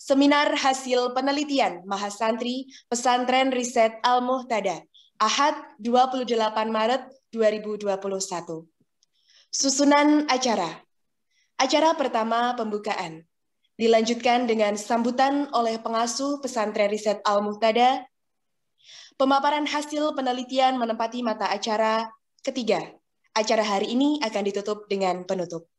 Seminar Hasil Penelitian Mahasantri Pesantren Riset Al-Muhtada, Ahad 28 Maret 2021. Susunan acara. Acara pertama pembukaan. Dilanjutkan dengan sambutan oleh pengasuh Pesantren Riset Al-Muhtada. Pemaparan hasil penelitian menempati mata acara ketiga. Acara hari ini akan ditutup dengan penutup.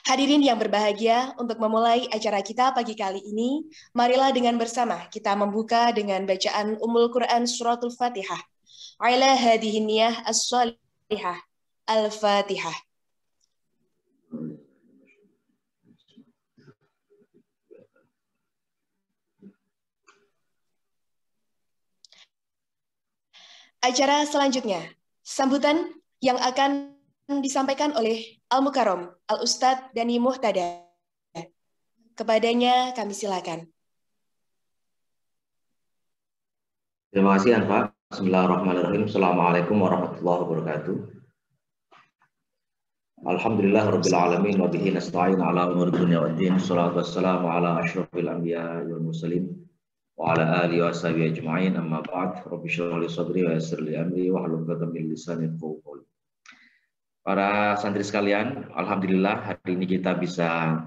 Hadirin yang berbahagia, untuk memulai acara kita pagi kali ini, marilah dengan bersama kita membuka dengan bacaan Ummul Quran Suratul Fatihah. Ala hadihin niyah as-salihah. Al-Fatihah. Acara selanjutnya, sambutan yang akan disampaikan oleh Al-Mukarram, Al-Ustadz Dani Muhtada. Kepadanya kami silakan. Terima kasih, Pak. Bismillahirrahmanirrahim. Assalamualaikum warahmatullahi wabarakatuh. Alhamdulillah rabbil alamin wa bihi nasta'in ala umuri dunya waddin. Shalatu wassalamu ala asyrafil anbiya wal mursalin wa ala alihi wa sahbihi ajma'in. Amma ba'd. Rabbi shrah li sadri wa yassir li amri wa hlul 'uqdatam min lisani yafqahu qawli. Para santri sekalian, alhamdulillah hari ini kita bisa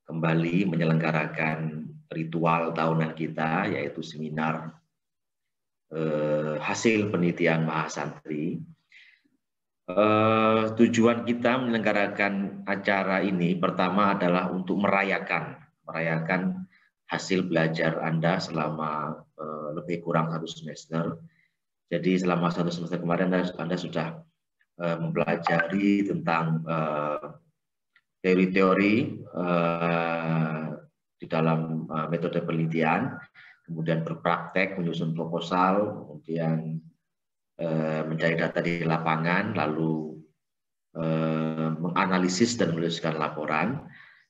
kembali menyelenggarakan ritual tahunan kita, yaitu seminar hasil penelitian Mahasantri. Tujuan kita menyelenggarakan acara ini pertama adalah untuk merayakan hasil belajar Anda selama lebih kurang 1 semester. Jadi selama 1 semester kemarin Anda sudah mempelajari tentang teori-teori di dalam metode penelitian, kemudian berpraktek, menyusun proposal, kemudian mencari data di lapangan, lalu menganalisis dan menuliskan laporan.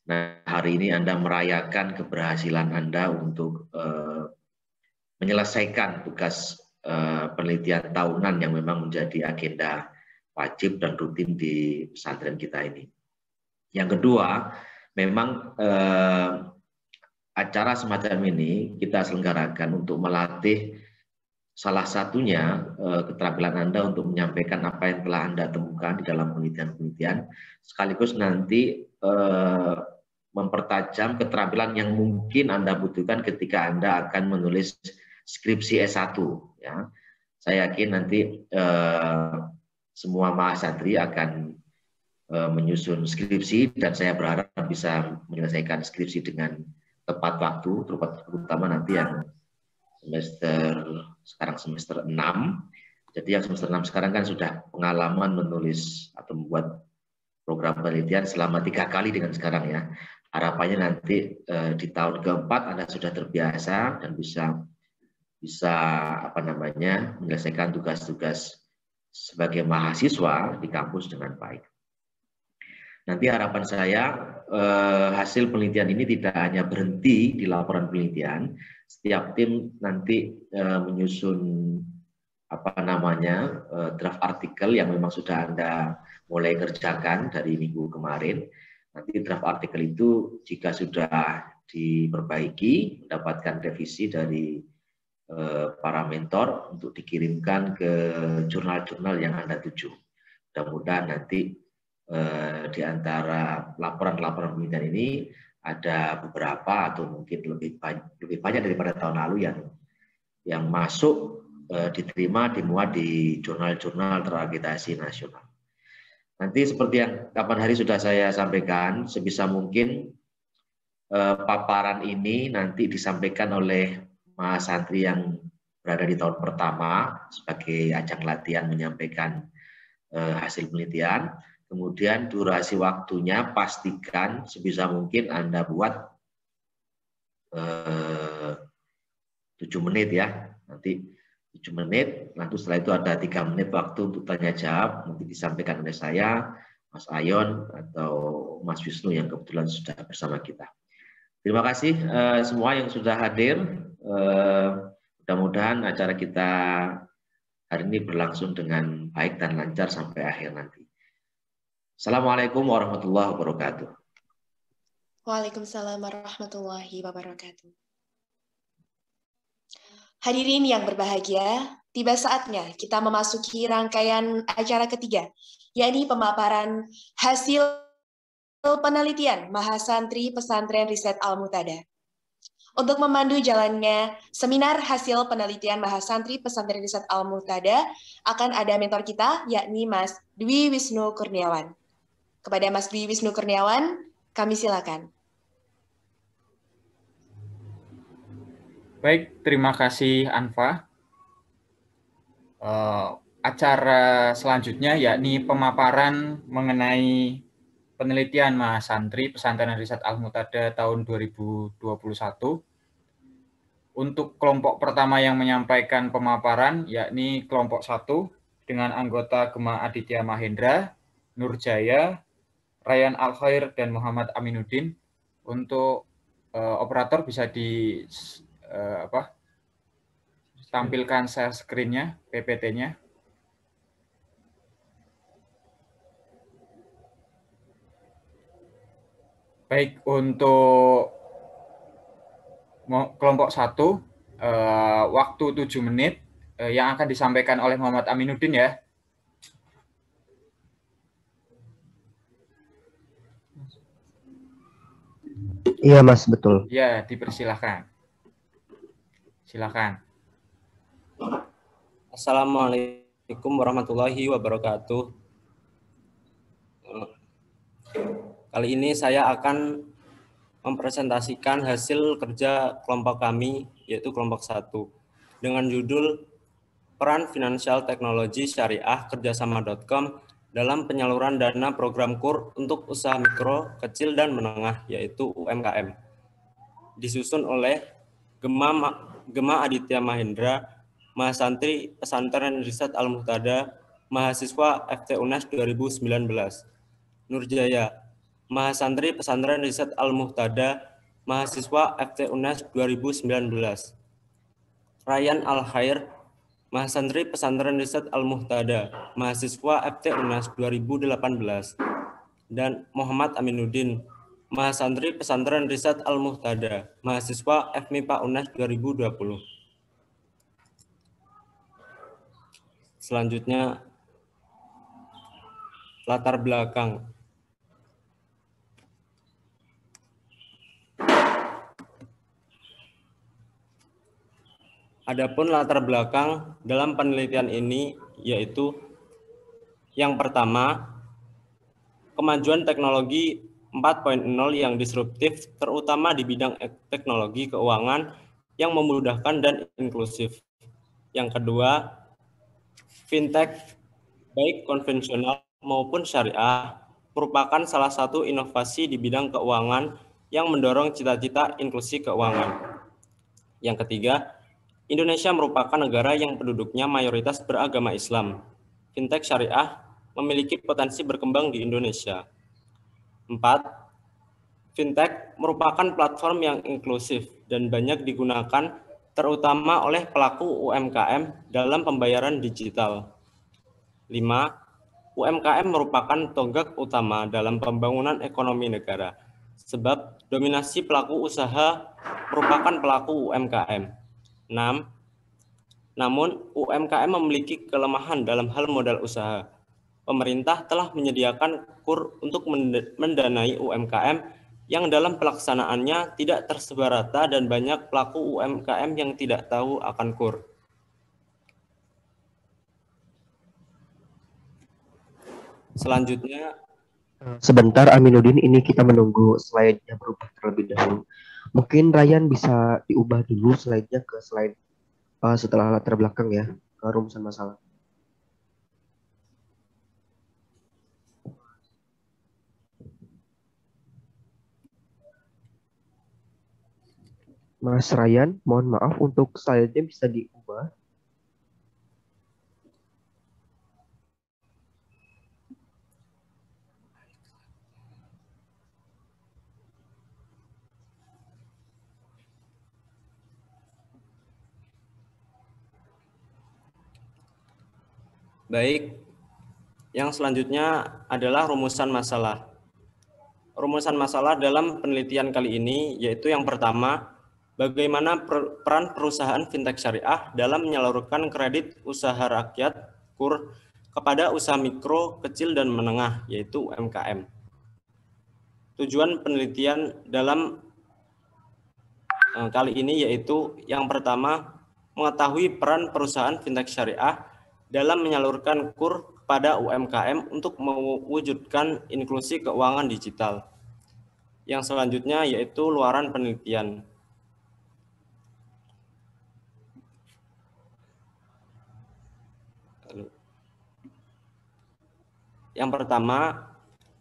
Nah, hari ini Anda merayakan keberhasilan Anda untuk menyelesaikan tugas penelitian tahunan yang memang menjadi agenda wajib dan rutin di pesantren kita ini. Yang kedua, memang acara semacam ini kita selenggarakan untuk melatih salah satunya keterampilan Anda untuk menyampaikan apa yang telah Anda temukan di dalam penelitian-penelitian, sekaligus nanti mempertajam keterampilan yang mungkin Anda butuhkan ketika Anda akan menulis skripsi S1. Ya. Saya yakin nanti semua mahasantri akan menyusun skripsi, dan saya berharap bisa menyelesaikan skripsi dengan tepat waktu, terutama nanti yang semester 6. Jadi yang semester 6 sekarang kan sudah pengalaman menulis atau membuat program penelitian selama 3 kali dengan sekarang ya. Harapannya nanti di tahun keempat Anda sudah terbiasa dan bisa menyelesaikan tugas-tugas sebagai mahasiswa di kampus dengan baik. Nanti harapan saya hasil penelitian ini tidak hanya berhenti di laporan penelitian. Setiap tim nanti menyusun draft artikel yang memang sudah Anda mulai kerjakan dari minggu kemarin. Nanti draft artikel itu jika sudah diperbaiki, mendapatkan revisi dari para mentor untuk dikirimkan ke jurnal-jurnal yang Anda tuju. Mudah-mudahan nanti di antara laporan-laporan penelitian ini ada beberapa atau mungkin lebih banyak daripada tahun lalu yang masuk diterima, dimuat di jurnal-jurnal terakreditasi nasional. Nanti seperti yang kapan hari sudah saya sampaikan, sebisa mungkin paparan ini nanti disampaikan oleh mahasantri yang berada di tahun pertama sebagai ajang latihan menyampaikan hasil penelitian. Kemudian durasi waktunya pastikan sebisa mungkin Anda buat 7 menit ya. Nanti 7 menit, nanti setelah itu ada 3 menit waktu untuk tanya jawab, nanti disampaikan oleh saya, Mas Ayon atau Mas Wisnu yang kebetulan sudah bersama kita. Terima kasih semua yang sudah hadir. Mudah-mudahan acara kita hari ini berlangsung dengan baik dan lancar sampai akhir nanti. Assalamualaikum warahmatullahi wabarakatuh. Waalaikumsalam warahmatullahi wabarakatuh. Hadirin yang berbahagia, tiba saatnya kita memasuki rangkaian acara ketiga, yakni pemaparan hasil penelitian Mahasantri Pesantren Riset Al-Mu'tadah. Untuk memandu jalannya seminar hasil penelitian Mahasantri Pesantren Riset Al-Mu'tadah akan ada mentor kita, yakni Mas Dwi Wisnu Kurniawan. Kepada Mas Dwi Wisnu Kurniawan, kami silakan. Baik, terima kasih Anfa. Acara selanjutnya yakni pemaparan mengenai penelitian Mahasantri Pesantren Riset Al-Mu'tadah tahun 2021. Untuk kelompok pertama yang menyampaikan pemaparan yakni kelompok 1 dengan anggota Gema Aditya Mahendra, Nurjaya, Ryan Al-Khair, dan Muhammad Aminuddin. Untuk operator bisa tampilkan share screen-nya, PPT-nya. Baik, untuk kelompok 1, waktu 7 menit yang akan disampaikan oleh Muhammad Aminuddin ya. Iya Mas, betul. Ya, dipersilahkan. Silakan. Assalamualaikum warahmatullahi wabarakatuh. Kali ini saya akan mempresentasikan hasil kerja kelompok kami, yaitu kelompok 1, dengan judul Peran Finansial Teknologi Syariah Kerjasama.com dalam penyaluran dana program KUR untuk usaha mikro, kecil, dan menengah, yaitu UMKM. Disusun oleh Gema Aditya Mahendra, Mahasantri Pesantren Riset Al-Mu'tadah, mahasiswa FT UNES 2019. Nurjaya, Mahasantri Pesantren Riset Al-Mu'tadah, mahasiswa FT UNES 2019. Ryan Al-Khair, Mahasantri Pesantren Riset Al-Mu'tadah, mahasiswa FT UNES 2018. Dan Muhammad Aminuddin, Mahasantri Pesantren Riset Al-Mu'tadah, mahasiswa FMIPA UNES 2020. Selanjutnya, latar belakang. Adapun latar belakang dalam penelitian ini yaitu yang pertama, kemajuan teknologi 4.0 yang disruptif terutama di bidang teknologi keuangan yang memudahkan dan inklusif. Yang kedua, fintech baik konvensional maupun syariah merupakan salah satu inovasi di bidang keuangan yang mendorong cita-cita inklusi keuangan. Yang ketiga, Indonesia merupakan negara yang penduduknya mayoritas beragama Islam. Fintech syariah memiliki potensi berkembang di Indonesia. 4. Fintech merupakan platform yang inklusif dan banyak digunakan terutama oleh pelaku UMKM dalam pembayaran digital. 5. UMKM merupakan tonggak utama dalam pembangunan ekonomi negara, sebab dominasi pelaku usaha merupakan pelaku UMKM. 6. Namun, UMKM memiliki kelemahan dalam hal modal usaha. Pemerintah telah menyediakan KUR untuk mendanai UMKM yang dalam pelaksanaannya tidak tersebar rata dan banyak pelaku UMKM yang tidak tahu akan KUR. Selanjutnya, sebentar Aminuddin, ini kita menunggu slide-nya berubah terlebih dahulu. Mungkin Ryan bisa diubah dulu slide-nya ke slide setelah latar belakang ya, ke rumusan masalah. Mas Ryan, mohon maaf untuk slide-nya bisa diubah. baik, yang selanjutnya adalah rumusan masalah. rumusan masalah dalam penelitian kali ini, yaitu yang pertama, bagaimana peran perusahaan fintech syariah dalam menyalurkan kredit usaha rakyat KUR kepada usaha mikro, kecil, dan menengah, yaitu UMKM. Tujuan penelitian dalam kali ini yaitu yang pertama, mengetahui peran perusahaan fintech syariah dalam menyalurkan KUR pada UMKM untuk mewujudkan inklusi keuangan digital. Yang selanjutnya yaitu luaran penelitian. Yang pertama,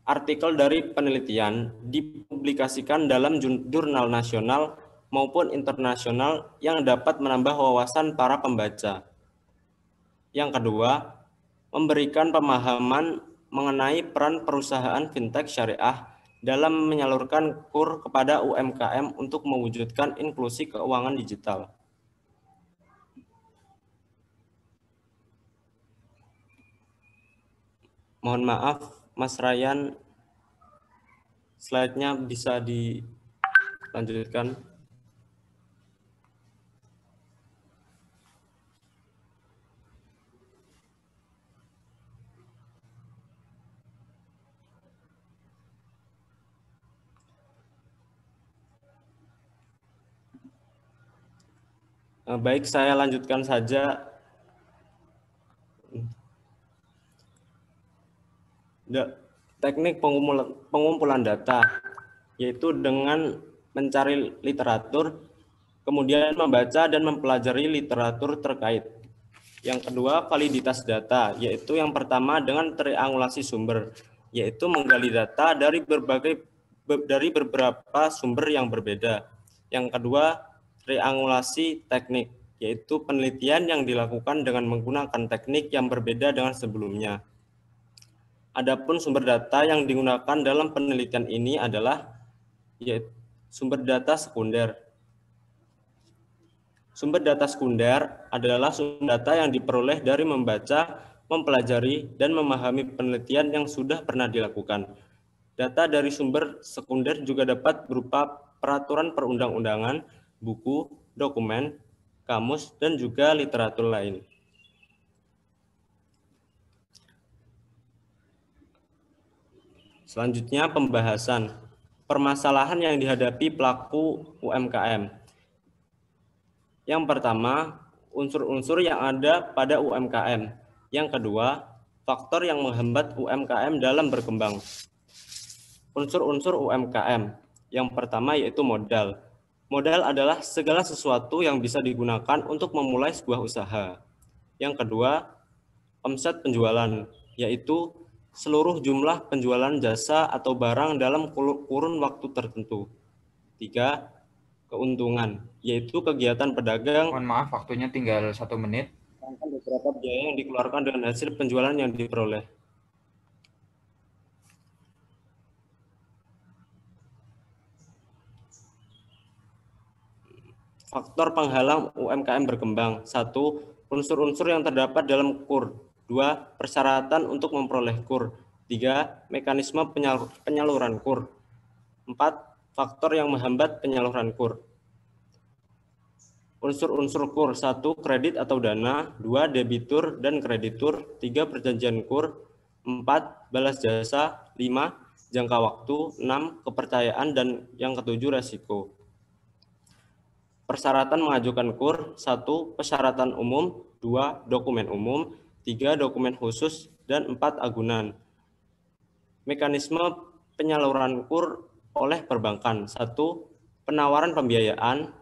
artikel dari penelitian dipublikasikan dalam jurnal nasional maupun internasional yang dapat menambah wawasan para pembaca. Yang kedua, memberikan pemahaman mengenai peran perusahaan fintech syariah dalam menyalurkan KUR kepada UMKM untuk mewujudkan inklusi keuangan digital. Mohon maaf, Mas Ryan, slide-nya bisa dilanjutkan. Baik, saya lanjutkan saja. Teknik pengumpulan data, yaitu dengan mencari literatur, kemudian membaca dan mempelajari literatur terkait. Yang kedua, validitas data, yaitu yang pertama dengan triangulasi sumber, yaitu menggali data dari beberapa sumber yang berbeda. Yang kedua, triangulasi teknik, yaitu penelitian yang dilakukan dengan menggunakan teknik yang berbeda dengan sebelumnya. Adapun sumber data yang digunakan dalam penelitian ini adalah yaitu sumber data sekunder. Sumber data sekunder adalah sumber data yang diperoleh dari membaca, mempelajari, dan memahami penelitian yang sudah pernah dilakukan. Data dari sumber sekunder juga dapat berupa peraturan perundang-undangan, buku, dokumen, kamus, dan juga literatur lain. Selanjutnya, pembahasan permasalahan yang dihadapi pelaku UMKM. Yang pertama, unsur-unsur yang ada pada UMKM. Yang kedua, faktor yang menghambat UMKM dalam berkembang. Unsur-unsur UMKM. Yang pertama yaitu modal. Modal adalah segala sesuatu yang bisa digunakan untuk memulai sebuah usaha. Yang kedua, omset penjualan, yaitu seluruh jumlah penjualan jasa atau barang dalam kurun waktu tertentu. 3. Keuntungan, yaitu kegiatan pedagang. Mohon maaf, waktunya tinggal 1 menit. Beberapa biaya yang dikeluarkan dengan hasil penjualan yang diperoleh. Faktor penghalang UMKM berkembang. 1. Unsur-unsur yang terdapat dalam KUR. 2. Persyaratan untuk memperoleh KUR. 3. Mekanisme penyaluran KUR. 4. Faktor yang menghambat penyaluran KUR. Unsur-unsur KUR. 1. Kredit atau dana. 2. Debitur dan kreditur. 3. Perjanjian KUR. 4. Balas jasa. 5. Jangka waktu. 6. Kepercayaan. Dan yang ketujuh, resiko. Persyaratan mengajukan KUR. 1. Persyaratan umum. 2. Dokumen umum. 3. Dokumen khusus. Dan 4. Agunan. Mekanisme penyaluran KUR oleh perbankan. 1. Penawaran pembiayaan.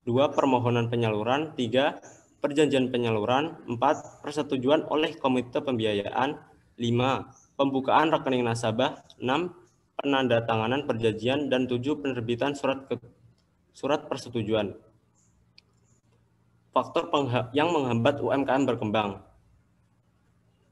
2. Permohonan penyaluran. 3. Perjanjian penyaluran. 4. Persetujuan oleh komite pembiayaan. 5. Pembukaan rekening nasabah. 6. Penandatanganan perjanjian. Dan 7. Penerbitan surat persetujuan. Faktor yang menghambat UMKM berkembang.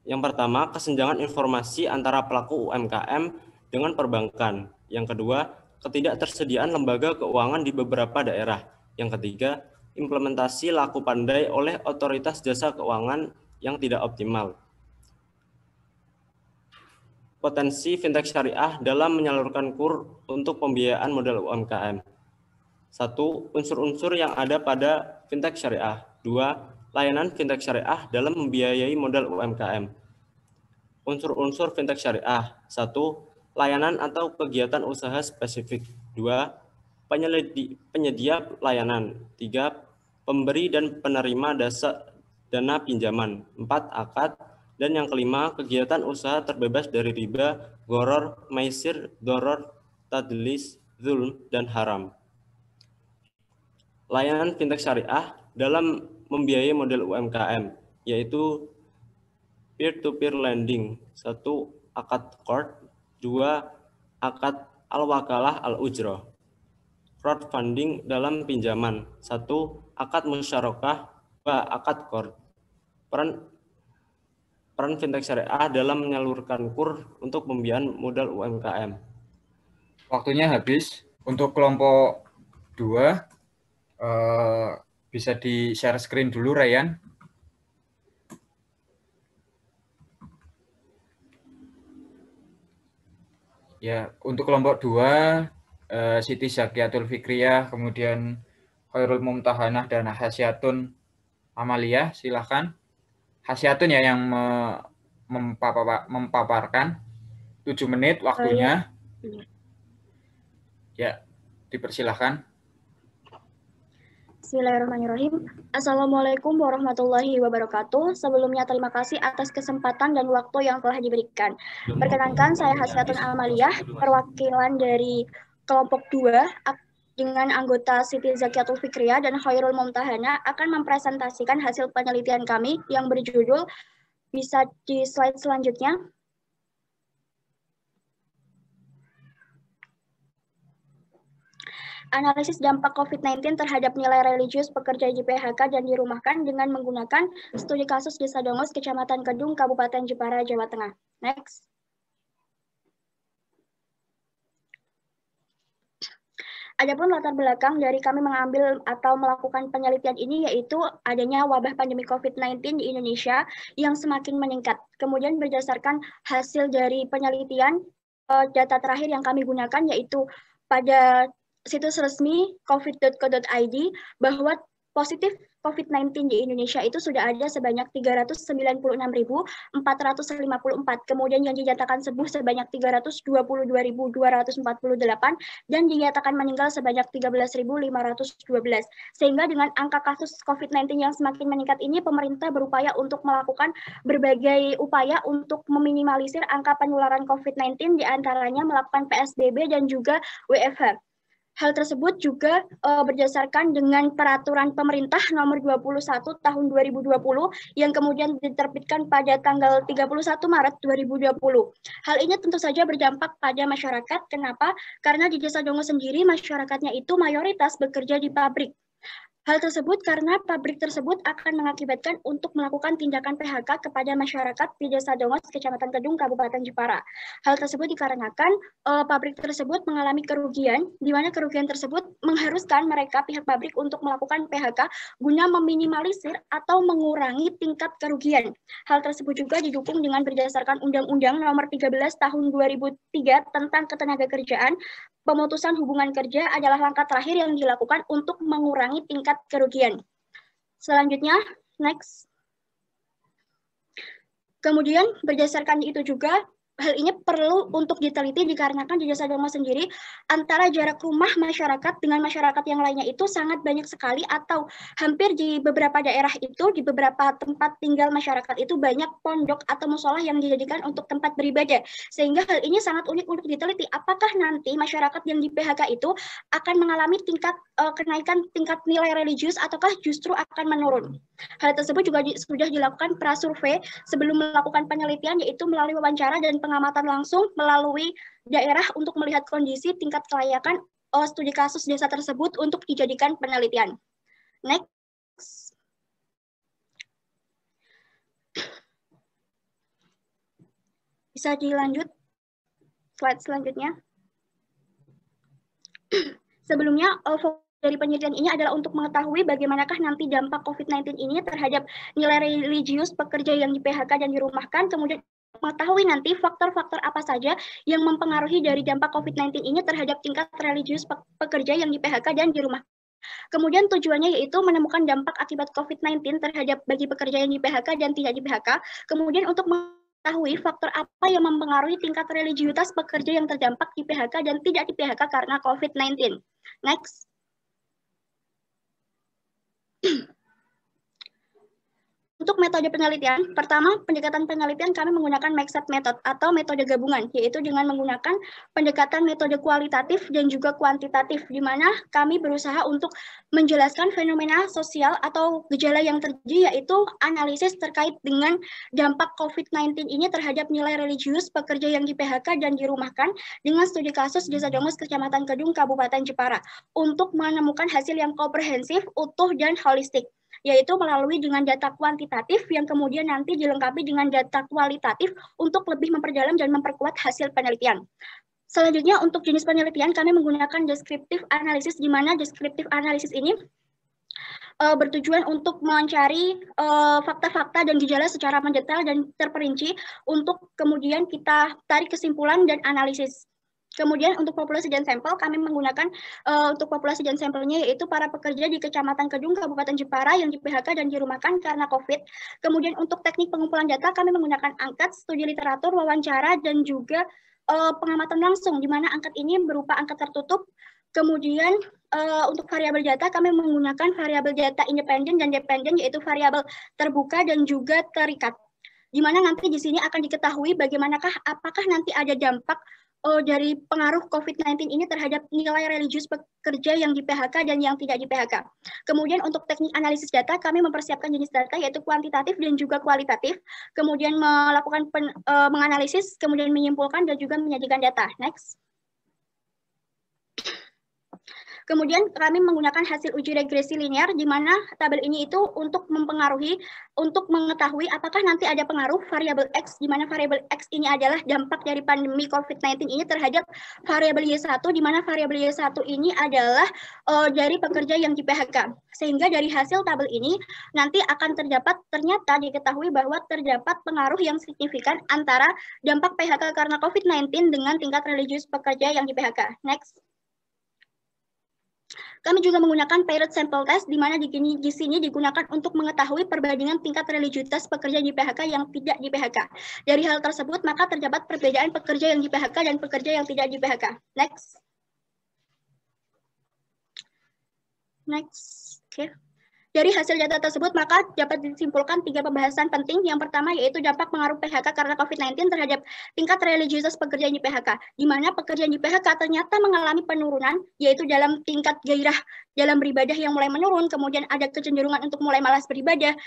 Yang pertama, kesenjangan informasi antara pelaku UMKM dengan perbankan. Yang kedua, ketidaktersediaan lembaga keuangan di beberapa daerah. Yang ketiga, implementasi laku pandai oleh otoritas jasa keuangan yang tidak optimal. potensi fintech syariah dalam menyalurkan KUR untuk pembiayaan modal UMKM. 1. Unsur-unsur yang ada pada fintech syariah. 2. Layanan fintech syariah dalam membiayai modal UMKM. Unsur-unsur fintech syariah. 1. Layanan atau kegiatan usaha spesifik. 2. Penyedia layanan. 3. Pemberi dan penerima dana pinjaman. 4. Akad. Dan yang kelima, kegiatan usaha terbebas dari riba, gharar, maisir, doror, tadlis, zulm, dan haram. Layanan fintech syariah dalam membiayai model UMKM, yaitu peer-to-peer lending. 1. Akad qard. 2. Akad al-wakalah al-ujrah. Crowdfunding dalam pinjaman. 1. Akad musyarakah. 2. Akad qard. Peran fintech syariah dalam menyalurkan KUR untuk pembiayaan modal UMKM. Waktunya habis. Untuk kelompok 2, bisa di-share screen dulu, Ryan. Ya, untuk kelompok 2, Siti Zakiatul Fikriyah, kemudian Khairul Mumtahanah, dan Hasyatun Amalia, silahkan. Hasyatun ya yang memaparkan. 7 menit waktunya. Ya, dipersilahkan. Bismillahirrahmanirrahim. Assalamualaikum warahmatullahi wabarakatuh. Sebelumnya terima kasih atas kesempatan dan waktu yang telah diberikan. Perkenankan, saya Hasyatun Amalia, perwakilan dari kelompok 2 dengan anggota Siti Zakiatul Fikriyah dan Khairul Mumtahana akan mempresentasikan hasil penelitian kami yang berjudul, bisa di slide selanjutnya. Analisis dampak COVID-19 terhadap nilai religius pekerja di PHK dan dirumahkan dengan menggunakan studi kasus Desa Dongos, Kecamatan Kedung, Kabupaten Jepara, Jawa Tengah. Next. Adapun latar belakang dari kami mengambil atau melakukan penelitian ini yaitu adanya wabah pandemi COVID-19 di Indonesia yang semakin meningkat. Kemudian berdasarkan hasil dari penelitian, data terakhir yang kami gunakan yaitu pada situs resmi covid.co.id bahwa positif COVID-19 di Indonesia itu sudah ada sebanyak 396.454, kemudian yang dinyatakan sembuh sebanyak 322.248, dan dinyatakan meninggal sebanyak 13.512. Sehingga dengan angka kasus COVID-19 yang semakin meningkat ini, pemerintah berupaya untuk melakukan berbagai upaya untuk meminimalisir angka penularan COVID-19, diantaranya melakukan PSBB dan juga WFH. Hal tersebut juga berdasarkan dengan peraturan pemerintah nomor 21 tahun 2020 yang kemudian diterbitkan pada tanggal 31 Maret 2020. Hal ini tentu saja berdampak pada masyarakat. Kenapa? Karena di Desa Dongo sendiri masyarakatnya itu mayoritas bekerja di pabrik. Hal tersebut karena pabrik tersebut akan mengakibatkan untuk melakukan tindakan PHK kepada masyarakat di Desa Dongos, Kecamatan Kedung, Kabupaten Jepara. Hal tersebut dikarenakan pabrik tersebut mengalami kerugian, di mana kerugian tersebut mengharuskan mereka pihak pabrik untuk melakukan PHK guna meminimalisir atau mengurangi tingkat kerugian. Hal tersebut juga didukung dengan berdasarkan Undang-Undang Nomor 13 Tahun 2003 tentang Ketenagakerjaan. Pemutusan hubungan kerja adalah langkah terakhir yang dilakukan untuk mengurangi tingkat kerugian. Selanjutnya, next. Kemudian berdasarkan itu juga, hal ini perlu untuk diteliti dikarenakan di Desa Dongo sendiri antara jarak rumah masyarakat dengan masyarakat yang lainnya itu sangat banyak sekali, atau hampir di beberapa daerah itu, di beberapa tempat tinggal masyarakat itu banyak pondok atau musola yang dijadikan untuk tempat beribadah. Sehingga hal ini sangat unik untuk diteliti. Apakah nanti masyarakat yang di PHK itu akan mengalami tingkat kenaikan tingkat nilai religius ataukah justru akan menurun? Hal tersebut juga sudah dilakukan prasurvei sebelum melakukan penelitian, yaitu melalui wawancara dan pengamatan langsung melalui daerah untuk melihat kondisi tingkat kelayakan studi kasus desa tersebut untuk dijadikan penelitian. Next. Bisa dilanjut slide selanjutnya. Sebelumnya, dari penelitian ini adalah untuk mengetahui bagaimanakah nanti dampak COVID-19 ini terhadap nilai religius pekerja yang di PHK dan dirumahkan, kemudian mengetahui nanti faktor-faktor apa saja yang mempengaruhi dari dampak COVID-19 ini terhadap tingkat religius pekerja yang di PHK dan di rumah. Kemudian tujuannya yaitu menemukan dampak akibat COVID-19 terhadap bagi pekerja yang di PHK dan tidak di PHK. Kemudian untuk mengetahui faktor apa yang mempengaruhi tingkat religiusitas pekerja yang terdampak di PHK dan tidak di PHK karena COVID-19. Next. Untuk metode penelitian, pertama, pendekatan penelitian kami menggunakan mixed method atau metode gabungan, yaitu dengan menggunakan pendekatan metode kualitatif dan juga kuantitatif, di mana kami berusaha untuk menjelaskan fenomena sosial atau gejala yang terjadi, yaitu analisis terkait dengan dampak COVID-19 ini terhadap nilai religius pekerja yang di PHK dan dirumahkan dengan studi kasus Desa Dongos, Kecamatan Kedung, Kabupaten Jepara, untuk menemukan hasil yang komprehensif, utuh, dan holistik, yaitu melalui dengan data kuantitatif yang kemudian nanti dilengkapi dengan data kualitatif untuk lebih memperdalam dan memperkuat hasil penelitian. Selanjutnya untuk jenis penelitian kami menggunakan descriptive analysis, di mana descriptive analysis ini bertujuan untuk mencari fakta-fakta dan gejala secara mendetail dan terperinci untuk kemudian kita tarik kesimpulan dan analisis. Kemudian untuk populasi dan sampel, kami menggunakan untuk populasi dan sampelnya yaitu para pekerja di Kecamatan Kedung, Kabupaten Jepara yang di PHK dan dirumahkan karena COVID. Kemudian untuk teknik pengumpulan data, kami menggunakan angkat, studi literatur, wawancara, dan juga pengamatan langsung, di mana angkat ini berupa angkat tertutup. Kemudian untuk variabel data, kami menggunakan variabel data independen dan dependen, yaitu variabel terbuka dan juga terikat. Di mana nanti di sini akan diketahui bagaimanakah apakah nanti ada dampak dari pengaruh COVID-19 ini terhadap nilai religius pekerja yang di PHK dan yang tidak di PHK. Kemudian untuk teknik analisis data, kami mempersiapkan jenis data yaitu kuantitatif dan juga kualitatif, kemudian melakukan menganalisis, kemudian menyimpulkan dan juga menyajikan data. Next. Kemudian kami menggunakan hasil uji regresi linear, di mana tabel ini itu untuk mengetahui apakah nanti ada pengaruh variabel X, di mana variabel X ini adalah dampak dari pandemi COVID-19 ini terhadap variabel Y1, di mana variabel Y1 ini adalah dari pekerja yang di PHK. Sehingga dari hasil tabel ini nanti akan ternyata diketahui bahwa terdapat pengaruh yang signifikan antara dampak PHK karena COVID-19 dengan tingkat religius pekerja yang di PHK. Next. Kami juga menggunakan paired sample test, di mana di sini digunakan untuk mengetahui perbandingan tingkat religiusitas pekerja di PHK yang tidak di PHK. Dari hal tersebut, maka terdapat perbedaan pekerja yang di PHK dan pekerja yang tidak di PHK. Next. Next. Oke. Dari hasil data tersebut, maka dapat disimpulkan 3 pembahasan penting. Yang pertama yaitu dampak pengaruh PHK karena COVID-19 terhadap tingkat religiusitas pekerja di PHK, di mana pekerja di PHK ternyata mengalami penurunan, yaitu dalam tingkat gairah dalam beribadah yang mulai menurun, kemudian ada kecenderungan untuk mulai malas beribadah.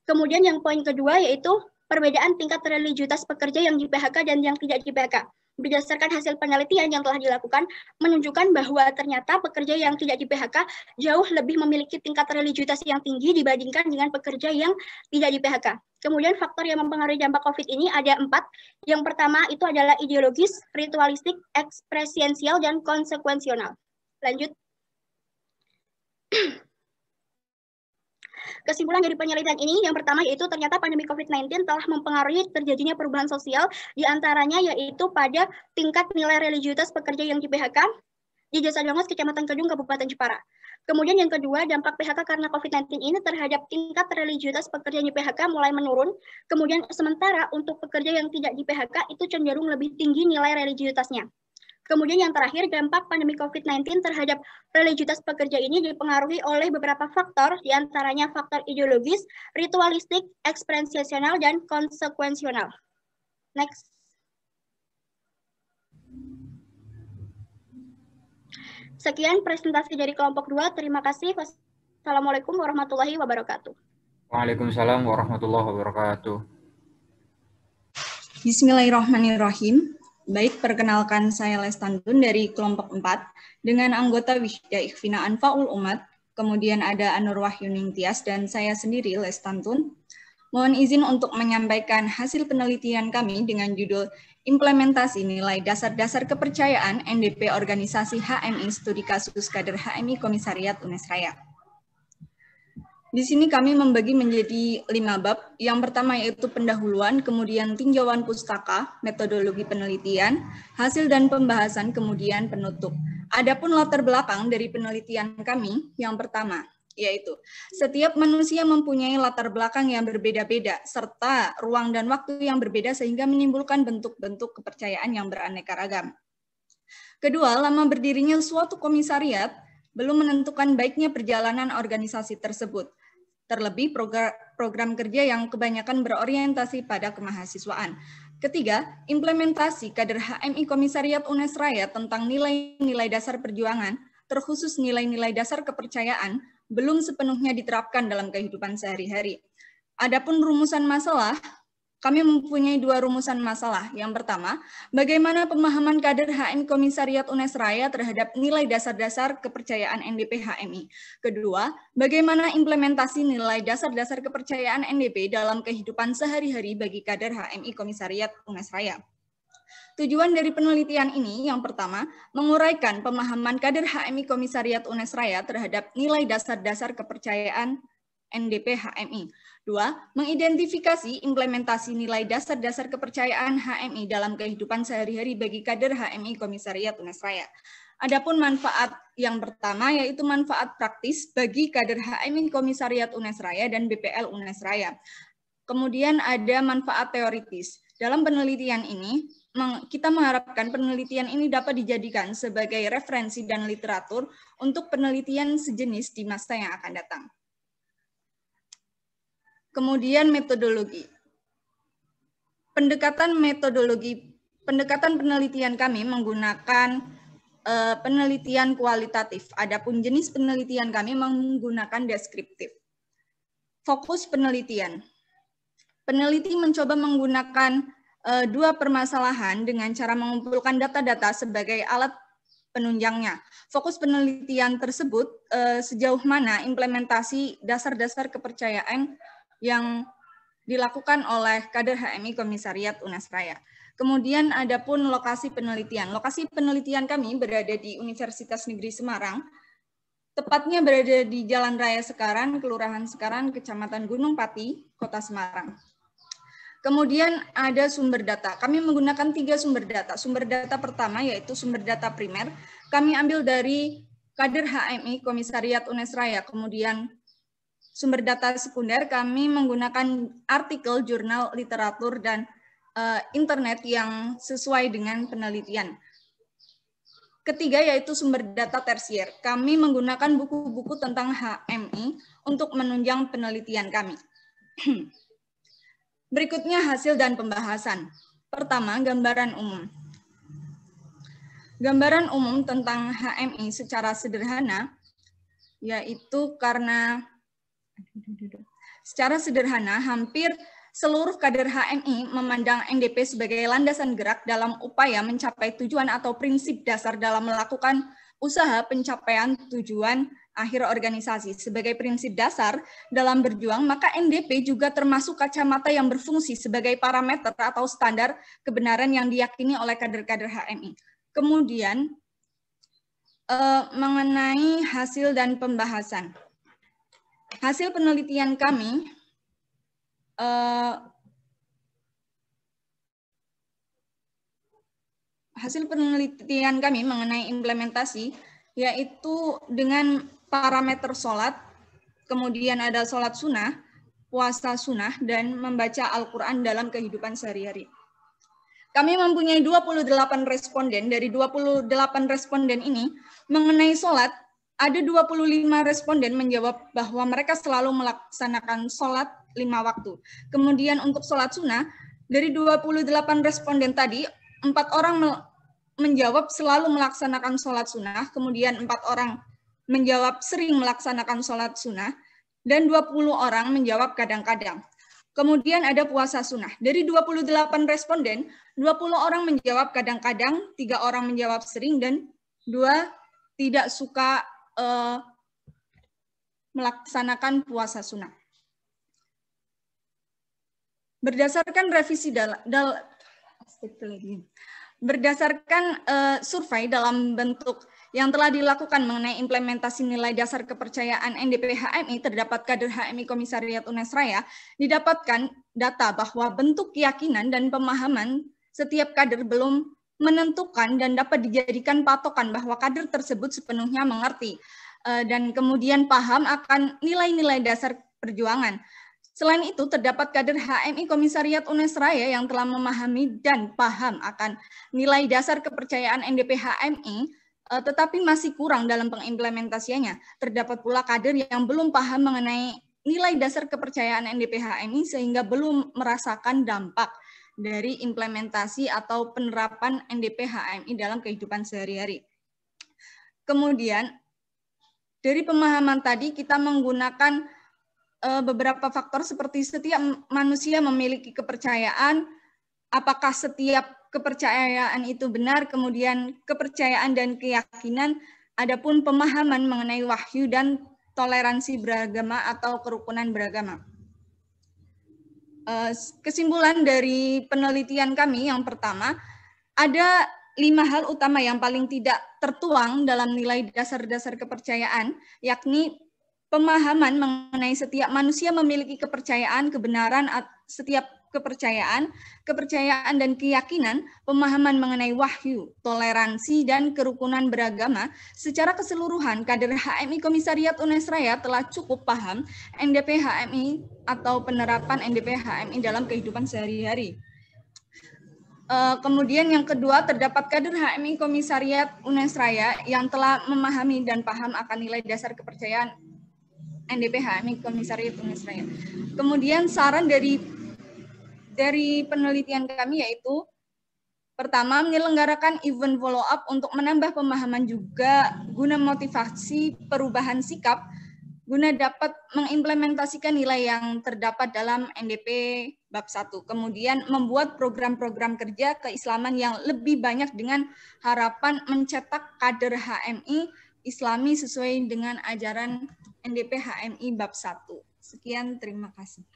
Kemudian yang poin kedua yaitu perbedaan tingkat religiusitas pekerja yang di PHK dan yang tidak di PHK. Berdasarkan hasil penelitian yang telah dilakukan, menunjukkan bahwa ternyata pekerja yang tidak di PHK jauh lebih memiliki tingkat religiusitas yang tinggi dibandingkan dengan pekerja yang tidak di PHK. Kemudian faktor yang mempengaruhi dampak COVID ini ada 4. Yang pertama itu adalah ideologis, ritualistik, ekspresiensial, dan konsekuensional. Lanjut. Kesimpulan dari penelitian ini, yang pertama yaitu ternyata pandemi COVID-19 telah mempengaruhi terjadinya perubahan sosial, diantaranya yaitu pada tingkat nilai religiusitas pekerja yang di PHK di Desa Dongos, Kecamatan Kedung, Kabupaten Jepara. Kemudian yang kedua, dampak PHK karena COVID-19 ini terhadap tingkat religiusitas pekerja di PHK mulai menurun. Kemudian sementara untuk pekerja yang tidak di PHK itu cenderung lebih tinggi nilai religiusitasnya. Kemudian yang terakhir, dampak pandemi COVID-19 terhadap religiusitas pekerja ini dipengaruhi oleh beberapa faktor, diantaranya faktor ideologis, ritualistik, ekspresiensial, dan konsekuensional. Next. Sekian presentasi dari kelompok 2. Terima kasih. Wassalamualaikum warahmatullahi wabarakatuh. Waalaikumsalam warahmatullahi wabarakatuh. Bismillahirrahmanirrahim. Baik, perkenalkan saya Lestantun dari kelompok 4 dengan anggota Wisda Ikhfina Anfaul Umat, kemudian ada Anur Wahyuning Tias dan saya sendiri Lestantun. Mohon izin untuk menyampaikan hasil penelitian kami dengan judul Implementasi Nilai Dasar-Dasar Kepercayaan NDP Organisasi HMI Studi Kasus Kader HMI Komisariat UNES Raya. Di sini kami membagi menjadi 5 bab. Yang pertama yaitu pendahuluan, kemudian tinjauan pustaka, metodologi penelitian, hasil dan pembahasan, kemudian penutup. Adapun latar belakang dari penelitian kami, yang pertama yaitu setiap manusia mempunyai latar belakang yang berbeda-beda, serta ruang dan waktu yang berbeda sehingga menimbulkan bentuk-bentuk kepercayaan yang beraneka ragam. Kedua, lama berdirinya suatu komisariat belum menentukan baiknya perjalanan organisasi tersebut. Terlebih program kerja yang kebanyakan berorientasi pada kemahasiswaan. Ketiga, implementasi kader HMI Komisariat UNES Raya tentang nilai-nilai dasar perjuangan, terkhusus nilai-nilai dasar kepercayaan, belum sepenuhnya diterapkan dalam kehidupan sehari-hari. Adapun rumusan masalah, kami mempunyai 2 rumusan masalah. Yang pertama, bagaimana pemahaman kader HMI Komisariat UNES Raya terhadap nilai dasar-dasar kepercayaan NDP HMI. Kedua, bagaimana implementasi nilai dasar-dasar kepercayaan NDP dalam kehidupan sehari-hari bagi kader HMI Komisariat UNES Raya. Tujuan dari penelitian ini yang pertama, menguraikan pemahaman kader HMI Komisariat UNES Raya terhadap nilai dasar-dasar kepercayaan NDP HMI. 2. Mengidentifikasi implementasi nilai dasar-dasar kepercayaan HMI dalam kehidupan sehari-hari bagi kader HMI Komisariat UNES Raya. Adapun manfaat yang pertama yaitu manfaat praktis bagi kader HMI Komisariat UNES Raya dan BPL UNES Raya. Kemudian ada manfaat teoritis. Dalam penelitian ini, kita mengharapkan penelitian ini dapat dijadikan sebagai referensi dan literatur untuk penelitian sejenis di masa yang akan datang. Kemudian metodologi. Pendekatan penelitian kami menggunakan penelitian kualitatif. Adapun jenis penelitian kami menggunakan deskriptif. Fokus penelitian. Peneliti mencoba menggunakan 2 permasalahan dengan cara mengumpulkan data-data sebagai alat penunjangnya. Fokus penelitian tersebut sejauh mana implementasi dasar-dasar kepercayaan yang dilakukan oleh kader HMI Komisariat UNES Raya. Kemudian ada pun lokasi penelitian. Lokasi penelitian kami berada di Universitas Negeri Semarang, tepatnya berada di Jalan Raya Sekaran, Kelurahan Sekaran, Kecamatan Gunung Pati, Kota Semarang. Kemudian ada sumber data. Kami menggunakan 3 sumber data. Sumber data pertama yaitu sumber data primer. Kami ambil dari kader HMI Komisariat UNES Raya. Kemudian sumber data sekunder kami menggunakan artikel, jurnal, literatur, dan internet yang sesuai dengan penelitian. Ketiga yaitu sumber data tersier. Kami menggunakan buku-buku tentang HMI untuk menunjang penelitian kami. Berikutnya hasil dan pembahasan. Pertama, gambaran umum. Gambaran umum tentang HMI secara sederhana, yaitu karena secara sederhana hampir seluruh kader HMI memandang NDP sebagai landasan gerak dalam upaya mencapai tujuan atau prinsip dasar dalam melakukan usaha pencapaian tujuan akhir organisasi. Sebagai prinsip dasar dalam berjuang, maka NDP juga termasuk kacamata yang berfungsi sebagai parameter atau standar kebenaran yang diyakini oleh kader-kader HMI. Kemudian, mengenai hasil dan pembahasan. Hasil penelitian kami, mengenai implementasi, yaitu dengan parameter sholat, kemudian ada sholat sunnah, puasa sunnah, dan membaca Al-Quran dalam kehidupan sehari-hari. Kami mempunyai 28 responden. Dari 28 responden ini, mengenai sholat, ada 25 responden menjawab bahwa mereka selalu melaksanakan sholat 5 waktu. Kemudian untuk sholat sunnah, dari 28 responden tadi, 4 orang menjawab selalu melaksanakan sholat sunnah, kemudian 4 orang menjawab sering melaksanakan sholat sunnah, dan 20 orang menjawab kadang-kadang. Kemudian ada puasa sunnah. Dari 28 responden, 20 orang menjawab kadang-kadang, 3 orang menjawab sering, dan 2 tidak suka melaksanakan puasa sunnah. Berdasarkan revisi Berdasarkan survei dalam bentuk yang telah dilakukan mengenai implementasi nilai dasar kepercayaan NDP HMI terdapat kader HMI Komisariat UNES Raya, didapatkan data bahwa bentuk keyakinan dan pemahaman setiap kader belum menentukan dan dapat dijadikan patokan bahwa kader tersebut sepenuhnya mengerti dan kemudian paham akan nilai-nilai dasar perjuangan. Selain itu, terdapat kader HMI Komisariat UNES Raya yang telah memahami dan paham akan nilai dasar kepercayaan NDP HMI, tetapi masih kurang dalam pengimplementasiannya. Terdapat pula kader yang belum paham mengenai nilai dasar kepercayaan NDP HMI sehingga belum merasakan dampak dari implementasi atau penerapan NDP HMI dalam kehidupan sehari-hari. Kemudian, dari pemahaman tadi kita menggunakan beberapa faktor seperti setiap manusia memiliki kepercayaan, apakah setiap kepercayaan itu benar, kemudian kepercayaan dan keyakinan, adapun pemahaman mengenai wahyu dan toleransi beragama atau kerukunan beragama. Kesimpulan dari penelitian kami yang pertama, ada 5 hal utama yang paling tidak tertuang dalam nilai dasar-dasar kepercayaan, yakni pemahaman mengenai setiap manusia memiliki kepercayaan, kebenaran setiap kepercayaan, kepercayaan dan keyakinan, pemahaman mengenai wahyu, toleransi, dan kerukunan beragama. Secara keseluruhan, kader HMI Komisariat UNES Raya telah cukup paham NDP HMI atau penerapan NDP HMI dalam kehidupan sehari-hari. Kemudian yang kedua, terdapat kader HMI Komisariat UNES Raya yang telah memahami dan paham akan nilai dasar kepercayaan NDP HMI Komisariat UNES Raya. Kemudian saran dari penelitian kami yaitu, pertama, menyelenggarakan event follow up untuk menambah pemahaman juga guna motivasi perubahan sikap, guna dapat mengimplementasikan nilai yang terdapat dalam NDP bab 1. Kemudian membuat program-program kerja keislaman yang lebih banyak dengan harapan mencetak kader HMI Islami sesuai dengan ajaran NDP HMI bab 1. Sekian, terima kasih.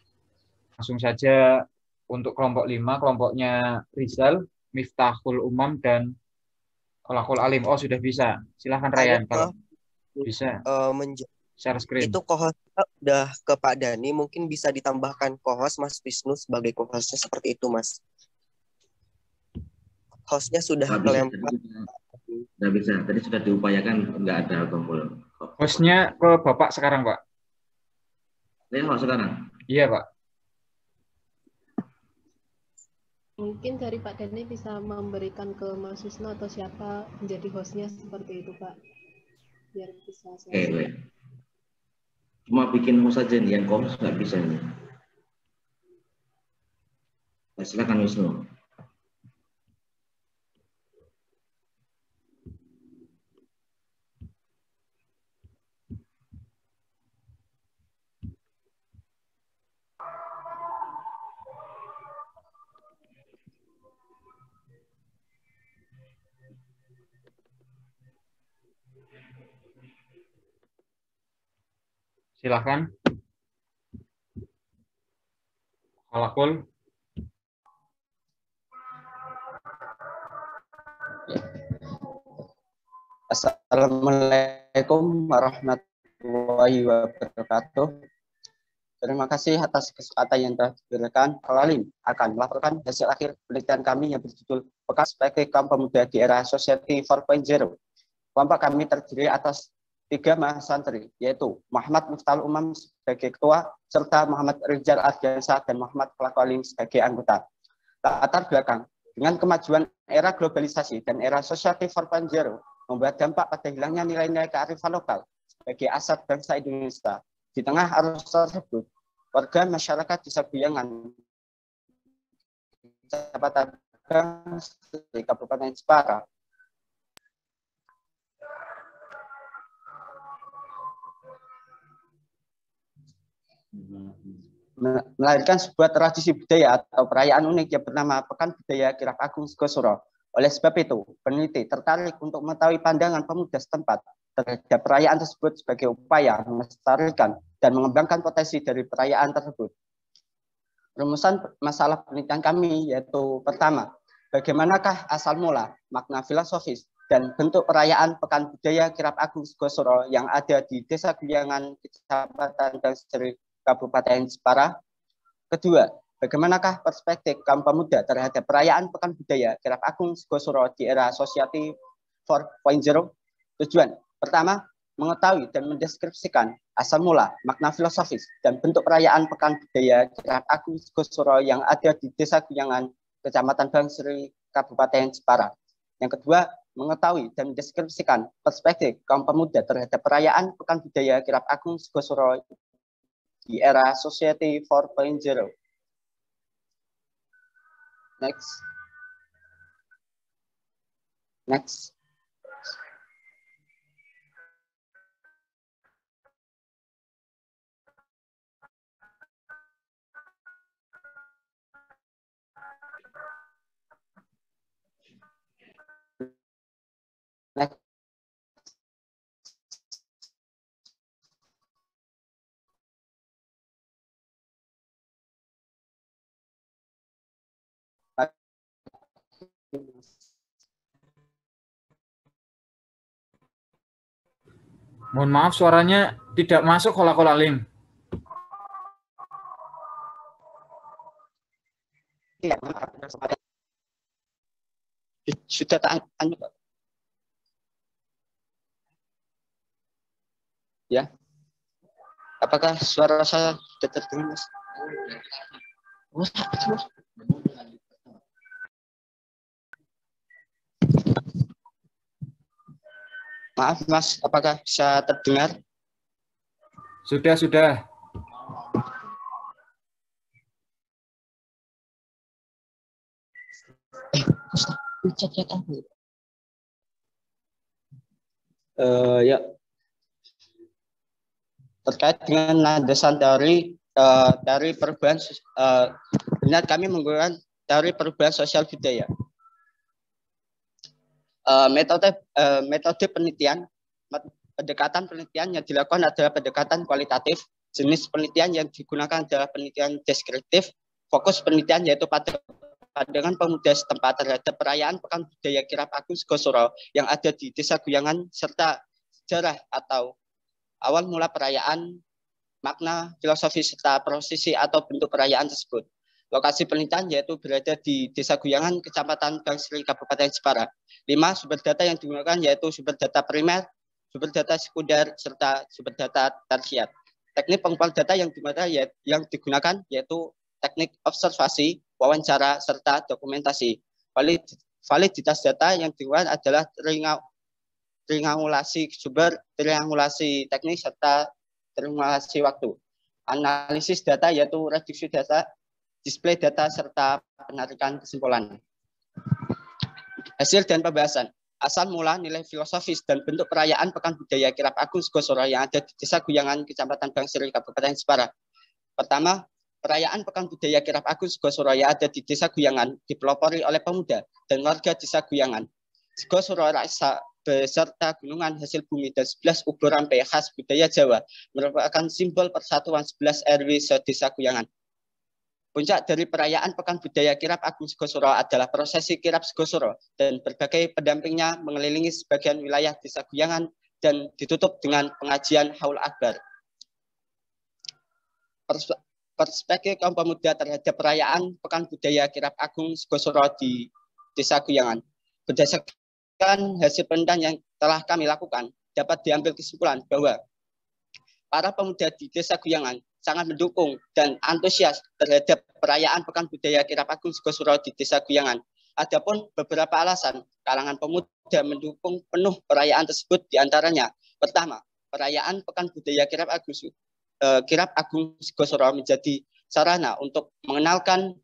Langsung saja untuk kelompok 5, kelompoknya Rizal, Miftahul Umam, dan Kholaqul Alim. Oh, sudah bisa. Silahkan Ryan kalau bisa. Share screen. Itu co-hostnya udah ke Pak Dhani, mungkin bisa ditambahkan co-host Mas Wisnu sebagai co-hostnya seperti itu, Mas. Hostnya sudah kelempar. Tidak bisa. Tadi sudah diupayakan, nggak ada kumpul. Hostnya ke Bapak sekarang, Pak. Ini sekarang? Iya, Pak. Mungkin dari Pak Dhani bisa memberikan ke Mas Wisnu atau siapa menjadi hostnya seperti itu, Pak. Biar bisa selesai. Oke. Cuma bikin host saja nih, yang host nggak bisa ini. Nah, silakan Wisnu. Silahkan. Kholaqul. Assalamualaikum warahmatullahi wabarakatuh. Terima kasih atas kesempatan yang telah diberikan. Alim akan melaporkan hasil akhir penelitian kami yang berjudul Bekas sebagai kaum pemuda di era Society 4.0. Kelompok kami terdiri atas 3 mahasantri, yaitu Muhammad Miftahul Umam sebagai ketua, serta Muhammad Rizal Ardiansyah dan Muhammad Kholaqul Alim sebagai anggota. Latar belakang, dengan kemajuan era globalisasi dan era Society 4.0 membuat dampak pada hilangnya nilai-nilai kearifan lokal sebagai aset bangsa Indonesia. Di tengah arus tersebut, warga masyarakat Desa Buyangan, Kecamatan di Kabupaten Jepara, melahirkan sebuah tradisi budaya atau perayaan unik yang bernama Pekan Budaya Kirap Agung Segosuro. Oleh sebab itu, peneliti tertarik untuk mengetahui pandangan pemuda setempat terhadap perayaan tersebut sebagai upaya melestarikan dan mengembangkan potensi dari perayaan tersebut. Rumusan masalah penelitian kami yaitu pertama, bagaimanakah asal mula, makna filosofis, dan bentuk perayaan Pekan Budaya Kirap Agung Segosoro yang ada di Desa Guyangan, Kecamatan Bangsri, Kabupaten Jepara? Kedua, bagaimanakah perspektif kaum pemuda terhadap perayaan Pekan Budaya Kirap Agung Segosoro di era Society 4.0? Tujuan pertama, mengetahui dan mendeskripsikan asal mula, makna filosofis, dan bentuk perayaan Pekan Budaya Kirap Agung Segosoro yang ada di Desa Guyangan, Kecamatan Bangsri, Kabupaten Jepara. Yang kedua, mengetahui dan mendeskripsikan perspektif kaum pemuda terhadap perayaan Pekan Budaya Kirap Agung Segosoro di era Society 4.0. Next. Mohon maaf, suaranya tidak masuk Kola-Kola Lim. Iya, sudah anu, Pak. Ya. Apakah suara saya sudah terdengar, Mas? Maaf, Mas, apakah bisa terdengar? Sudah. Ya. Terkait dengan landasan teori perubahan, benar kami menggunakan teori perubahan sosial budaya. Metode pendekatan penelitian yang dilakukan adalah pendekatan kualitatif. Jenis penelitian yang digunakan adalah penelitian deskriptif. Fokus penelitian yaitu pada pandangan pemuda setempat terhadap perayaan Pekan Budaya Kirap Agung Segosoro yang ada di Desa Guyangan, serta sejarah atau awal mula perayaan, makna filosofi serta prosesi atau bentuk perayaan tersebut. Lokasi penelitian yaitu berada di Desa Guyangan, Kecamatan Bangsri, Kabupaten Jepara. 5. Sumber data yang digunakan yaitu sumber data primer, sumber data sekunder, serta sumber data tersier. Teknik pengumpulan data yang digunakan yaitu teknik observasi, wawancara, serta dokumentasi. Validitas data yang digunakan adalah triangulasi sumber, triangulasi teknik, serta triangulasi waktu. Analisis data yaitu reduksi data, display data, serta penarikan kesimpulan. Hasil dan pembahasan. Asal mula, nilai filosofis dan bentuk perayaan Pekan Budaya Kirap Agung Segosoro yang ada di Desa Guyangan, Kecamatan Bangsri, Kabupaten Jepara. Pertama, perayaan Pekan Budaya Kirap Agung Segosoro yang ada di Desa Guyangan dipelopori oleh pemuda dan warga Desa Guyangan. Segosoro Raksa beserta gunungan hasil bumi dan 11 ubur rampe khas budaya Jawa merupakan simbol persatuan 11 RW se-Desa Guyangan. Puncak dari perayaan Pekan Budaya Kirap Agung Segosoro adalah prosesi Kirap Segosoro dan berbagai pendampingnya mengelilingi sebagian wilayah Desa Guyangan dan ditutup dengan pengajian Haul Akbar. Perspektif kaum pemuda terhadap perayaan Pekan Budaya Kirap Agung Segosoro di Desa Guyangan. Berdasarkan hasil penelitian yang telah kami lakukan, dapat diambil kesimpulan bahwa para pemuda di Desa Guyangan sangat mendukung dan antusias terhadap perayaan Pekan Budaya Kirap Agung Segosoro di Desa Guyangan. Adapun beberapa alasan kalangan pemuda mendukung penuh perayaan tersebut diantaranya. Pertama, perayaan Pekan Budaya Kirap Agung Segosoro menjadi sarana untuk mengenalkan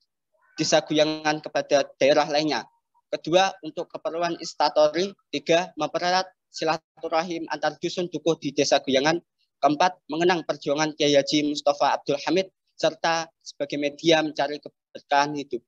Desa Guyangan kepada daerah lainnya. Kedua, untuk keperluan instatori. 3, mempererat silaturahim antar dusun dukuh di Desa Guyangan. Keempat, mengenang perjuangan Kiai Haji Mustafa Abdul Hamid, serta sebagai media mencari keberkahan hidup.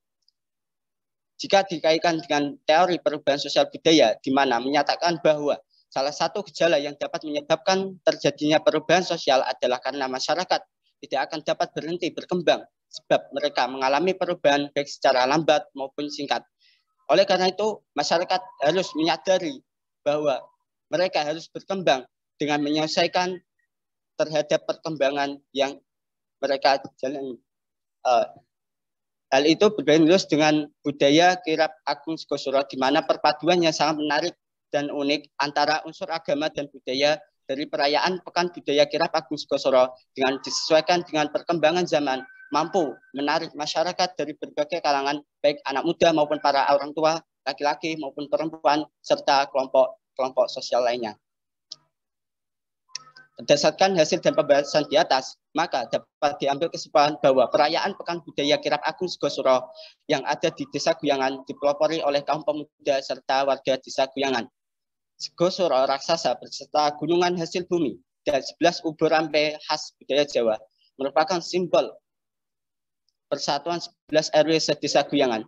Jika dikaitkan dengan teori perubahan sosial budaya, di mana menyatakan bahwa salah satu gejala yang dapat menyebabkan terjadinya perubahan sosial adalah karena masyarakat tidak akan dapat berhenti berkembang, sebab mereka mengalami perubahan baik secara lambat maupun singkat. Oleh karena itu, masyarakat harus menyadari bahwa mereka harus berkembang dengan menyelesaikan terhadap perkembangan yang mereka jalani. Hal itu berbeda dengan budaya kirab Agung Segosuro, di mana perpaduannya sangat menarik dan unik antara unsur agama dan budaya dari perayaan Pekan Budaya Kirab Agung Segosuro dengan disesuaikan dengan perkembangan zaman, mampu menarik masyarakat dari berbagai kalangan, baik anak muda maupun para orang tua, laki-laki maupun perempuan, serta kelompok sosial lainnya. Berdasarkan hasil dan pembahasan di atas, maka dapat diambil kesimpulan bahwa perayaan Pekan Budaya Kirab Agung Segosuro yang ada di Desa Guyangan dipelopori oleh kaum pemuda serta warga Desa Guyangan. Segosuro raksasa berserta gunungan hasil bumi dan 11 ubur rampe khas budaya Jawa merupakan simbol persatuan 11 RW se-Desa Guyangan.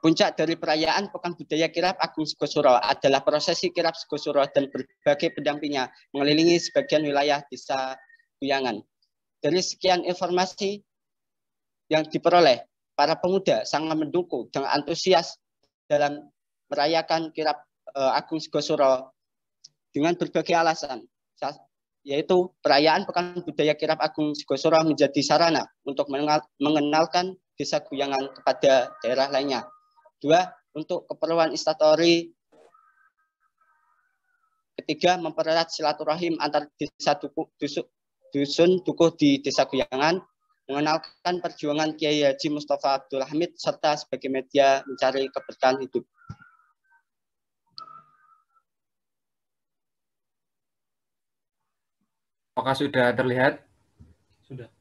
Puncak dari perayaan Pekan Budaya Kirab Agung Segosuro adalah prosesi kirab Segosuro dan berbagai pendampingnya mengelilingi sebagian wilayah Desa Guyangan. Dari sekian informasi yang diperoleh, para pemuda sangat mendukung dengan antusias dalam merayakan kirab Agung Segosuro dengan berbagai alasan, yaitu perayaan Pekan Budaya Kirab Agung Segosuro menjadi sarana untuk mengenalkan Desa Guyangan kepada daerah lainnya. 2, untuk keperluan instastory. Ketiga, mempererat silaturahim antar desa dusun dukuh di Desa Guyangan, mengenalkan perjuangan Kiai Haji Mustafa Abdul Hamid, serta sebagai media mencari keberkahan hidup. Apakah sudah terlihat? Sudah.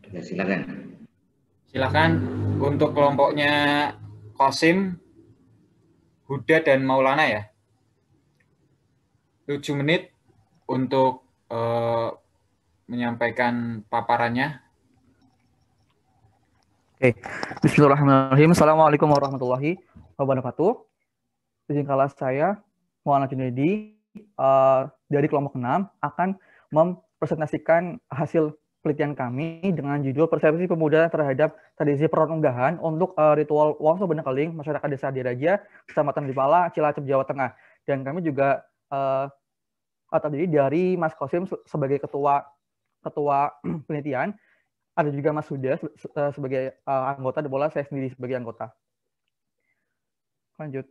Ya, silakan. Silakan untuk kelompoknya Qasim, Huda, dan Maulana ya. 7 menit untuk menyampaikan paparannya. Oke, bismillahirrahmanirrahim. Assalamualaikum warahmatullahi wabarakatuh. Izinkanlah saya, Maulana Junaidi, dari kelompok 6 akan mempresentasikan hasil penelitian kami dengan judul Persepsi Pemuda Terhadap Tradisi Peronggahan untuk Ritual Wongso Benekeling Masyarakat Desa Diraja, Kecamatan Dipala, Cilacap, Jawa Tengah. Dan kami juga terdiri dari Mas Qasim sebagai ketua penelitian, ada juga Mas Huda sebagai anggota, dan bola saya sendiri sebagai anggota. Lanjut.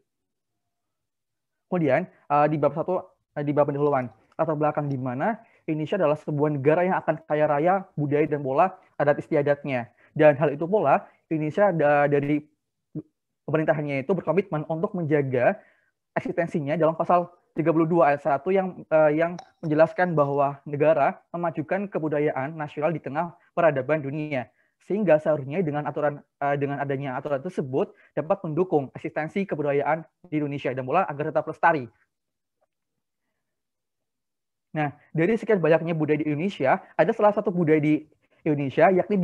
Kemudian di bab 1, di bab pendahuluan, latar belakang di mana Indonesia adalah sebuah negara yang akan kaya raya budaya dan pola adat istiadatnya. Dan hal itu pula Indonesia dari pemerintahannya itu berkomitmen untuk menjaga eksistensinya dalam pasal 32 ayat 1 yang menjelaskan bahwa negara memajukan kebudayaan nasional di tengah peradaban dunia. Sehingga seharusnya dengan adanya aturan tersebut dapat mendukung eksistensi kebudayaan di Indonesia dan pula agar tetap lestari. Nah, dari sekian banyaknya budaya di Indonesia, ada salah satu budaya di Indonesia, yakni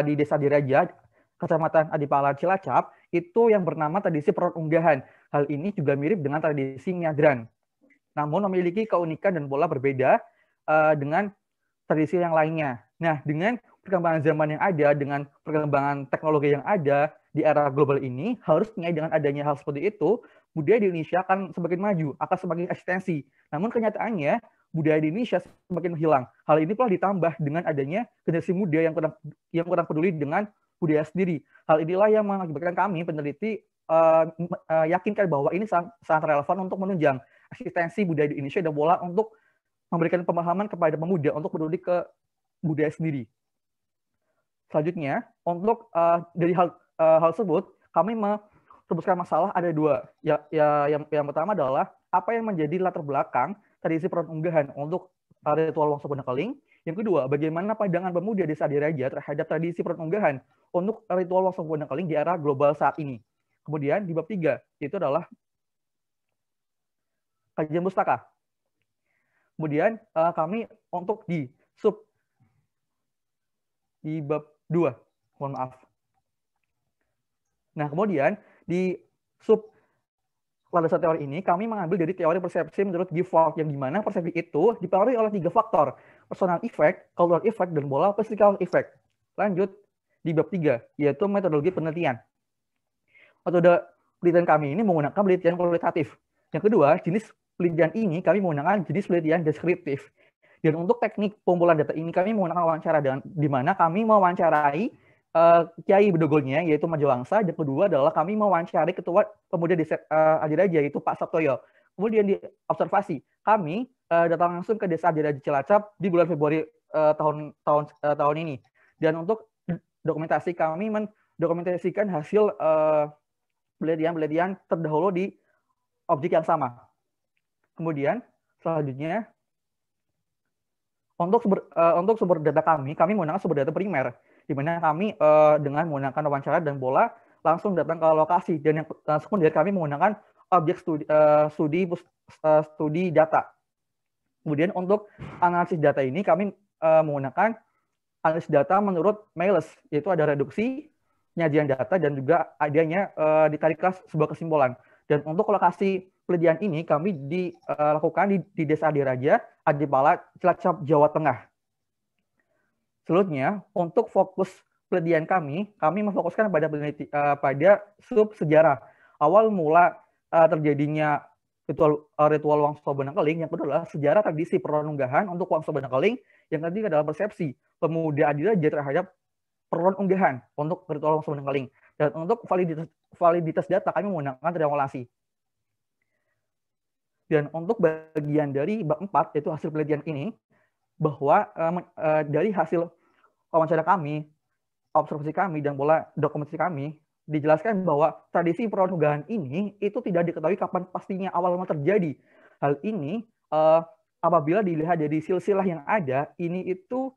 di Desa Diraja, Kecamatan Adipala, Cilacap, itu yang bernama tradisi peronggahan. Hal ini juga mirip dengan tradisi nyadran, namun memiliki keunikan dan pola berbeda dengan tradisi yang lainnya. Nah, dengan perkembangan zaman yang ada, dengan perkembangan teknologi yang ada di era global ini, harusnya dengan adanya hal seperti itu, budaya di Indonesia akan semakin maju, akan semakin eksistensi. Namun kenyataannya, budaya di Indonesia semakin hilang. Hal ini pula ditambah dengan adanya generasi muda yang kurang peduli dengan budaya sendiri. Hal inilah yang mengakibatkan kami peneliti yakinkan bahwa ini sangat relevan untuk menunjang eksistensi budaya di Indonesia dan pola untuk memberikan pemahaman kepada pemuda untuk peduli ke budaya sendiri. Selanjutnya, untuk dari hal tersebut, kami merumuskan masalah ada 2. Yang pertama adalah apa yang menjadi latar belakang tradisi peronggahan untuk ritual Wongso Benekeling. Yang kedua, bagaimana pandangan pemuda Desa Diraja terhadap tradisi peronggahan untuk ritual Wongso Benekeling di era global saat ini. Kemudian di bab 3, itu adalah kajian pustaka. Kemudian kami untuk di bab 2, mohon maaf. Nah, kemudian di sub landasan teori ini kami mengambil dari teori persepsi menurut Guy Fawkes, yang dimana persepsi itu dipengaruhi oleh 3 faktor. personal effect, cultural effect, dan bola physical effect. Lanjut di bab 3, yaitu metodologi penelitian. Metode penelitian kami ini menggunakan penelitian kualitatif. Yang kedua, jenis penelitian ini kami menggunakan jenis penelitian deskriptif. Dan untuk teknik pengumpulan data ini kami menggunakan wawancara, di mana kami mewawancarai Kiai Bedogolnya, yaitu Majawangsa. Dan kedua adalah kami mewawancarai Ketua Pemuda Desa Adiraja, yaitu Pak Sabtoyo. Kemudian di observasi, kami datang langsung ke Desa Adiraja Cilacap di bulan Februari tahun ini. Dan untuk dokumentasi, kami mendokumentasikan hasil penelitian terdahulu di objek yang sama. Kemudian selanjutnya untuk sumber data kami menggunakan sumber data primer, di mana kami dengan menggunakan wawancara dan bola langsung datang ke lokasi, dan yang kemudian kami menggunakan objek studi data. Kemudian untuk analisis data ini kami menggunakan analisis data menurut Miles, yaitu ada reduksi, penyajian data, dan juga adanya ditariklah sebuah kesimpulan. Dan untuk lokasi penelitian ini kami dilakukan di Desa Adiraja, Adipala, Cilacap, Jawa Tengah. Selanjutnya, untuk fokus penelitian kami memfokuskan pada sub sejarah. Awal mula terjadinya ritual Wangsa Benangkeling, yang kedua adalah sejarah tradisi perlawan untuk Wangsa Benangkeling, yang ketiga adalah persepsi pemuda Adiraja terhadap perlawan unggahan untuk ritual Wangsa Benangkeling. Dan untuk validitas data kami menggunakan triangulasi. Dan untuk bagian dari bab 4, yaitu hasil penelitian ini, bahwa dari hasil wawancara kami, observasi kami, dan bola dokumentasi kami, dijelaskan bahwa tradisi perlawan unggahan ini itu tidak diketahui kapan pastinya awal terjadi. Hal ini apabila dilihat dari silsilah yang ada, ini itu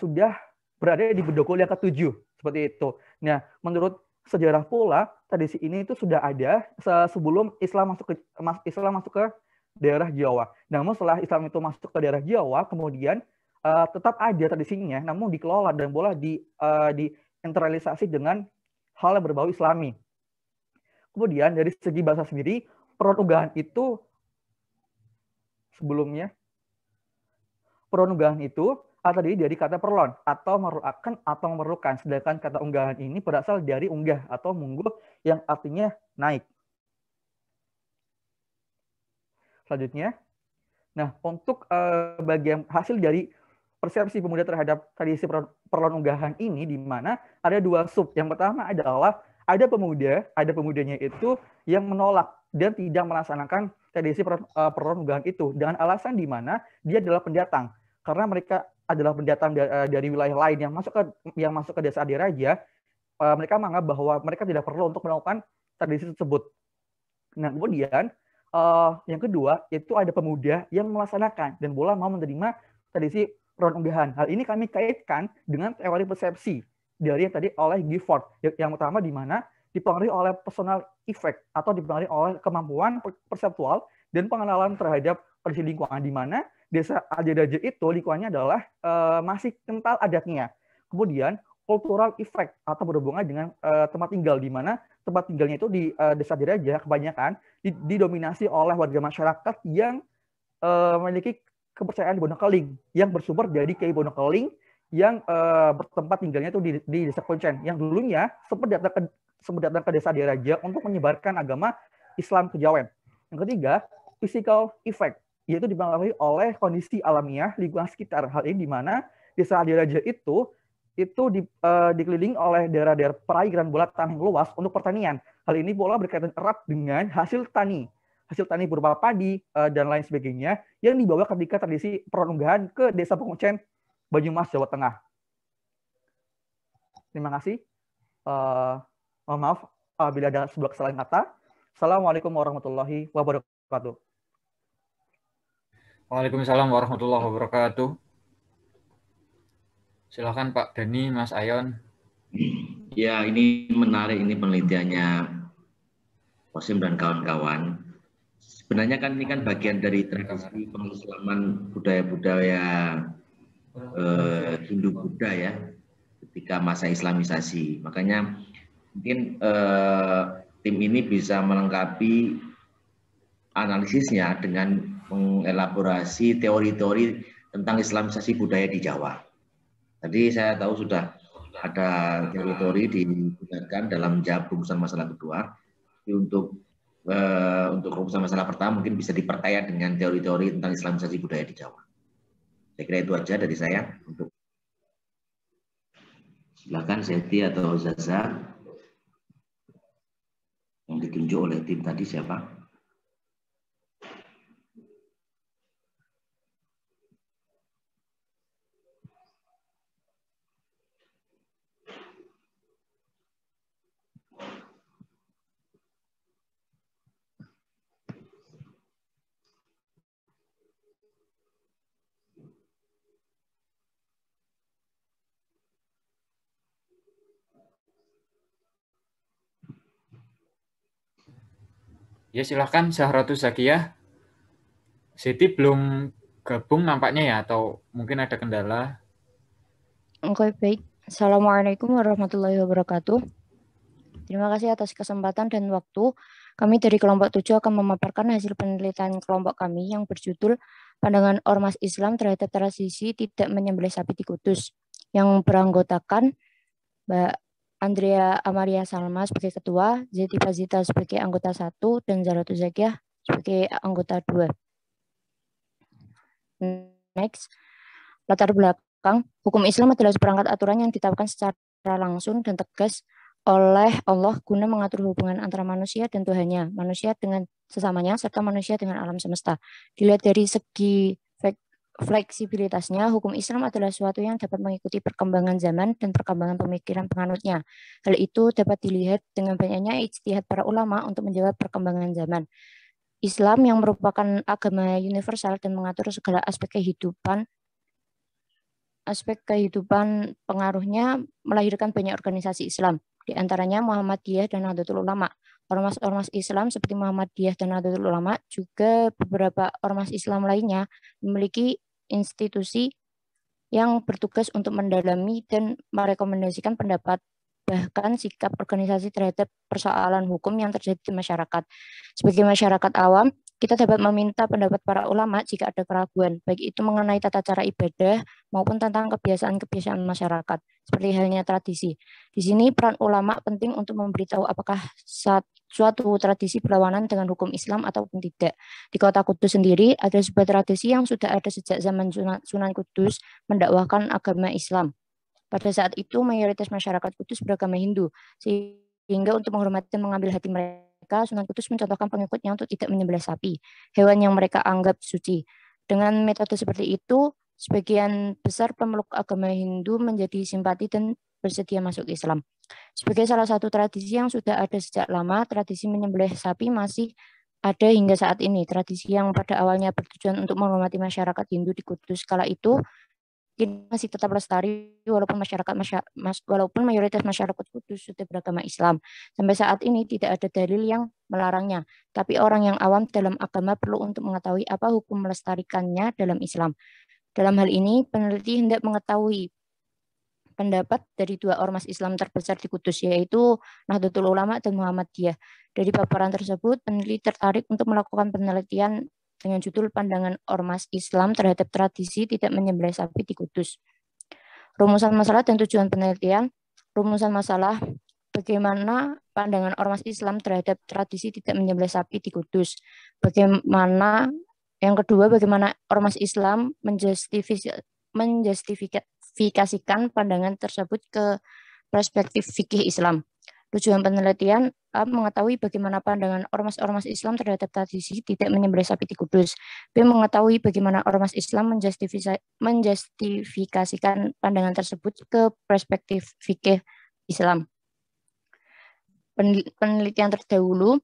sudah berada di Bedogol yang ke-7, seperti itu. Nah, menurut sejarah pula, tradisi ini itu sudah ada sebelum Islam masuk ke daerah Jawa. Namun setelah Islam itu masuk ke daerah Jawa, kemudian tetap ada tradisinya, namun dikelola dan bola diinteralisasi dengan hal yang berbau Islami. Kemudian dari segi bahasa sendiri, perlawan unggahan itu sebelumnya, perlawan unggahan itu terdiri dari kata perlon atau merupakan atau memerlukan, sedangkan kata unggahan ini berasal dari unggah atau mungguh yang artinya naik. Selanjutnya, nah untuk bagian hasil dari persepsi pemuda terhadap tradisi perlawan unggahan ini, di mana ada dua sub. Yang pertama adalah ada pemudanya itu yang menolak dan tidak melaksanakan tradisi perlawan unggahan itu dengan alasan di mana dia adalah pendatang, karena mereka adalah pendatang dari wilayah lain yang masuk ke Desa Adiraja. Mereka menganggap bahwa mereka tidak perlu untuk melakukan tradisi tersebut. Nah, kemudian yang kedua itu ada pemuda yang melaksanakan dan bola mau menerima tradisi perlawan unggahan. Hal ini kami kaitkan dengan teori persepsi dari yang tadi oleh Gifford. Yang pertama di mana dipengaruhi oleh personal effect atau dipengaruhi oleh kemampuan perseptual dan pengenalan terhadap kondisi lingkungan, di mana Desa Adiraja itu lingkungannya adalah masih kental adatnya. Kemudian cultural effect atau berhubungan dengan tempat tinggal, di mana tempat tinggalnya itu di Desa Adiraja kebanyakan didominasi oleh warga masyarakat yang memiliki kepercayaan Bonangkeling, yang bersumber dari Kiai Bonangkeling yang bertempat tinggalnya itu di Desa Kuncen, yang dulunya sempat datang ke Desa Adiraja untuk menyebarkan agama Islam kejawen. Yang ketiga, physical effect, yaitu dipengaruhi oleh kondisi alamiah lingkungan sekitar. Hal ini di mana Desa Adiraja itu dikelilingi oleh daerah-daerah perairan bola tanah yang luas untuk pertanian. Hal ini bola berkaitan erat dengan hasil tani berupa padi dan lain sebagainya yang dibawa ketika tradisi perlawan unggahan ke Desa Pekuncen, Banyumas, Jawa Tengah. Terima kasih. Mohon maaf bila ada sebuah kesalahan kata. Assalamualaikum warahmatullahi wabarakatuh. Waalaikumsalam warahmatullahi wabarakatuh. Silakan Pak Dani, Mas Ayon. Ya, ini menarik ini penelitiannya Qasim dan kawan-kawan. Sebenarnya kan ini kan bagian dari tradisi pengislaman budaya-budaya Hindu-Buddha ya, ketika masa Islamisasi. Makanya mungkin tim ini bisa melengkapi analisisnya dengan mengelaborasi teori-teori tentang Islamisasi budaya di Jawa. Tadi saya tahu sudah ada teori digunakan dalam jawab rumusan masalah kedua. Jadi untuk rumusan masalah pertama mungkin bisa diperkaya dengan teori-teori tentang Islamisasi budaya di Jawa. Saya kira itu aja dari saya. Untuk silakan Zeti atau Zaza yang ditunjuk oleh tim tadi siapa? Ya silahkan Zahratus Zakiyah. Siti belum gabung nampaknya ya, atau mungkin ada kendala. Oke, baik. Assalamualaikum warahmatullahi wabarakatuh. Terima kasih atas kesempatan dan waktu. Kami dari kelompok 7 akan memaparkan hasil penelitian kelompok kami yang berjudul Pandangan Ormas Islam terhadap Tradisi Tidak Menyembelih Sapi di Kudus, yang beranggotakan Mbak Andrea Amaria Salma sebagai ketua, Zeti Fazita sebagai anggota 1, dan Zahratus Zakiyah sebagai anggota 2. Next, latar belakang. Hukum Islam adalah seperangkat aturan yang ditetapkan secara langsung dan tegas oleh Allah guna mengatur hubungan antara manusia dan Tuhannya, manusia dengan sesamanya, serta manusia dengan alam semesta. Dilihat dari segi fleksibilitasnya, hukum Islam adalah sesuatu yang dapat mengikuti perkembangan zaman dan perkembangan pemikiran penganutnya. Hal itu dapat dilihat dengan banyaknya ijtihad para ulama untuk menjawab perkembangan zaman. Islam yang merupakan agama universal dan mengatur segala aspek kehidupan pengaruhnya melahirkan banyak organisasi Islam, di antaranya Muhammadiyah dan Nahdlatul Ulama. Ormas-ormas Islam seperti Muhammadiyah dan Nahdlatul Ulama, juga beberapa ormas Islam lainnya memiliki institusi yang bertugas untuk mendalami dan merekomendasikan pendapat, bahkan sikap organisasi terhadap persoalan hukum yang terjadi di masyarakat. Sebagai masyarakat awam, kita dapat meminta pendapat para ulama jika ada keraguan, baik itu mengenai tata cara ibadah maupun tentang kebiasaan-kebiasaan masyarakat, seperti halnya tradisi. Di sini peran ulama penting untuk memberitahu apakah suatu tradisi berlawanan dengan hukum Islam ataupun tidak. Di kota Kudus sendiri ada sebuah tradisi yang sudah ada sejak zaman Sunan Kudus mendakwahkan agama Islam. Pada saat itu mayoritas masyarakat Kudus beragama Hindu, sehingga untuk menghormati dan mengambil hati mereka, Sunan Kudus mencontohkan pengikutnya untuk tidak menyembelih sapi, hewan yang mereka anggap suci. Dengan metode seperti itu, sebagian besar pemeluk agama Hindu menjadi simpati dan bersedia masuk Islam. Sebagai salah satu tradisi yang sudah ada sejak lama, tradisi menyembelih sapi masih ada hingga saat ini. Tradisi yang pada awalnya bertujuan untuk menghormati masyarakat Hindu di Kudus kala itu masih tetap lestari walaupun mayoritas masyarakat Kudus sudah beragama Islam. Sampai saat ini tidak ada dalil yang melarangnya, tapi orang yang awam dalam agama perlu untuk mengetahui apa hukum melestarikannya dalam Islam. Dalam hal ini, peneliti hendak mengetahui pendapat dari dua ormas Islam terbesar di Kudus, yaitu Nahdlatul Ulama dan Muhammadiyah. Dari paparan tersebut, peneliti tertarik untuk melakukan penelitian dengan judul Pandangan Ormas Islam terhadap Tradisi Tidak Menyembelih Sapi di Kudus. Rumusan masalah dan tujuan penelitian. Rumusan masalah: bagaimana pandangan ormas Islam terhadap tradisi tidak menyembelih sapi di Kudus. Yang kedua, bagaimana ormas Islam menjustifikasikan pandangan tersebut ke perspektif fikih Islam. Tujuan penelitian: mengetahui bagaimana pandangan ormas-ormas Islam terhadap tradisi tidak menyembelih sapi di Kudus. B. Mengetahui bagaimana ormas Islam menjustifikasikan pandangan tersebut ke perspektif fikih Islam. Penelitian terdahulu.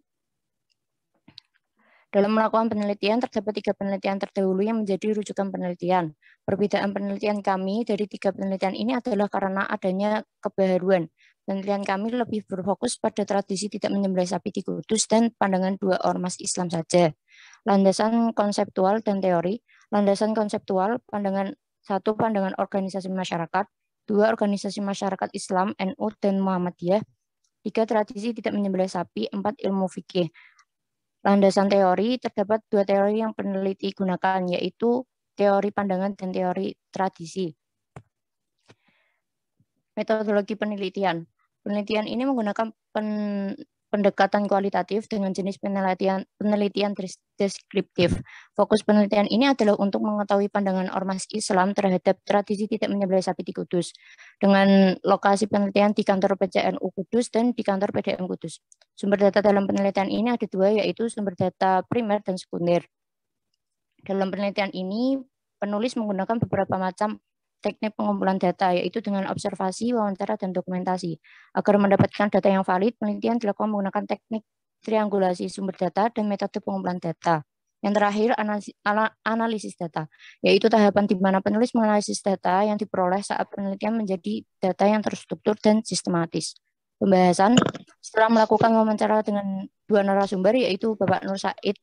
Dalam melakukan penelitian, terdapat 3 penelitian terdahulu yang menjadi rujukan penelitian. Perbedaan penelitian kami dari 3 penelitian ini adalah karena adanya kebaharuan. Penelitian kami lebih berfokus pada tradisi tidak menyembelih sapi di Kudus dan pandangan 2 ormas Islam saja. Landasan konseptual dan teori. Landasan konseptual: pandangan 1, pandangan organisasi masyarakat; 2, organisasi masyarakat Islam, NU dan Muhammadiyah; 3, tradisi tidak menyembelih sapi; 4, ilmu fikih. Landasan teori: terdapat 2 teori yang peneliti gunakan, yaitu teori pandangan dan teori tradisi. Metodologi penelitian. Penelitian ini menggunakan pendekatan kualitatif dengan jenis penelitian deskriptif. Fokus penelitian ini adalah untuk mengetahui pandangan ormas Islam terhadap tradisi tidak menyembelih sapi di Kudus, dengan lokasi penelitian di kantor PCNU Kudus dan di kantor PDM Kudus. Sumber data dalam penelitian ini ada dua, yaitu sumber data primer dan sekunder. Dalam penelitian ini, penulis menggunakan beberapa macam teknik pengumpulan data, yaitu dengan observasi, wawancara, dan dokumentasi. Agar mendapatkan data yang valid, penelitian dilakukan menggunakan teknik triangulasi sumber data dan metode pengumpulan data. Yang terakhir, analisis data, yaitu tahapan di mana penulis menganalisis data yang diperoleh saat penelitian menjadi data yang terstruktur dan sistematis. Pembahasan, setelah melakukan wawancara dengan dua narasumber, yaitu Bapak Nur Said,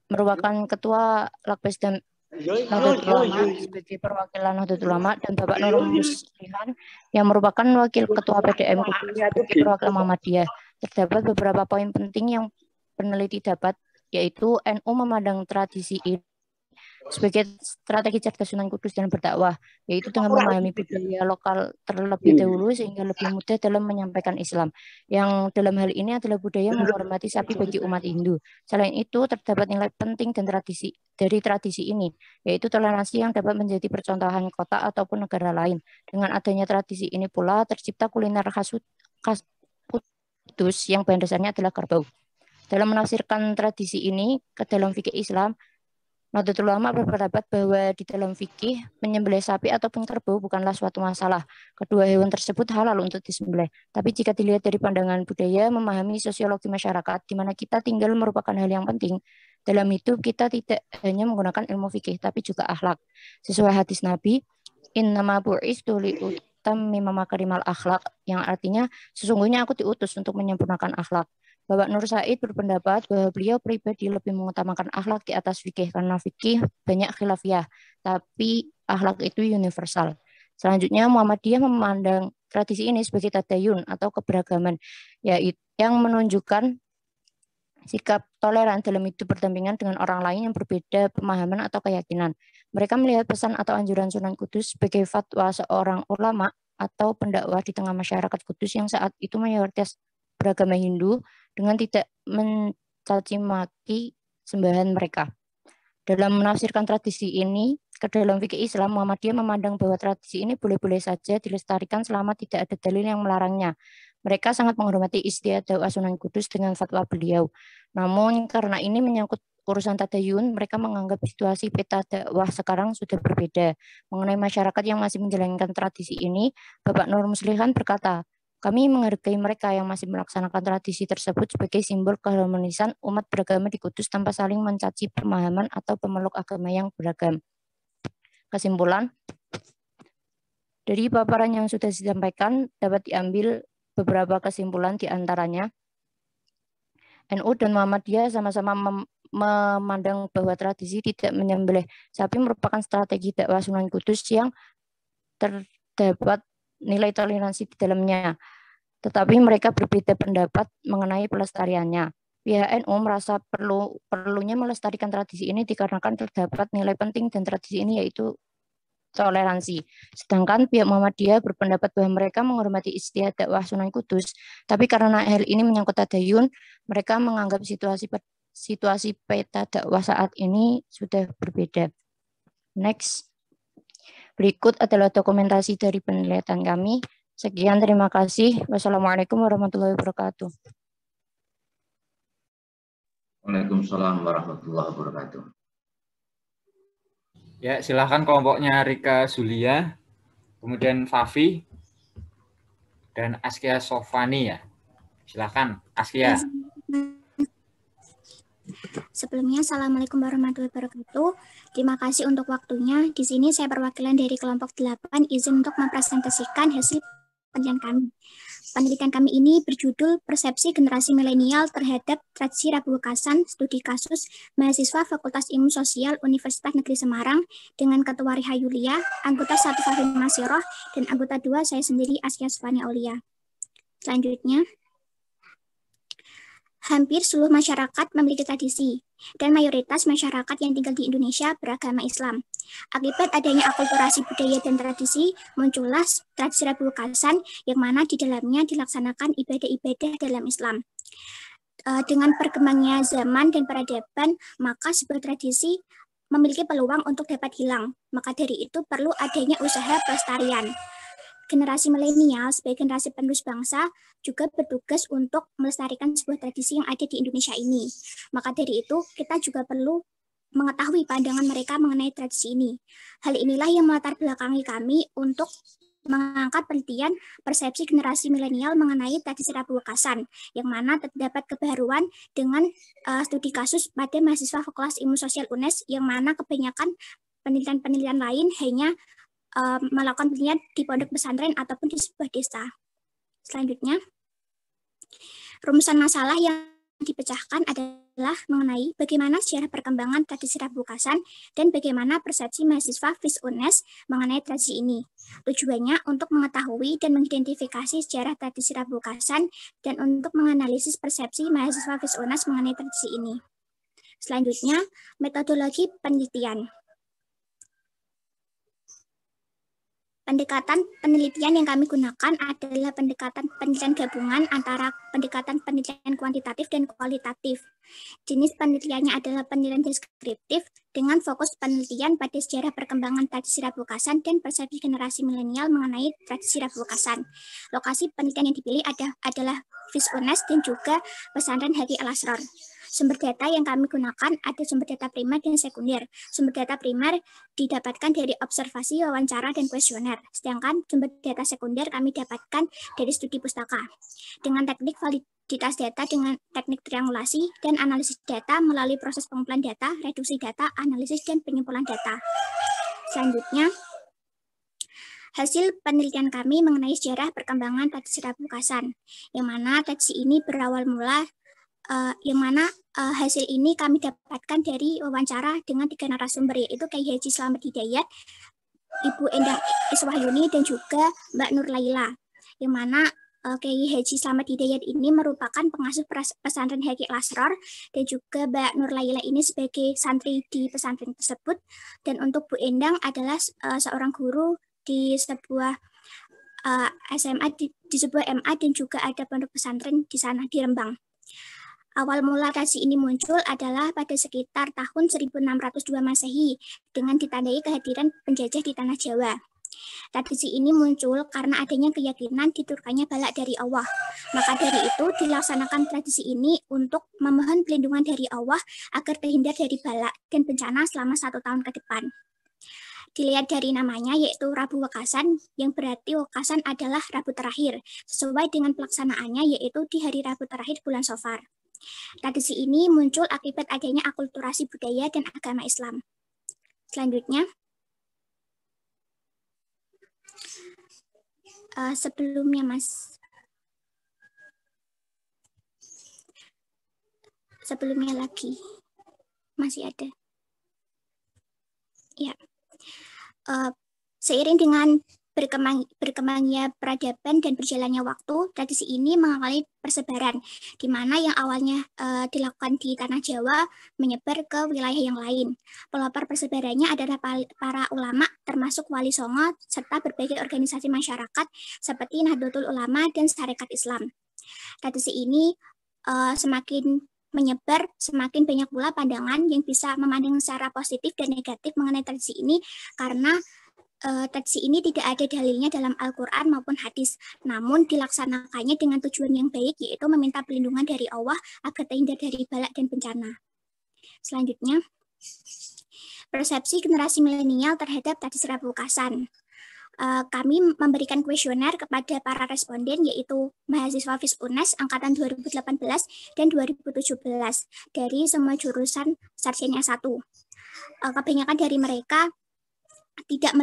merupakan Ketua Lakbes dan Nahdlatul Ulama sebagai perwakilan Nahdlatul Ulama, dan Bapak Nurul Muslihan yang merupakan Wakil Ketua PDM Kudus sebagai perwakilan Muhammadiyah. Terdapat beberapa poin penting yang peneliti dapat, yaitu NU memandang tradisi ini sebagai strategi cerdas Sunan Kudus dan berdakwah, yaitu dengan memahami budaya lokal terlebih dahulu sehingga lebih mudah dalam menyampaikan Islam. Yang dalam hal ini adalah budaya menghormati sapi bagi umat Hindu. Selain itu, terdapat nilai penting dan dari tradisi ini, yaitu toleransi yang dapat menjadi percontohan kota ataupun negara lain. Dengan adanya tradisi ini pula tercipta kuliner khas Kudus yang bahan dasarnya adalah kerbau. Dalam menafsirkan tradisi ini ke dalam fikih Islam, Nahdlatul Ulama berpendapat bahwa di dalam fikih menyembelih sapi ataupun kerbau bukanlah suatu masalah. Kedua hewan tersebut halal untuk disembelih. Tapi jika dilihat dari pandangan budaya, memahami sosiologi masyarakat, di mana kita tinggal merupakan hal yang penting. Dalam hidup kita tidak hanya menggunakan ilmu fikih, tapi juga akhlak. Sesuai hadis Nabi, innama bu'istu li'utammima makarimal akhlak, yang artinya sesungguhnya aku diutus untuk menyempurnakan akhlak. Bapak Nur Said berpendapat bahwa beliau pribadi lebih mengutamakan akhlak di atas fikih, karena fikih banyak khilafiyah, tapi akhlak itu universal. Selanjutnya, Muhammadiyah memandang tradisi ini sebagai tadayun atau keberagaman, yaitu yang menunjukkan sikap toleran dalam hidup berdampingan dengan orang lain yang berbeda pemahaman atau keyakinan. Mereka melihat pesan atau anjuran Sunan Kudus sebagai fatwa seorang ulama atau pendakwah di tengah masyarakat Kudus yang saat itu mayoritas beragama Hindu, dengan tidak mencaci maki sembahan mereka. Dalam menafsirkan tradisi ini ke dalam fikih Islam, Muhammadiyah memandang bahwa tradisi ini boleh-boleh saja dilestarikan selama tidak ada dalil yang melarangnya. Mereka sangat menghormati istiadat dakwah Sunan Kudus dengan fatwa beliau. Namun karena ini menyangkut urusan tadayun, mereka menganggap situasi peta dakwah sekarang sudah berbeda. Mengenai masyarakat yang masih menjalankan tradisi ini, Bapak Nur Muslihan berkata, kami menghargai mereka yang masih melaksanakan tradisi tersebut sebagai simbol keharmonisan umat beragama di Kudus tanpa saling mencaci pemahaman atau pemeluk agama yang beragam. Kesimpulan, dari paparan yang sudah disampaikan dapat diambil beberapa kesimpulan, di antaranya NU dan Muhammadiyah sama-sama memandang bahwa tradisi tidak menyembelih sapi merupakan strategi dakwah Sunan Kudus yang terdapat nilai toleransi di dalamnya, tetapi mereka berbeda pendapat mengenai pelestariannya. Pihak NU merasa perlunya melestarikan tradisi ini dikarenakan terdapat nilai penting dan tradisi ini, yaitu toleransi. Sedangkan pihak Muhammadiyah berpendapat bahwa mereka menghormati istiadat dakwah Sunan Kudus, tapi karena hal ini menyangkut tadayun, mereka menganggap situasi peta dakwah saat ini sudah berbeda. Next. Berikut adalah dokumentasi dari penelitian kami. Sekian, terima kasih. Wassalamualaikum warahmatullahi wabarakatuh. Waalaikumsalam warahmatullahi wabarakatuh. Ya, silakan kelompoknya Rika Zulia, kemudian Fafi, dan Askia Sofani ya. Silakan, Askia. Sebelumnya, Assalamualaikum warahmatullahi wabarakatuh. Terima kasih untuk waktunya. Di sini saya perwakilan dari kelompok 8, izin untuk mempresentasikan hasil penelitian kami. Penelitian kami ini berjudul Persepsi Generasi Milenial Terhadap Tradisi Rabu Wekasan, Studi Kasus Mahasiswa Fakultas Ilmu Sosial Universitas Negeri Semarang dengan Ketua Riha Yulia, anggota 1 Fahim Masiroh, dan anggota 2 saya sendiri Askia Sofani Aulia. Selanjutnya, hampir seluruh masyarakat memiliki tradisi. dan mayoritas masyarakat yang tinggal di Indonesia beragama Islam. Akibat adanya akulturasi budaya dan tradisi, muncullah tradisi Rabu Wekasan yang mana di dalamnya dilaksanakan ibadah-ibadah dalam Islam. Dengan perkembangnya zaman dan peradaban, maka sebuah tradisi memiliki peluang untuk dapat hilang. Maka dari itu perlu adanya usaha pelestarian. Generasi milenial sebagai generasi penerus bangsa juga bertugas untuk melestarikan sebuah tradisi yang ada di Indonesia ini. Maka dari itu kita juga perlu mengetahui pandangan mereka mengenai tradisi ini. Hal inilah yang melatar belakangi kami untuk mengangkat penelitian persepsi generasi milenial mengenai tradisi Rabu Wekasan, yang mana terdapat kebaruan dengan studi kasus pada mahasiswa Fakultas Ilmu Sosial UNES, yang mana kebanyakan penelitian-penelitian lain hanya melakukan penelitian di pondok pesantren ataupun di sebuah desa. Selanjutnya, rumusan masalah yang dipecahkan adalah mengenai bagaimana sejarah perkembangan tradisi Rabu Wekasan dan bagaimana persepsi mahasiswa FIS UNES mengenai tradisi ini. Tujuannya untuk mengetahui dan mengidentifikasi sejarah tradisi Rabu Wekasan dan untuk menganalisis persepsi mahasiswa FIS UNES mengenai tradisi ini. Selanjutnya, metodologi penelitian. Pendekatan penelitian yang kami gunakan adalah pendekatan penelitian gabungan antara pendekatan penelitian kuantitatif dan kualitatif. Jenis penelitiannya adalah penelitian deskriptif dengan fokus penelitian pada sejarah perkembangan tradisi Rabu Wekasan dan persepsi generasi milenial mengenai tradisi Rabu Wekasan. Lokasi penelitian yang dipilih adalah FIS UNES dan juga pesantren Haji Al-Asrar. Sumber data yang kami gunakan ada sumber data primer dan sekunder. Sumber data primer didapatkan dari observasi, wawancara, dan kuesioner. Sedangkan sumber data sekunder kami dapatkan dari studi pustaka. Dengan teknik validitas data dengan teknik triangulasi dan analisis data melalui proses pengumpulan data, reduksi data, analisis, dan penyimpulan data. Selanjutnya, hasil penelitian kami mengenai sejarah perkembangan tradisi Rabu Wekasan, yang mana tradisi ini berawal mula hasil ini kami dapatkan dari wawancara dengan 3 narasumber, yaitu Kiai Haji Slamet Hidayat, Ibu Endah Iswahyuni, dan juga Mbak Nur Laila, yang mana Kiai Haji Slamet Hidayat ini merupakan pengasuh pesantren Haji Al-Asrar, dan juga Mbak Nur Laila ini sebagai santri di pesantren tersebut, dan untuk Bu Endang adalah seorang guru di sebuah SMA, di sebuah MA, dan juga ada pondok pesantren di sana di Rembang. Awal mula tradisi ini muncul adalah pada sekitar tahun 1602 Masehi dengan ditandai kehadiran penjajah di tanah Jawa. Tradisi ini muncul karena adanya keyakinan diturunkannya bala dari Allah. Maka dari itu dilaksanakan tradisi ini untuk memohon perlindungan dari Allah agar terhindar dari bala dan bencana selama 1 tahun ke depan. Dilihat dari namanya, yaitu Rabu Wekasan, yang berarti Wekasan adalah Rabu terakhir, sesuai dengan pelaksanaannya yaitu di hari Rabu terakhir bulan Safar. Tradisi ini muncul akibat adanya akulturasi budaya dan agama Islam. Selanjutnya, sebelumnya lagi masih ada. Ya, seiring dengan berkembangnya peradaban dan berjalannya waktu, tradisi ini mengalami persebaran, di mana yang awalnya dilakukan di tanah Jawa menyebar ke wilayah yang lain. Pelopor persebarannya adalah para ulama, termasuk Wali Songo, serta berbagai organisasi masyarakat seperti Nahdlatul Ulama dan Sarekat Islam. Tradisi ini semakin menyebar, semakin banyak pula pandangan yang bisa memandang secara positif dan negatif mengenai tradisi ini, karena tradisi ini tidak ada dalilnya dalam Al-Quran maupun hadis, namun dilaksanakannya dengan tujuan yang baik, yaitu meminta perlindungan dari Allah agar terhindar dari bala dan bencana. Selanjutnya, persepsi generasi milenial terhadap tradisi Rabu Wekasan. Kami memberikan kuesioner kepada para responden, yaitu mahasiswa FIS UNES angkatan 2018 dan 2017 dari semua jurusan sarjana 1. Kebanyakan dari mereka tidak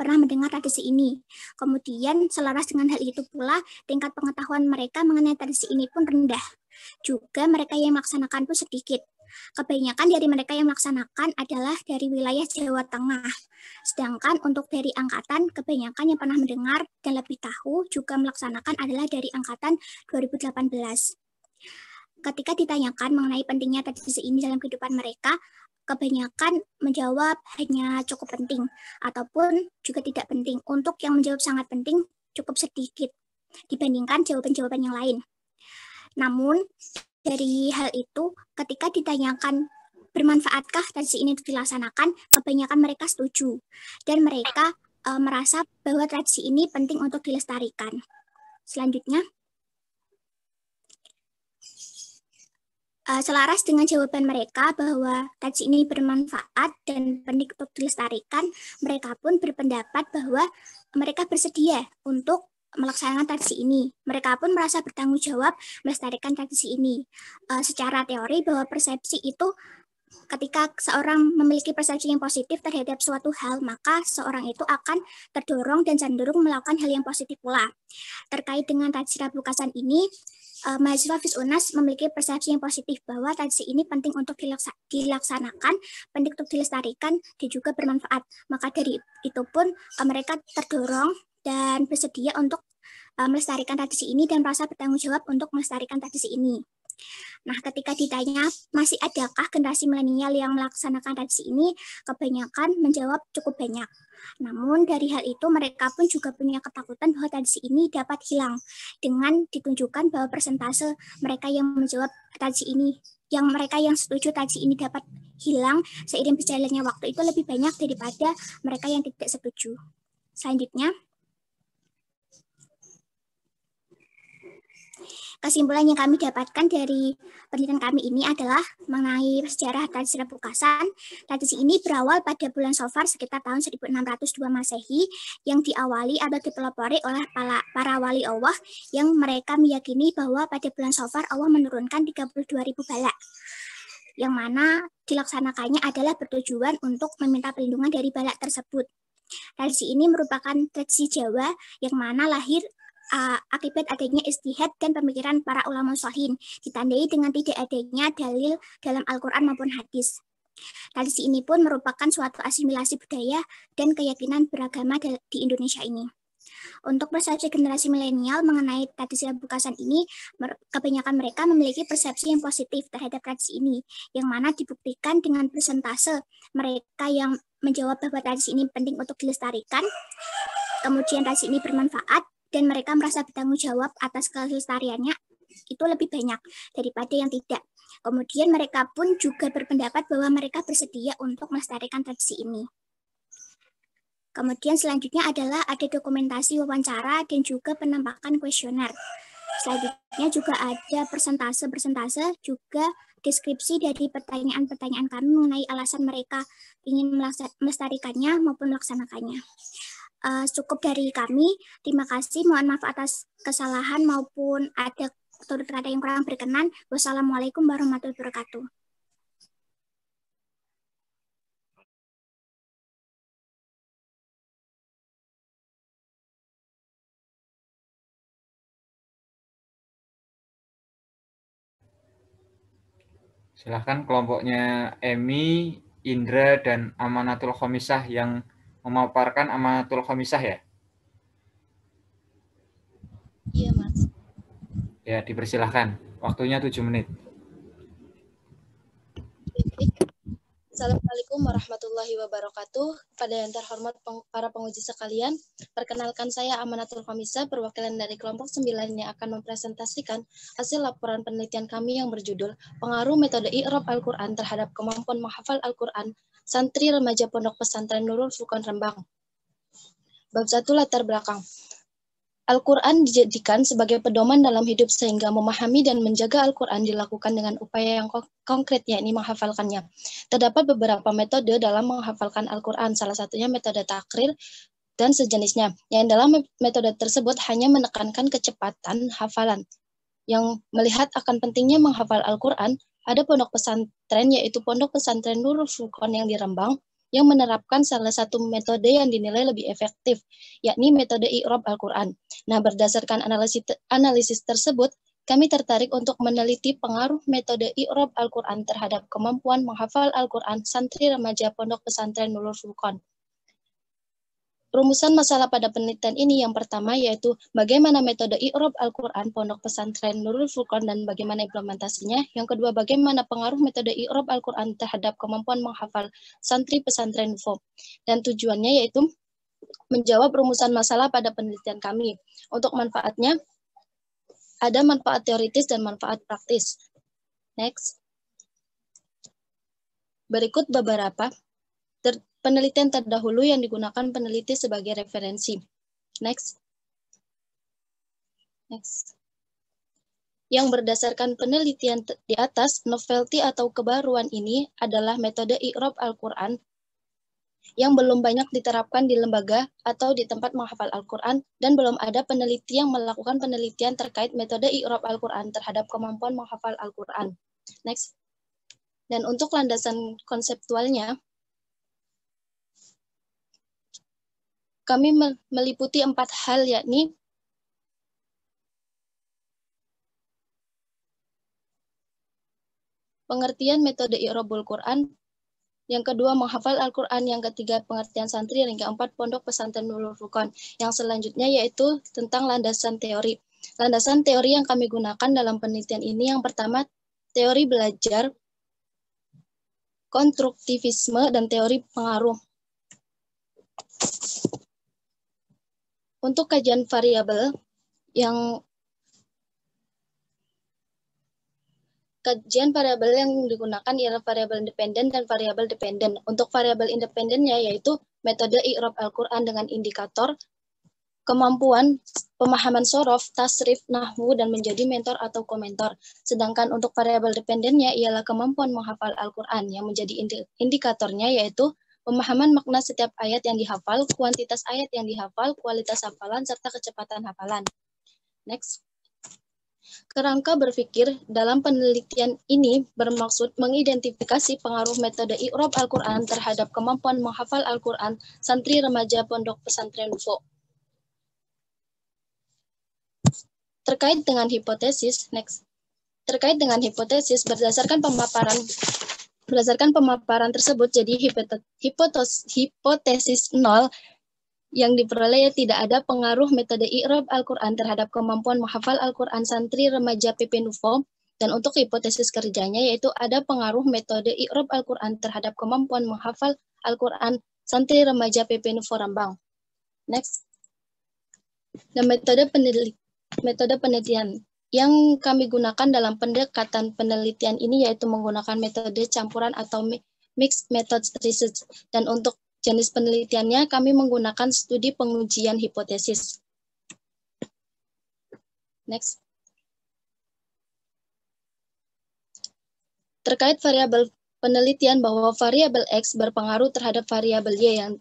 pernah mendengar tradisi ini. Kemudian selaras dengan hal itu pula, tingkat pengetahuan mereka mengenai tradisi ini pun rendah. Juga mereka yang melaksanakan pun sedikit. Kebanyakan dari mereka yang melaksanakan adalah dari wilayah Jawa Tengah. Sedangkan untuk dari angkatan, kebanyakan yang pernah mendengar dan lebih tahu juga melaksanakan adalah dari angkatan 2018. ketika ditanyakan mengenai pentingnya tradisi ini dalam kehidupan mereka, kebanyakan menjawab hanya cukup penting ataupun juga tidak penting. Untuk yang menjawab sangat penting cukup sedikit dibandingkan jawaban-jawaban yang lain. Namun dari hal itu, ketika ditanyakan bermanfaatkah tradisi ini untuk dilaksanakan, kebanyakan mereka setuju dan mereka merasa bahwa tradisi ini penting untuk dilestarikan. Selanjutnya, selaras dengan jawaban mereka bahwa tradisi ini bermanfaat dan penting untuk dilestarikan, mereka pun berpendapat bahwa mereka bersedia untuk melaksanakan tradisi ini. Mereka pun merasa bertanggung jawab melestarikan tradisi ini. Secara teori bahwa persepsi itu ketika seorang memiliki persepsi yang positif terhadap suatu hal, maka seorang itu akan terdorong dan cenderung melakukan hal yang positif pula. Terkait dengan tradisi Rabukasan ini, mahasiswa FIS-UNAS memiliki persepsi yang positif bahwa tradisi ini penting untuk dilaksanakan, penting untuk dilestarikan, dan juga bermanfaat. Maka dari itu pun mereka terdorong dan bersedia untuk melestarikan tradisi ini dan merasa bertanggung jawab untuk melestarikan tradisi ini. Nah, ketika ditanya masih adakah generasi milenial yang melaksanakan tradisi ini, kebanyakan menjawab cukup banyak. Namun dari hal itu mereka pun juga punya ketakutan bahwa tradisi ini dapat hilang dengan ditunjukkan bahwa persentase mereka yang menjawab tradisi ini, mereka yang setuju tradisi ini dapat hilang seiring berjalannya waktu itu lebih banyak daripada mereka yang tidak setuju. Selanjutnya, kesimpulan yang kami dapatkan dari penelitian kami ini adalah mengenai sejarah tradisi Rabukasan. Tradisi ini berawal pada bulan Safar sekitar tahun 1602 Masehi yang diawali atau dipelopori oleh para wali Allah yang mereka meyakini bahwa pada bulan Safar Allah menurunkan 32.000 bala. Yang mana dilaksanakannya adalah bertujuan untuk meminta perlindungan dari bala tersebut. Tradisi ini merupakan tradisi Jawa yang mana lahir akibat adanya ijtihad dan pemikiran para ulama sholihin, ditandai dengan tidak adanya dalil dalam Al-Quran maupun hadis. Tradisi ini pun merupakan suatu asimilasi budaya dan keyakinan beragama di Indonesia ini. Untuk persepsi generasi milenial mengenai tradisi Rabukasan ini, kebanyakan mereka memiliki persepsi yang positif terhadap tradisi ini, yang mana dibuktikan dengan persentase mereka yang menjawab bahwa tradisi ini penting untuk dilestarikan, kemudian tradisi ini bermanfaat, dan mereka merasa bertanggung jawab atas kelestariannya itu lebih banyak daripada yang tidak. Kemudian mereka pun juga berpendapat bahwa mereka bersedia untuk melestarikan tradisi ini. Kemudian selanjutnya adalah ada dokumentasi wawancara dan juga penampakan kuesioner. Selanjutnya juga ada persentase, juga deskripsi dari pertanyaan-pertanyaan kami mengenai alasan mereka ingin melestarikannya maupun melaksanakannya. Cukup dari kami. Terima kasih. Mohon maaf atas kesalahan maupun ada tutur kata yang kurang berkenan. Wassalamualaikum warahmatullahi wabarakatuh. Silahkan kelompoknya Emi, Indra, dan Amanatul Khomisah yang memaparkan Amanatul Khomisah ya? Iya, Mas. Ya, dipersilahkan. Waktunya 7 menit. Assalamualaikum warahmatullahi wabarakatuh. Pada yang terhormat para penguji sekalian, perkenalkan saya Amanatul Khomisah, perwakilan dari kelompok 9 yang akan mempresentasikan hasil laporan penelitian kami yang berjudul Pengaruh Metode I'rab Al-Quran terhadap Kemampuan Menghafal Al-Quran Santri Remaja Pondok Pesantren Nurul Furqan Rembang. Bab 1, latar belakang. Al-Quran dijadikan sebagai pedoman dalam hidup sehingga memahami dan menjaga Al-Quran dilakukan dengan upaya yang konkret, yakni menghafalkannya. Terdapat beberapa metode dalam menghafalkan Al-Quran, salah satunya metode takrir dan sejenisnya, yang dalam metode tersebut hanya menekankan kecepatan hafalan. Yang melihat akan pentingnya menghafal Al-Quran, ada pondok pesantren, yaitu Pondok Pesantren Nurul Furqan yang di Rembang, yang menerapkan salah satu metode yang dinilai lebih efektif, yakni metode I'rab Al-Quran. Nah, berdasarkan analisis tersebut, kami tertarik untuk meneliti pengaruh metode I'rab Al-Quran terhadap kemampuan menghafal Al-Quran santri remaja Pondok Pesantren Nurul Furqan. Rumusan masalah pada penelitian ini yang pertama yaitu bagaimana metode i'rab Al-Quran Pondok Pesantren Nurul Furqan dan bagaimana implementasinya. Yang kedua, bagaimana pengaruh metode i'rab Al-Quran terhadap kemampuan menghafal santri pesantren UFO. Dan tujuannya yaitu menjawab rumusan masalah pada penelitian kami. Untuk manfaatnya, ada manfaat teoritis dan manfaat praktis. Next. Berikut beberapa penelitian terdahulu yang digunakan peneliti sebagai referensi. Next. Next. Yang berdasarkan penelitian di atas, novelty atau kebaruan ini adalah metode i'rab Al-Quran yang belum banyak diterapkan di lembaga atau di tempat menghafal Al-Quran, dan belum ada peneliti yang melakukan penelitian terkait metode i'rab Al-Quran terhadap kemampuan menghafal Al-Quran. Next. Dan untuk landasan konseptualnya, kami meliputi 4 hal, yakni pengertian metode i'rabul Quran, yang kedua menghafal Al-Quran, yang ketiga pengertian santri, yang keempat pondok pesantren Nurul Furqan. Yang selanjutnya yaitu tentang landasan teori. Landasan teori yang kami gunakan dalam penelitian ini yang pertama teori belajar, konstruktivisme, dan teori pengaruh. Untuk kajian variabel yang digunakan ialah variabel independen dan variabel dependen. Untuk variabel independennya yaitu metode i'rab Al-Quran dengan indikator kemampuan pemahaman sorof, tasrif, nahwu, dan menjadi mentor atau komentor. Sedangkan untuk variabel dependennya ialah kemampuan menghafal Al-Quran yang menjadi indikatornya yaitu pemahaman makna setiap ayat yang dihafal, kuantitas ayat yang dihafal, kualitas hafalan, serta kecepatan hafalan. Next. Kerangka berpikir dalam penelitian ini bermaksud mengidentifikasi pengaruh metode i'rab Al-Quran terhadap kemampuan menghafal Al-Quran santri remaja pondok pesantren UFO. Terkait dengan hipotesis, next. Terkait dengan hipotesis berdasarkan pemaparan tersebut, jadi hipotesis 0 yang diperoleh tidak ada pengaruh metode i'rab Al-Quran terhadap kemampuan menghafal Al-Quran santri remaja PP Nufo, dan untuk hipotesis kerjanya yaitu ada pengaruh metode i'rab Al-Quran terhadap kemampuan menghafal Al-Quran santri remaja PP Nufo Rambang. Next. Dan metode penelitian yang kami gunakan dalam pendekatan penelitian ini yaitu menggunakan metode campuran atau mixed methods research, dan untuk jenis penelitiannya kami menggunakan studi pengujian hipotesis. Next. Terkait variabel penelitian bahwa variabel X berpengaruh terhadap variabel Y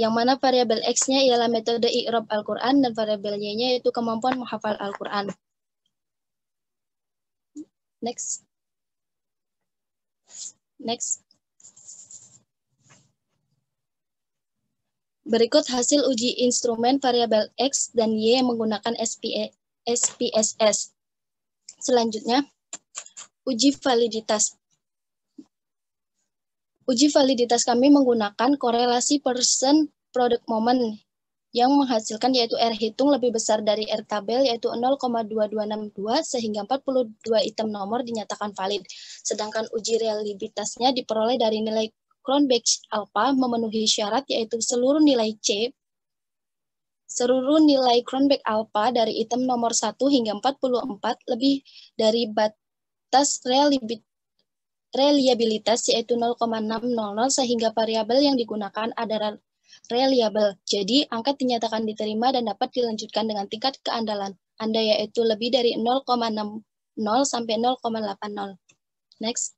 yang mana variabel X-nya ialah metode i'rab Al-Quran dan variabel Y-nya yaitu kemampuan menghafal Al-Quran. Next. Next. Berikut hasil uji instrumen variabel X dan Y yang menggunakan SPSS. Selanjutnya, uji validitas. Uji validitas kami menggunakan korelasi person product moment yang menghasilkan yaitu R hitung lebih besar dari R tabel yaitu 0,2262 sehingga 42 item nomor dinyatakan valid. Sedangkan uji reliabilitasnya diperoleh dari nilai Cronbach alpha memenuhi syarat yaitu seluruh nilai Cronbach alpha dari item nomor 1 hingga 44 lebih dari batas reliabilitas yaitu 0,600 sehingga variabel yang digunakan adalah reliable. Jadi, angka dinyatakan diterima dan dapat dilanjutkan dengan tingkat keandalan Anda yaitu lebih dari 0,60 sampai 0,80. Next.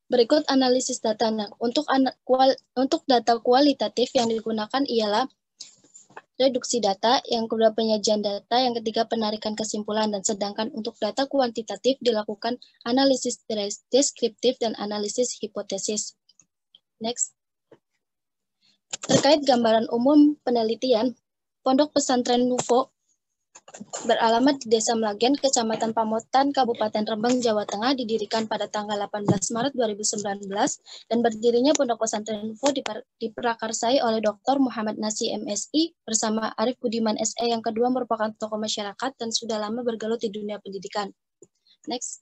Berikut analisis data. Untuk data kualitatif yang digunakan ialah reduksi data, yang kedua penyajian data, yang ketiga penarikan kesimpulan, dan sedangkan untuk data kuantitatif dilakukan analisis deskriptif dan analisis hipotesis. Next. Terkait gambaran umum penelitian, Pondok Pesantren Nufo beralamat di Desa Mlagen, Kecamatan Pamotan, Kabupaten Rembang, Jawa Tengah, didirikan pada tanggal 18 Maret 2019 dan berdirinya Pondok Pesantren Info diprakarsai oleh Dr. Muhammad Nasi MSI bersama Arif Budiman SE yang kedua merupakan tokoh masyarakat dan sudah lama bergelut di dunia pendidikan. Next.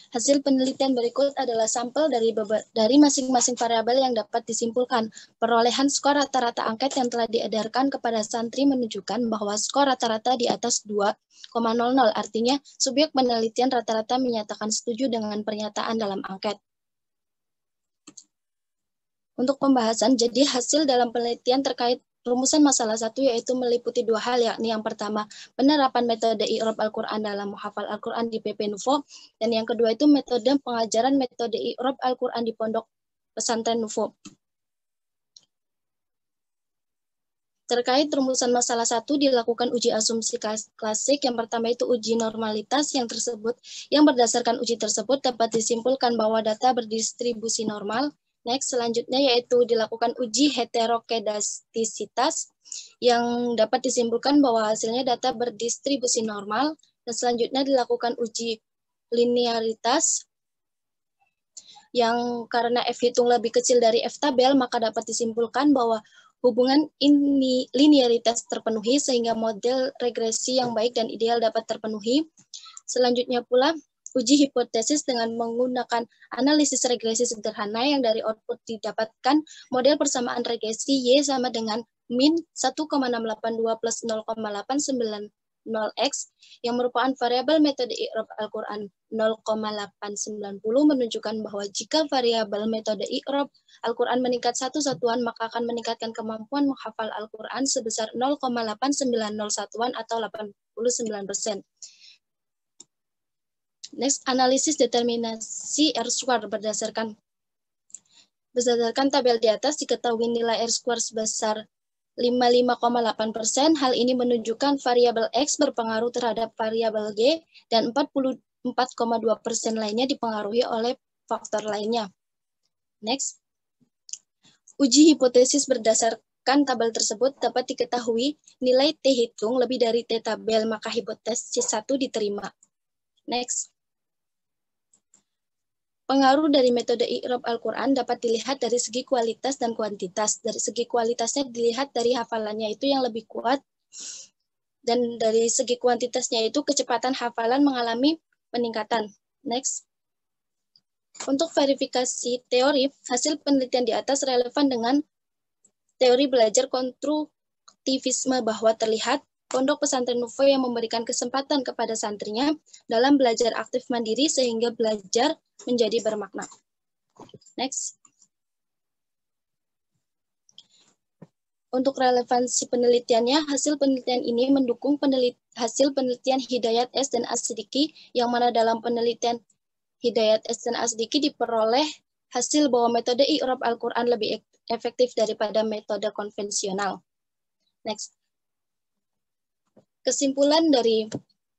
Hasil penelitian berikut adalah sampel dari masing-masing variabel yang dapat disimpulkan. Perolehan skor rata-rata angket yang telah diedarkan kepada santri menunjukkan bahwa skor rata-rata di atas 2,00, artinya subjek penelitian rata-rata menyatakan setuju dengan pernyataan dalam angket. Untuk pembahasan, jadi hasil dalam penelitian terkait rumusan masalah satu yaitu meliputi dua hal, yakni yang pertama penerapan metode i'rab Al-Quran dalam menghafal Al-Quran di PP Nufo, dan yang kedua itu metode pengajaran metode i'rab Al-Quran di Pondok Pesantren Nufo. Terkait rumusan masalah satu dilakukan uji asumsi klasik. Yang pertama itu uji normalitas yang berdasarkan uji tersebut dapat disimpulkan bahwa data berdistribusi normal. Next, selanjutnya yaitu dilakukan uji heterokedastisitas yang dapat disimpulkan bahwa hasilnya data berdistribusi normal. Dan selanjutnya dilakukan uji linearitas yang karena F hitung lebih kecil dari F tabel, maka dapat disimpulkan bahwa hubungan ini linearitas terpenuhi sehingga model regresi yang baik dan ideal dapat terpenuhi. Selanjutnya pula uji hipotesis dengan menggunakan analisis regresi sederhana yang dari output didapatkan model persamaan regresi Y sama dengan min 1,682 plus 0,890x yang merupakan variabel metode i'rab Al-Quran 0,890 menunjukkan bahwa jika variabel metode i'rab Al-Quran meningkat satu satuan maka akan meningkatkan kemampuan menghafal Al-Quran sebesar 0,8901 atau 89%. Next, analisis determinasi R-square berdasarkan tabel di atas diketahui nilai R-square sebesar 55,8%. Hal ini menunjukkan variabel X berpengaruh terhadap variabel G dan 44,2% lainnya dipengaruhi oleh faktor lainnya. Next, uji hipotesis berdasarkan tabel tersebut dapat diketahui nilai T hitung lebih dari T tabel, maka hipotesis 1 diterima. Next. Pengaruh dari metode i'rab Al-Quran dapat dilihat dari segi kualitas dan kuantitas. Dari segi kualitasnya dilihat dari hafalannya itu yang lebih kuat, dan dari segi kuantitasnya itu kecepatan hafalan mengalami peningkatan. Next. Untuk verifikasi teori, hasil penelitian di atas relevan dengan teori belajar konstruktivisme bahwa terlihat Pondok Pesantren Nufo yang memberikan kesempatan kepada santrinya dalam belajar aktif mandiri sehingga belajar menjadi bermakna. Next. Untuk relevansi penelitiannya, hasil penelitian ini mendukung hasil penelitian Hidayat S. dan As-Siddiqi, yang mana dalam penelitian Hidayat S. dan As-Siddiqi diperoleh hasil bahwa metode i'rab Al-Quran lebih efektif daripada metode konvensional. Next. Kesimpulan dari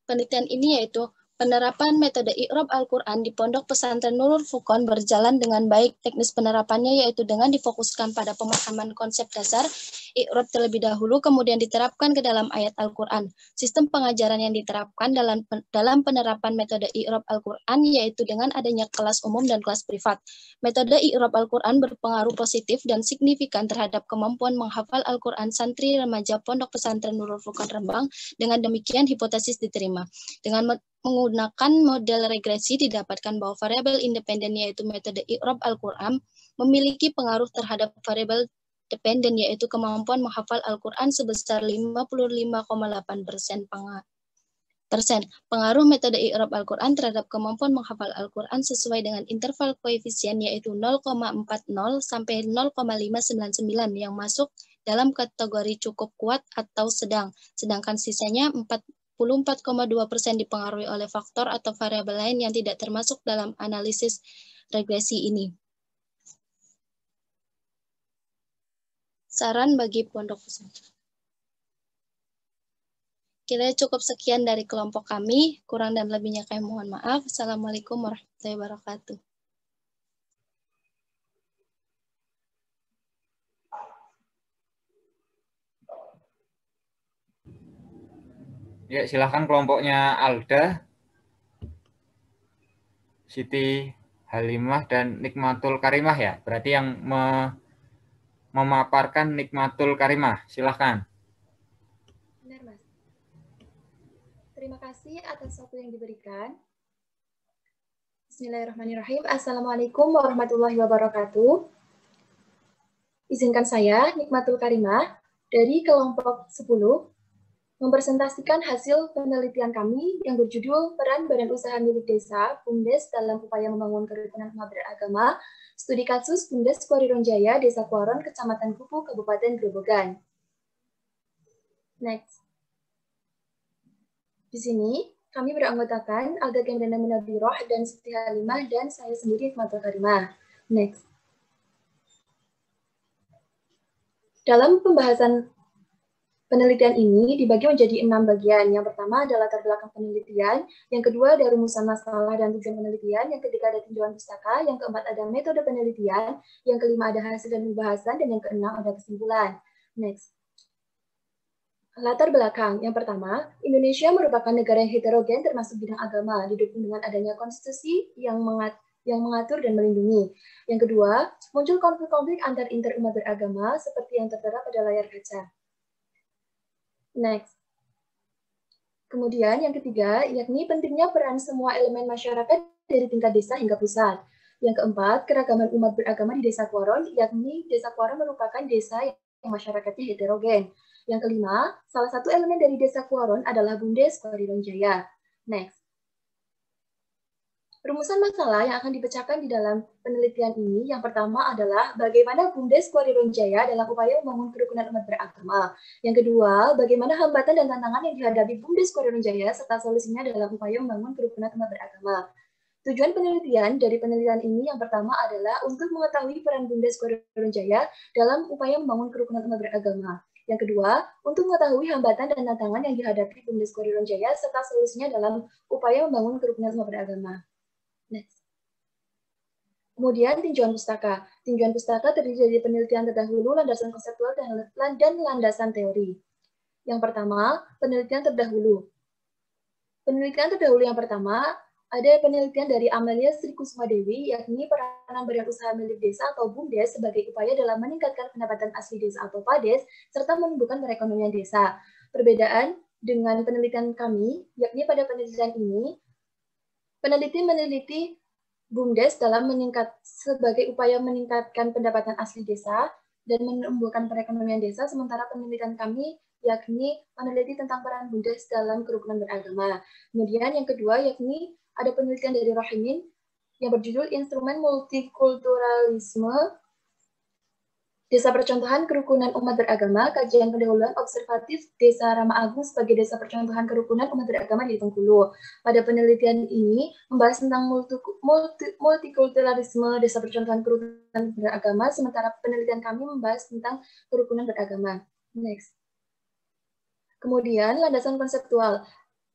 penelitian ini yaitu penerapan metode i'rab Al-Quran di Pondok Pesantren Nurul Furqon berjalan dengan baik. Teknis penerapannya yaitu dengan difokuskan pada pemahaman konsep dasar i'rab terlebih dahulu, kemudian diterapkan ke dalam ayat Al-Quran. Sistem pengajaran yang diterapkan dalam penerapan metode i'rab Al-Quran yaitu dengan adanya kelas umum dan kelas privat. Metode i'rab Al-Quran berpengaruh positif dan signifikan terhadap kemampuan menghafal Al-Quran santri remaja Pondok Pesantren Nurul Furqon Rembang. Dengan demikian hipotesis diterima. Dengan menggunakan model regresi didapatkan bahwa variabel independen yaitu metode i'rab Al-Quran memiliki pengaruh terhadap variabel dependen yaitu kemampuan menghafal Al-Quran sebesar 55,8%. Pengaruh metode i'rab Al-Quran terhadap kemampuan menghafal Al-Quran sesuai dengan interval koefisien yaitu 0,40 sampai 0,599 yang masuk dalam kategori cukup kuat atau sedang, sedangkan sisanya 44,2% dipengaruhi oleh faktor atau variabel lain yang tidak termasuk dalam analisis regresi ini. Saran bagi pondok pesantren. Kiranya cukup sekian dari kelompok kami. Kurang dan lebihnya kami mohon maaf. Assalamualaikum warahmatullahi wabarakatuh. Ya, silahkan kelompoknya Alda, Siti Halimah, dan Nikmatul Karimah ya. Berarti yang memaparkan Nikmatul Karimah. Silahkan. Benar, Mas. Terima kasih atas waktu yang diberikan. Bismillahirrahmanirrahim. Assalamualaikum warahmatullahi wabarakatuh. Izinkan saya, Nikmatul Karimah, dari kelompok 10, mempresentasikan hasil penelitian kami yang berjudul Peran Badan Usaha Milik Desa, BUMDes, dalam upaya membangun kerukunan umat beragama, studi kasus BUMDes Kuariron Jaya, Desa Kuaron, Kecamatan Kupu, Kabupaten Grobogan. Next. Di sini, kami beranggotakan Alda Gendana Munabiroh dan Siti Halimah, dan saya sendiri, Nikmatul Karimah. Next. Dalam pembahasan penelitian ini dibagi menjadi 6 bagian. Yang pertama adalah latar belakang penelitian, yang kedua ada rumusan masalah dan tujuan penelitian, yang ketiga ada tinjauan pustaka, yang keempat ada metode penelitian, yang kelima ada hasil dan pembahasan, dan yang keenam ada kesimpulan. Next. Latar belakang. Yang pertama, Indonesia merupakan negara yang heterogen termasuk bidang agama, didukung dengan adanya konstitusi yang mengatur dan melindungi. Yang kedua, muncul konflik-konflik antar umat beragama seperti yang tertera pada layar kaca. Next. Kemudian yang ketiga, yakni pentingnya peran semua elemen masyarakat dari tingkat desa hingga pusat. Yang keempat, keragaman umat beragama di Desa Kuaron, yakni Desa Kuaron merupakan desa yang masyarakatnya heterogen. Yang kelima, salah satu elemen dari Desa Kuaron adalah BUMDes Kuariron Jaya. Next. Rumusan masalah yang akan dipecahkan di dalam penelitian ini, yang pertama adalah bagaimana BUMDes Kuariron Jaya dalam upaya membangun kerukunan umat beragama. Yang kedua, bagaimana hambatan dan tantangan yang dihadapi BUMDes Kuariron Jaya serta solusinya dalam upaya membangun kerukunan umat beragama. Tujuan penelitian dari penelitian ini yang pertama adalah untuk mengetahui peran BUMDes Kuariron Jaya dalam upaya membangun kerukunan umat beragama. Yang kedua, untuk mengetahui hambatan dan tantangan yang dihadapi BUMDes Kuariron Jaya serta solusinya dalam upaya membangun kerukunan umat beragama. Next. Kemudian tinjauan pustaka. Tinjauan pustaka terdiri dari penelitian terdahulu, landasan konseptual, dan landasan teori. Yang pertama, penelitian terdahulu. Penelitian terdahulu yang pertama, ada penelitian dari Amelia Sri Kusuma Dewi, yakni peranan badan usaha milik desa atau BUMDes sebagai upaya dalam meningkatkan pendapatan asli desa atau PADES, serta menumbuhkan perekonomian desa. Perbedaan dengan penelitian kami, yakni pada penelitian ini, peneliti meneliti BUMDes dalam sebagai upaya meningkatkan pendapatan asli desa dan menumbuhkan perekonomian desa, sementara penelitian kami yakni meneliti tentang peran BUMDes dalam kerukunan beragama. Kemudian yang kedua yakni ada penelitian dari Rahimin yang berjudul Instrumen Multikulturalisme Desa Percontohan Kerukunan Umat Beragama, Kajian Pendahuluan Observatif Desa Rama Agung sebagai Desa Percontohan Kerukunan Umat Beragama di Bengkulu. Pada penelitian ini membahas tentang multikulturalisme Desa Percontohan Kerukunan Beragama, sementara penelitian kami membahas tentang kerukunan beragama. Next. Kemudian landasan konseptual.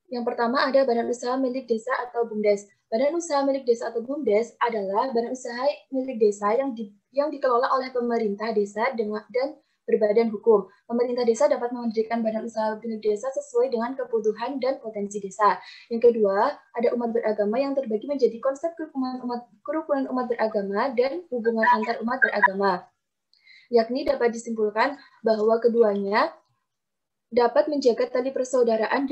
Yang pertama ada Badan Usaha Milik Desa atau BUMDes. Badan Usaha Milik Desa atau BUMDes adalah badan usaha milik desa yang dikelola oleh pemerintah desa dan berbadan hukum. Pemerintah desa dapat mendirikan badan usaha milik desa sesuai dengan kebutuhan dan potensi desa. Yang kedua, ada umat beragama yang terbagi menjadi konsep kerukunan umat beragama dan hubungan antar umat beragama. Yakni dapat disimpulkan bahwa keduanya dapat menjaga tali persaudaraan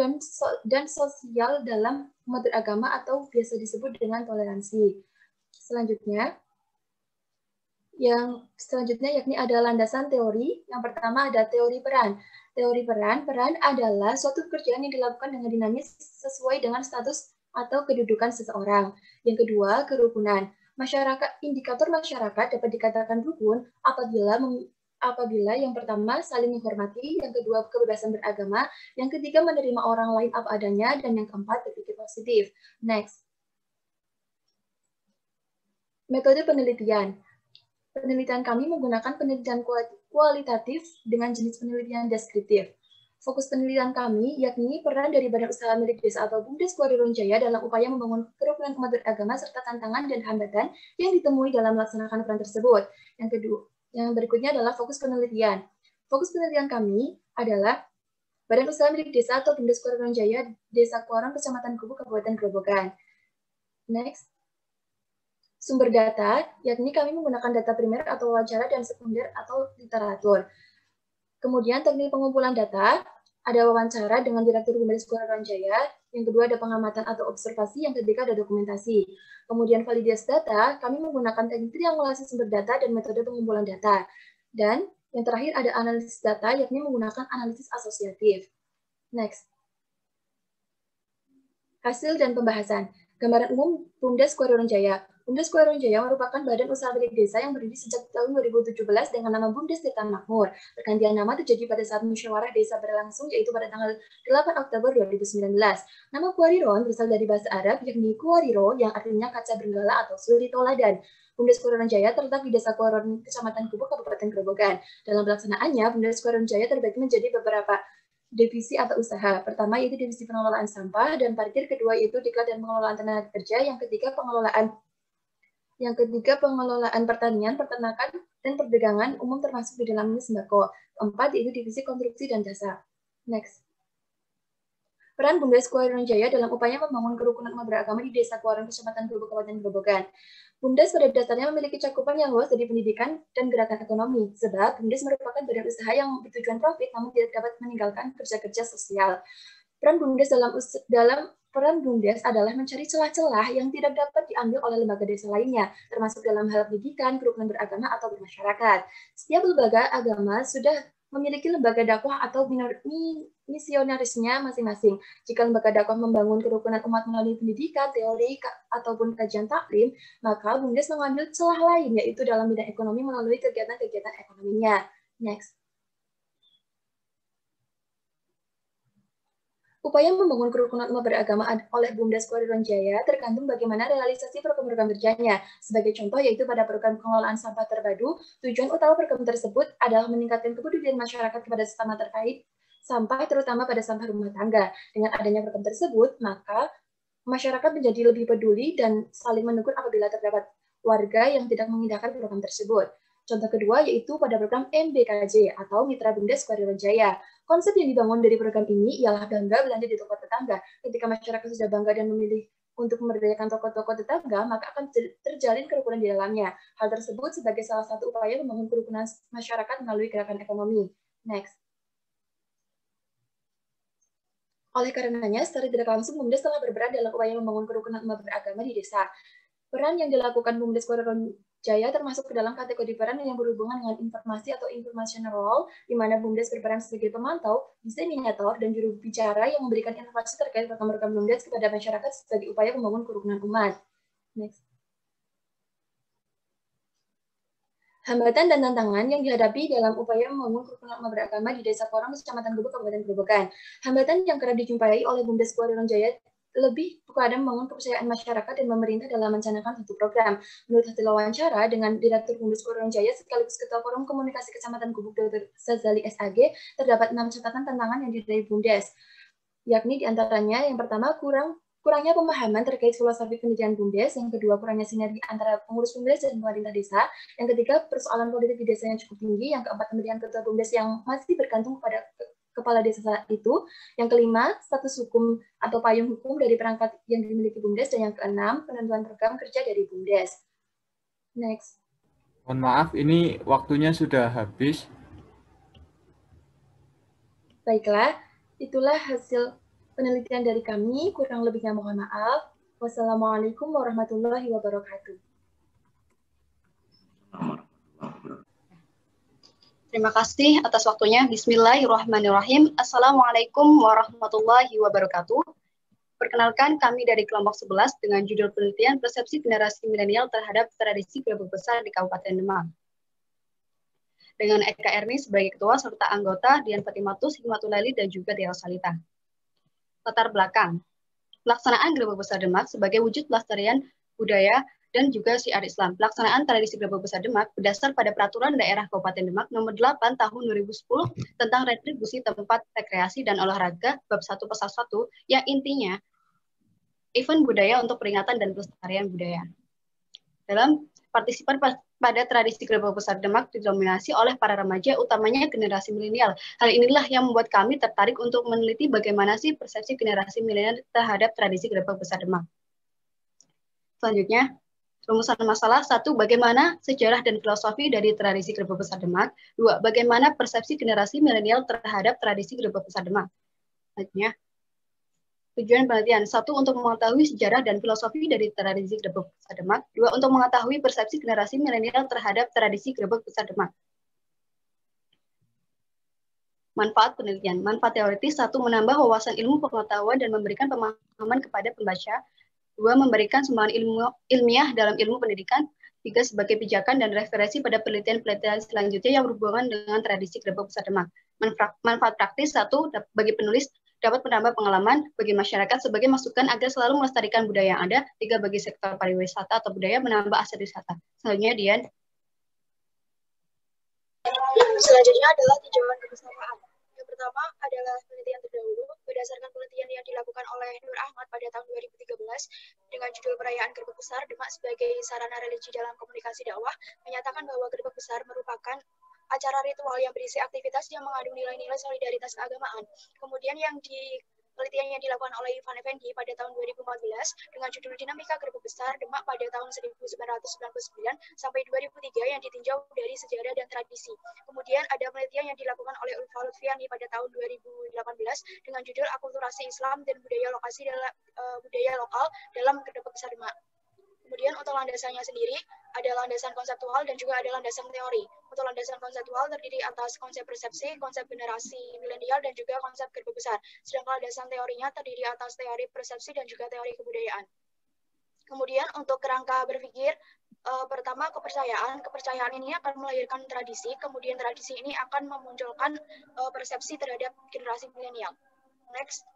dan sosial dalam umat beragama atau biasa disebut dengan toleransi. Selanjutnya yakni ada landasan teori. Yang pertama ada teori peran. Teori peran adalah suatu pekerjaan yang dilakukan dengan dinamis sesuai dengan status atau kedudukan seseorang. Yang kedua, kerukunan. Indikator masyarakat dapat dikatakan rukun apabila yang pertama saling menghormati, yang kedua kebebasan beragama, yang ketiga menerima orang lain apa adanya, dan yang keempat berpikir positif. Next. Metode penelitian. Penelitian kami menggunakan penelitian kualitatif dengan jenis penelitian deskriptif. Fokus penelitian kami yakni peran dari badan usaha milik desa atau BUMDes Kuarirun Jaya dalam upaya membangun kerukunan umat beragama serta tantangan dan hambatan yang ditemui dalam melaksanakan peran tersebut. Yang berikutnya adalah fokus penelitian. Fokus penelitian kami adalah badan usaha milik desa atau BUMDes Kuarirun Jaya, Desa Kuarang, Kecamatan Kubu, Kabupaten Grobogan. Next. Sumber data, yakni kami menggunakan data primer atau wawancara dan sekunder atau literatur. Kemudian teknik pengumpulan data, ada wawancara dengan Direktur BUMDes Kuarirun Jaya, yang kedua ada pengamatan atau observasi, yang ketiga ada dokumentasi. Kemudian validasi data, kami menggunakan teknik triangulasi sumber data dan metode pengumpulan data. Dan yang terakhir ada analisis data, yakni menggunakan analisis asosiatif. Next. Hasil dan pembahasan. Gambaran umum BUMDes Kuarirun Jaya. BUMDes Kuarirun Jaya merupakan badan usaha milik desa yang berdiri sejak tahun 2017 dengan nama BUMDes Tirta Makmur. Pergantian nama terjadi pada saat musyawarah desa berlangsung, yaitu pada tanggal 8 Oktober 2019. Nama Kuarirun berasal dari bahasa Arab, yakni Kuariro, yang artinya kaca benggala atau suri toladan. BUMDes Kuarirun Jaya terletak di Desa Kuarang, Kecamatan Kubu, Kabupaten Grobogan. Dalam pelaksanaannya, BUMDes Kuarirun Jaya terbagi menjadi beberapa divisi atau usaha. Pertama yaitu divisi pengelolaan sampah dan parkir, kedua yaitu diklat dan pengelolaan tenaga kerja, yang ketiga pengelolaan pertanian, peternakan, dan perdagangan umum termasuk di dalamnya sembako. Keempat yaitu divisi konstruksi dan jasa. Next. Peran BUMDes Kuarirun Jaya dalam upaya membangun kerukunan umat beragama di Desa Kuarang, Kecamatan Kubu, Kabupaten Grobogan. BUMDes pada dasarnya memiliki cakupan yang luas dari pendidikan dan gerakan ekonomi, sebab BUMDes merupakan badan usaha yang bertujuan profit namun tidak dapat meninggalkan kerja-kerja sosial. Peran BUMDes Peran BUMDes adalah mencari celah-celah yang tidak dapat diambil oleh lembaga desa lainnya, termasuk dalam hal pendidikan, kerukunan beragama, atau bermasyarakat. Setiap lembaga agama sudah memiliki lembaga dakwah atau misionarisnya masing-masing. Jika lembaga dakwah membangun kerukunan umat melalui pendidikan, teori, ataupun kajian taklim, maka BUMDes mengambil celah lain, yaitu dalam bidang ekonomi melalui kegiatan-kegiatan ekonominya. Next. Upaya membangun kerukunan umat beragama oleh BUMDes Kuarirun Jaya tergantung bagaimana realisasi program kerjanya. Sebagai contoh yaitu pada program pengelolaan sampah terpadu, tujuan utama program tersebut adalah meningkatkan kepedulian masyarakat kepada sesama terkait sampah, terutama pada sampah rumah tangga. Dengan adanya program tersebut, maka masyarakat menjadi lebih peduli dan saling menegur apabila terdapat warga yang tidak mengindahkan program tersebut. Contoh kedua yaitu pada program MBKJ atau Mitra BUMDes Kuarirun Jaya. Konsep yang dibangun dari program ini ialah bangga belanja di toko tetangga. Ketika masyarakat sudah bangga dan memilih untuk memberdayakan toko-toko tetangga, maka akan terjalin kerukunan di dalamnya. Hal tersebut sebagai salah satu upaya membangun kerukunan masyarakat melalui gerakan ekonomi. Next. Oleh karenanya, secara tidak langsung BUMDes telah berperan dalam upaya membangun kerukunan umat beragama di desa. Peran yang dilakukan BUMDes Kuarirun Jaya termasuk ke dalam kategori peran yang berhubungan dengan informasi atau informational role, di mana BUMDes berperan sebagai pemantau, diseminator, dan juru bicara yang memberikan informasi terkait program-program BUMDes kepada masyarakat sebagai upaya membangun kerukunan umat. Next. Hambatan dan tantangan yang dihadapi dalam upaya membangun kerukunan umat beragama di Desa Kuarang, Kecamatan Kubu, Kabupaten Grobogan. Hambatan yang kerap dijumpai oleh BUMDes Kuarirun Jaya lebih kepada membangun kepercayaan masyarakat dan pemerintah dalam mencanangkan suatu program. Menurut hasil wawancara dengan Direktur BUMDes Kuarirun Jaya sekaligus Ketua Forum Komunikasi Kecamatan Kubu, Dr. Sazali SAG, terdapat 6 catatan tantangan yang diraih BUMDes, yakni diantaranya yang pertama kurangnya pemahaman terkait filosofi pendidikan BUMDes, yang kedua kurangnya sinergi antara pengurus BUMDes dan pemerintah desa, yang ketiga persoalan politik di desa yang cukup tinggi, yang keempat pemilihan ketua BUMDes yang masih bergantung kepada kepala desa itu, yang kelima status hukum atau payung hukum dari perangkat yang dimiliki BUMDes, dan yang keenam penentuan program kerja dari BUMDes. Next. Mohon maaf, ini waktunya sudah habis. Baiklah, itulah hasil penelitian dari kami. Kurang lebihnya mohon maaf. Wassalamualaikum warahmatullahi wabarakatuh. Terima kasih atas waktunya. Bismillahirrahmanirrahim. Assalamualaikum warahmatullahi wabarakatuh. Perkenalkan, kami dari kelompok 11 dengan judul penelitian persepsi generasi milenial terhadap tradisi keluarga besar di Kabupaten Demak. Dengan Eka Erni sebagai ketua serta anggota Dian Fatimatus, Hikmatul Laili, dan juga Tia Rosalita. Latar belakang. Pelaksanaan Gereja Besar Demak sebagai wujud pelestarian budaya dan juga syiar Islam. Pelaksanaan tradisi Gerebek Besar Demak berdasar pada Peraturan Daerah Kabupaten Demak Nomor 8 Tahun 2010 tentang retribusi tempat rekreasi dan olahraga bab 1 pasal 1 yang intinya event budaya untuk peringatan dan pelestarian budaya. Dalam partisipan pada tradisi Gerebek Besar Demak didominasi oleh para remaja, utamanya generasi milenial. Hal inilah yang membuat kami tertarik untuk meneliti bagaimana sih persepsi generasi milenial terhadap tradisi Gerebek Besar Demak. Selanjutnya, rumusan masalah. 1. Bagaimana sejarah dan filosofi dari tradisi Gerebek Besar Demak. 2. Bagaimana persepsi generasi milenial terhadap tradisi Gerebek Besar Demak. Selanjutnya, tujuan penelitian. 1. Untuk mengetahui sejarah dan filosofi dari tradisi Gerebek Besar Demak. 2. Untuk mengetahui persepsi generasi milenial terhadap tradisi Gerebek Besar Demak. Manfaat penelitian. Manfaat teoritis. 1. Menambah wawasan ilmu pengetahuan dan memberikan pemahaman kepada pembaca. 2. Memberikan sumbangan ilmiah dalam ilmu pendidikan. 3. Sebagai pijakan dan referensi pada penelitian-penelitian selanjutnya yang berhubungan dengan tradisi Gerebek Besar Demak. Manfaat praktis. 1. Bagi penulis dapat menambah pengalaman, bagi masyarakat sebagai masukan agar selalu melestarikan budaya yang ada. 3. Bagi sektor pariwisata atau budaya menambah aset wisata. Selanjutnya, Dian. Selanjutnya adalah tinjauan kebersamaan. Yang pertama adalah penelitian terdahulu berdasarkan penelitian yang dilakukan oleh Nur Ahmad pada tahun 2013 dengan judul Perayaan Gerebek Besar Demak sebagai sarana religi dalam komunikasi dakwah, menyatakan bahwa Gerebek Besar merupakan acara ritual yang berisi aktivitas yang mengandung nilai-nilai solidaritas keagamaan. Kemudian penelitian yang dilakukan oleh Ivan Effendi pada tahun 2014 dengan judul Dinamika Gerebek Besar Demak pada tahun 1999 sampai 2003 yang ditinjau dari sejarah dan tradisi. Kemudian ada penelitian yang dilakukan oleh Ulfa Lutfiani pada tahun 2018 dengan judul Akulturasi Islam dan budaya lokal dalam Gerebek Besar Demak. Kemudian untuk landasannya sendiri ada landasan konseptual dan juga ada landasan teori. Untuk landasan konseptual terdiri atas konsep persepsi, konsep generasi milenial, dan juga konsep Gerebek Besar. Sedangkan landasan teorinya terdiri atas teori persepsi dan juga teori kebudayaan. Kemudian untuk kerangka berpikir, pertama kepercayaan. Kepercayaan ini akan melahirkan tradisi, kemudian tradisi ini akan memunculkan persepsi terhadap generasi milenial. Next.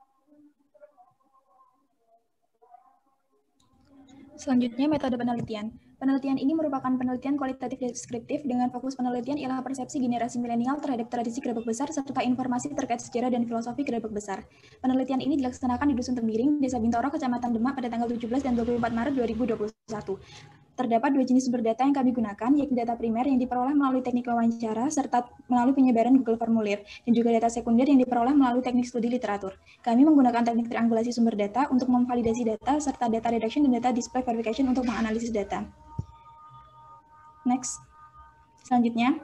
Selanjutnya, metode penelitian. Penelitian ini merupakan penelitian kualitatif deskriptif dengan fokus penelitian ialah persepsi generasi milenial terhadap tradisi Gerebek Besar serta informasi terkait sejarah dan filosofi Gerebek Besar. Penelitian ini dilaksanakan di Dusun Tembiring, Desa Bintoro, Kecamatan Demak pada tanggal 17 dan 24 Maret 2021. Terdapat dua jenis sumber data yang kami gunakan, yaitu data primer yang diperoleh melalui teknik wawancara serta melalui penyebaran Google Formulir, dan juga data sekunder yang diperoleh melalui teknik studi literatur. Kami menggunakan teknik triangulasi sumber data untuk memvalidasi data, serta data redaction dan data display verification untuk menganalisis data. Next. Selanjutnya,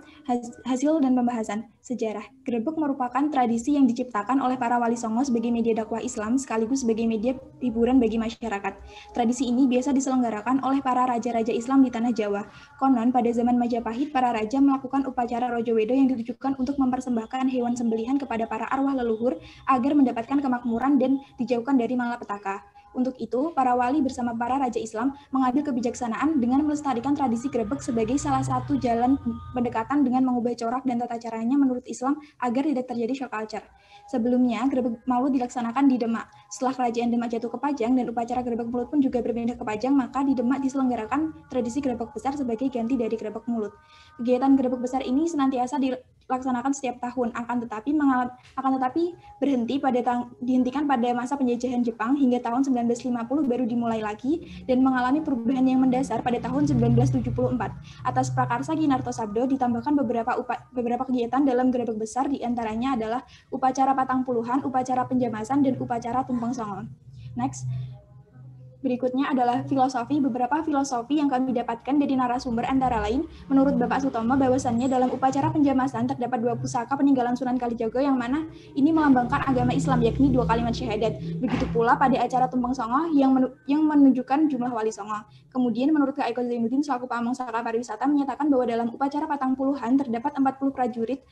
hasil dan pembahasan. Sejarah. Gerebek merupakan tradisi yang diciptakan oleh para wali songo sebagai media dakwah Islam sekaligus sebagai media hiburan bagi masyarakat. Tradisi ini biasa diselenggarakan oleh para raja-raja Islam di tanah Jawa. Konon, pada zaman Majapahit, para raja melakukan upacara Rojo Wedo yang ditujukan untuk mempersembahkan hewan sembelihan kepada para arwah leluhur agar mendapatkan kemakmuran dan dijauhkan dari malapetaka. Untuk itu, para wali bersama para raja Islam mengambil kebijaksanaan dengan melestarikan tradisi gerebek sebagai salah satu jalan pendekatan dengan mengubah corak dan tata caranya menurut Islam agar tidak terjadi shock culture. Sebelumnya, gerebek maulud dilaksanakan di Demak. Setelah kerajaan Demak jatuh ke Pajang dan upacara gerebek mulut pun juga berpindah ke Pajang, maka di Demak diselenggarakan tradisi gerebek besar sebagai ganti dari gerebek mulut. Kegiatan gerebek besar ini senantiasa dilaksanakan setiap tahun, akan tetapi dihentikan pada masa penjajahan Jepang hingga tahun 1950 baru dimulai lagi dan mengalami perubahan yang mendasar pada tahun 1974. Atas prakarsa Ki Narto Sabdo ditambahkan beberapa kegiatan dalam gerebek besar, diantaranya adalah upacara patang puluhan, upacara penjamasan, dan upacara tumpeng songo. Next. Berikutnya adalah filosofi. Beberapa filosofi yang kami dapatkan dari narasumber antara lain, menurut Bapak Sutomo, bahwasannya dalam upacara penjamasan terdapat 2 pusaka peninggalan Sunan Kalijaga yang mana ini melambangkan agama Islam, yakni 2 kalimat syahadat. Begitu pula pada acara tumpeng songo yang menunjukkan jumlah wali songo. Kemudian menurut Kak Eko Zainuddin selaku Pamong Saka Pariwisata menyatakan bahwa dalam upacara patang puluhan terdapat 40 prajurit,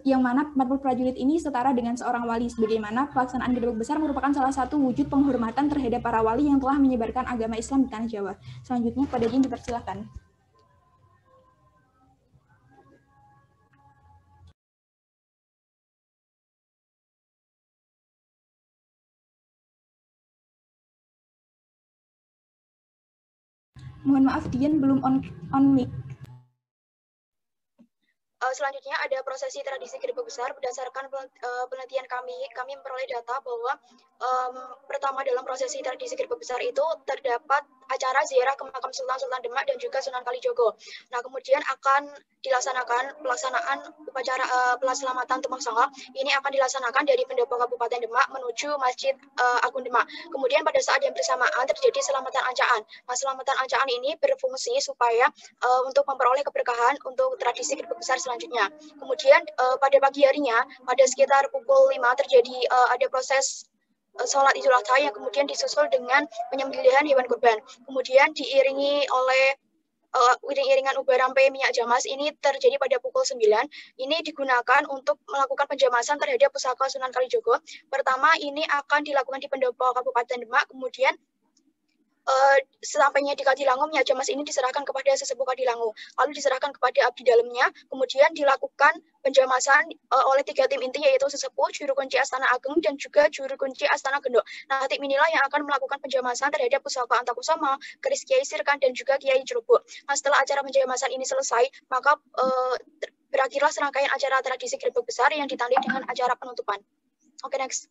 yang mana 40 prajurit ini setara dengan seorang wali. Sebagaimana pelaksanaan gerebek besar merupakan salah satu wujud penghormatan terhadap para wali yang telah menyebarkan agama Islam di tanah Jawa. Selanjutnya pada Jin dipersilakan. Mohon maaf, Dian belum on mic. Selanjutnya ada prosesi tradisi gerebek besar. Berdasarkan penelitian kami memperoleh data bahwa pertama dalam prosesi tradisi gerebek besar itu terdapat acara ziarah ke makam Sultan Demak dan juga Sunan Kalijogo. Nah, kemudian akan dilaksanakan pelaksanaan upacara penyelamatan Tumpeng Sanga. Ini akan dilaksanakan dari pendopo Kabupaten Demak menuju Masjid Agung Demak. Kemudian pada saat yang bersamaan terjadi selamatan ancaan. Nah, selamatan ancaan ini berfungsi supaya untuk memperoleh keberkahan untuk tradisi gerebek besar selanjutnya. Kemudian pada pagi harinya, pada sekitar pukul 5 terjadi ada proses sholat Idul Adha yang kemudian disusul dengan penyembelihan hewan kurban. Kemudian diiringi oleh iring-iringan ubah rampe minyak jamas ini terjadi pada pukul 9. Ini digunakan untuk melakukan penjamasan terhadap pusaka Sunan Kalijogo. Pertama ini akan dilakukan di pendopo Kabupaten Demak, kemudian sesampainya di Kadilangu, minyak jamas ini diserahkan kepada sesepuh Kadilangu, lalu diserahkan kepada abdi dalamnya, kemudian dilakukan penjamasan oleh 3 tim inti, yaitu sesepuh, juru kunci Astana Ageng, dan juga juru kunci Astana Gendok. Nah, tim inilah yang akan melakukan penjamasan terhadap pusaka Antakusama, keris Kiai Sirkan, dan juga Kiai Jerobok. Nah, setelah acara penjamasan ini selesai, maka berakhirlah serangkaian acara tradisi gerebek besar yang ditandai dengan acara penutupan. Oke, next.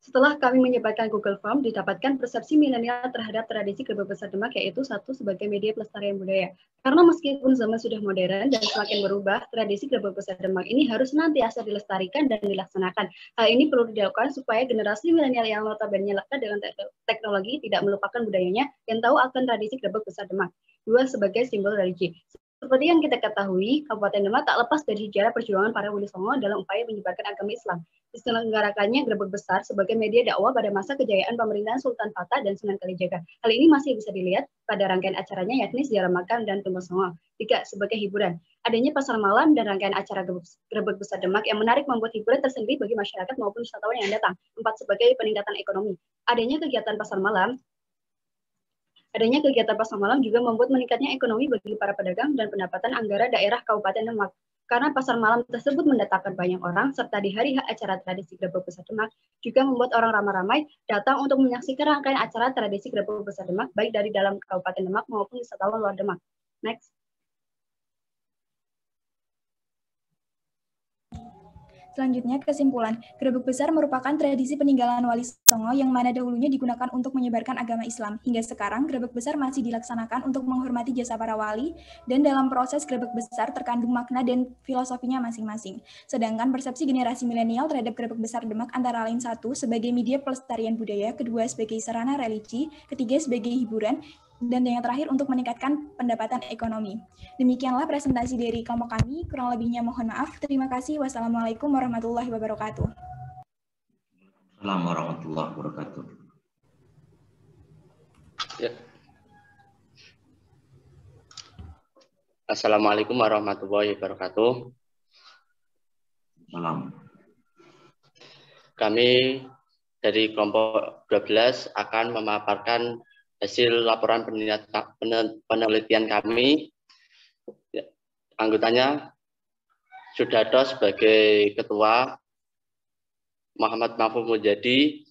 Setelah kami menyebarkan Google Form, didapatkan persepsi milenial terhadap tradisi gerebek besar Demak, yaitu satu sebagai media pelestarian budaya. Karena meskipun zaman sudah modern dan semakin berubah, tradisi gerebek besar Demak ini harus senantiasa dilestarikan dan dilaksanakan. Hal ini perlu dilakukan supaya generasi milenial yang notabene lekat dengan teknologi tidak melupakan budayanya dan tahu akan tradisi gerebek besar Demak. 2. Sebagai simbol religi. Seperti yang kita ketahui, Kabupaten Demak tak lepas dari sejarah perjuangan para Wali Songo dalam upaya menyebarkan agama Islam. Diselenggarakannya gerebek besar sebagai media dakwah pada masa kejayaan pemerintahan Sultan Fatah dan Sunan Kalijaga. Hal ini masih bisa dilihat pada rangkaian acaranya, yakni sejarah makam dan Tumpeng Sanga. 3. Sebagai hiburan. Adanya pasar malam dan rangkaian acara gerebek besar Demak yang menarik membuat hiburan tersendiri bagi masyarakat maupun wisatawan yang datang. 4. Sebagai peningkatan ekonomi. Adanya kegiatan pasar malam juga membuat meningkatnya ekonomi bagi para pedagang dan pendapatan anggara daerah Kabupaten Demak. Karena pasar malam tersebut mendatangkan banyak orang, serta di hari acara tradisi gerebek besar Demak, juga membuat orang ramai-ramai datang untuk menyaksikan rangkaian acara tradisi gerebek besar Demak, baik dari dalam Kabupaten Demak maupun wisatawan luar Demak. Next. Selanjutnya, kesimpulan. Gerebek besar merupakan tradisi peninggalan Wali Songo yang mana dahulunya digunakan untuk menyebarkan agama Islam. Hingga sekarang, gerebek besar masih dilaksanakan untuk menghormati jasa para wali, dan dalam proses gerebek besar terkandung makna dan filosofinya masing-masing. Sedangkan persepsi generasi milenial terhadap gerebek besar Demak antara lain: 1. Sebagai media pelestarian budaya, 2. Sebagai sarana religi, 3. Sebagai hiburan, dan yang terakhir untuk meningkatkan pendapatan ekonomi. Demikianlah presentasi dari kelompok kami, kurang lebihnya mohon maaf. Terima kasih. Wassalamualaikum warahmatullahi wabarakatuh. Assalamualaikum warahmatullahi wabarakatuh. Ya. Assalamualaikum warahmatullahi wabarakatuh. Salam. Kami dari kelompok 12 akan memaparkan hasil laporan penelitian kami. Anggotanya Sudarto sebagai ketua, Muhammad Mahfud Mujadi,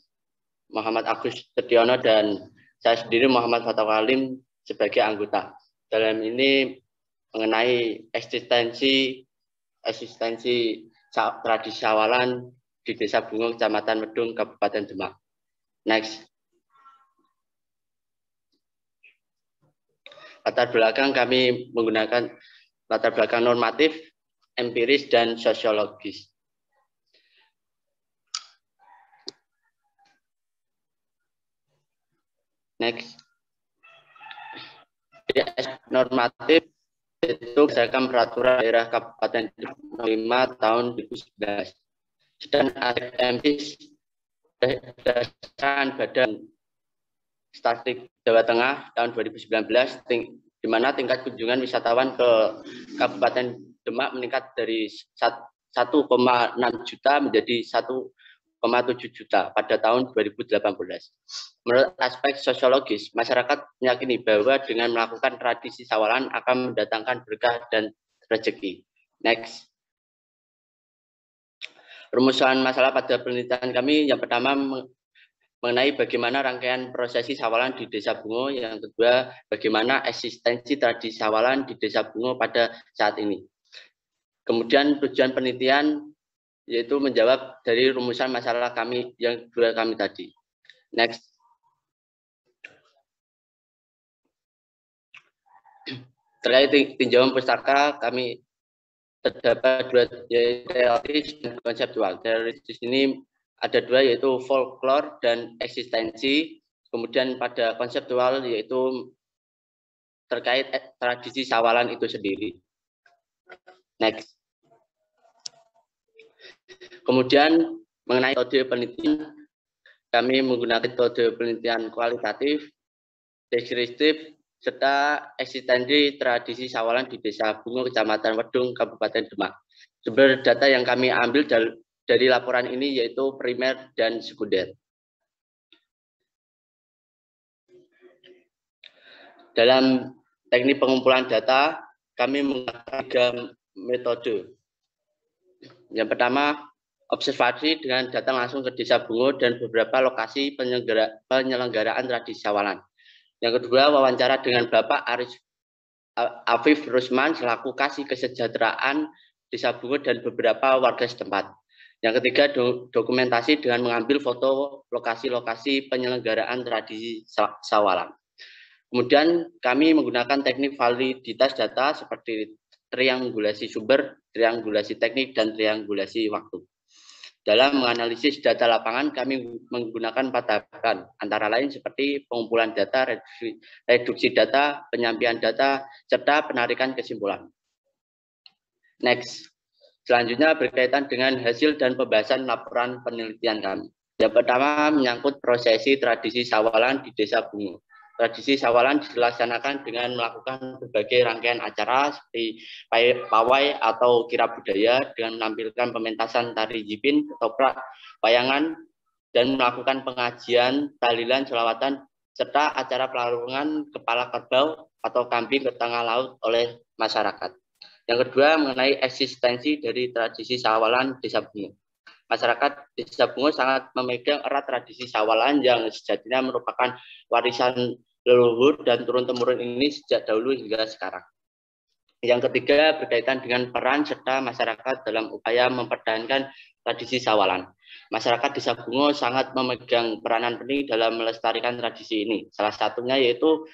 Muhammad Agus Setiono, dan saya sendiri Muhammad Fatwa Alim sebagai anggota. Dalam ini mengenai eksistensi tradisi Sawalan di Desa Bungo, Kecamatan Medung, Kabupaten Demak. Next. Latar belakang kami menggunakan latar belakang normatif, empiris, dan sosiologis. Next. Normatif itu berdasarkan peraturan daerah Kabupaten 5 tahun 2011. Sedangkan empiris berdasarkan Badan Statistik Jawa Tengah tahun 2019, di mana tingkat kunjungan wisatawan ke Kabupaten Demak meningkat dari 1,6 juta menjadi 1,7 juta pada tahun 2018. Menurut aspek sosiologis, masyarakat meyakini bahwa dengan melakukan tradisi Sawalan akan mendatangkan berkah dan rezeki. Next. Rumusan masalah pada penelitian kami yang pertama mengenai bagaimana rangkaian prosesi sawalan di Desa Bungo, yang kedua bagaimana eksistensi tradisi sawalan di Desa Bungo pada saat ini. Kemudian tujuan penelitian yaitu menjawab dari rumusan masalah kami yang dua kami tadi. Next. Terkait tinjauan pustaka, kami terdapat dua, yaitu teoritis dan konseptual. Teoritis ini ada dua, yaitu folklore dan eksistensi. Kemudian pada konseptual yaitu terkait tradisi sawalan itu sendiri. Next. Kemudian mengenai metode penelitian, kami menggunakan metode penelitian kualitatif, deskriptif, serta eksistensi tradisi sawalan di Desa Bungo, Kecamatan Wedung, Kabupaten Demak. Sumber data yang kami ambil dari laporan ini yaitu primer dan sekunder. Dalam teknik pengumpulan data, kami menggunakan 3 metode. Yang pertama, observasi dengan datang langsung ke Desa Bungo dan beberapa lokasi penyelenggaraan tradisi sawalan. Yang kedua, wawancara dengan Bapak Afif Rusman selaku Kasih Kesejahteraan Desa Bungo dan beberapa warga setempat. Yang ketiga, dokumentasi dengan mengambil foto lokasi-lokasi penyelenggaraan tradisi sawalan. Kemudian kami menggunakan teknik validitas data seperti triangulasi sumber, triangulasi teknik, dan triangulasi waktu. Dalam menganalisis data lapangan, kami menggunakan 4 tahapan, antara lain seperti pengumpulan data, reduksi data, penyampaian data, serta penarikan kesimpulan. Next. Selanjutnya berkaitan dengan hasil dan pembahasan laporan penelitian kami. Yang pertama menyangkut prosesi tradisi sawalan di Desa Bungo. Tradisi sawalan dilaksanakan dengan melakukan berbagai rangkaian acara seperti pawai atau kirab budaya dengan menampilkan pementasan tari jipin, ketoprak, wayangan, dan melakukan pengajian, tahlilan, sholawatan, serta acara pelarungan kepala kerbau atau kambing ke tengah laut oleh masyarakat. Yang kedua mengenai eksistensi dari tradisi sawalan Desa Bungo. Masyarakat Desa Bungo sangat memegang erat tradisi sawalan yang sejatinya merupakan warisan leluhur dan turun-temurun ini sejak dahulu hingga sekarang. Yang ketiga berkaitan dengan peran serta masyarakat dalam upaya mempertahankan tradisi sawalan. Masyarakat Desa Bungo sangat memegang peranan penting dalam melestarikan tradisi ini. Salah satunya yaitu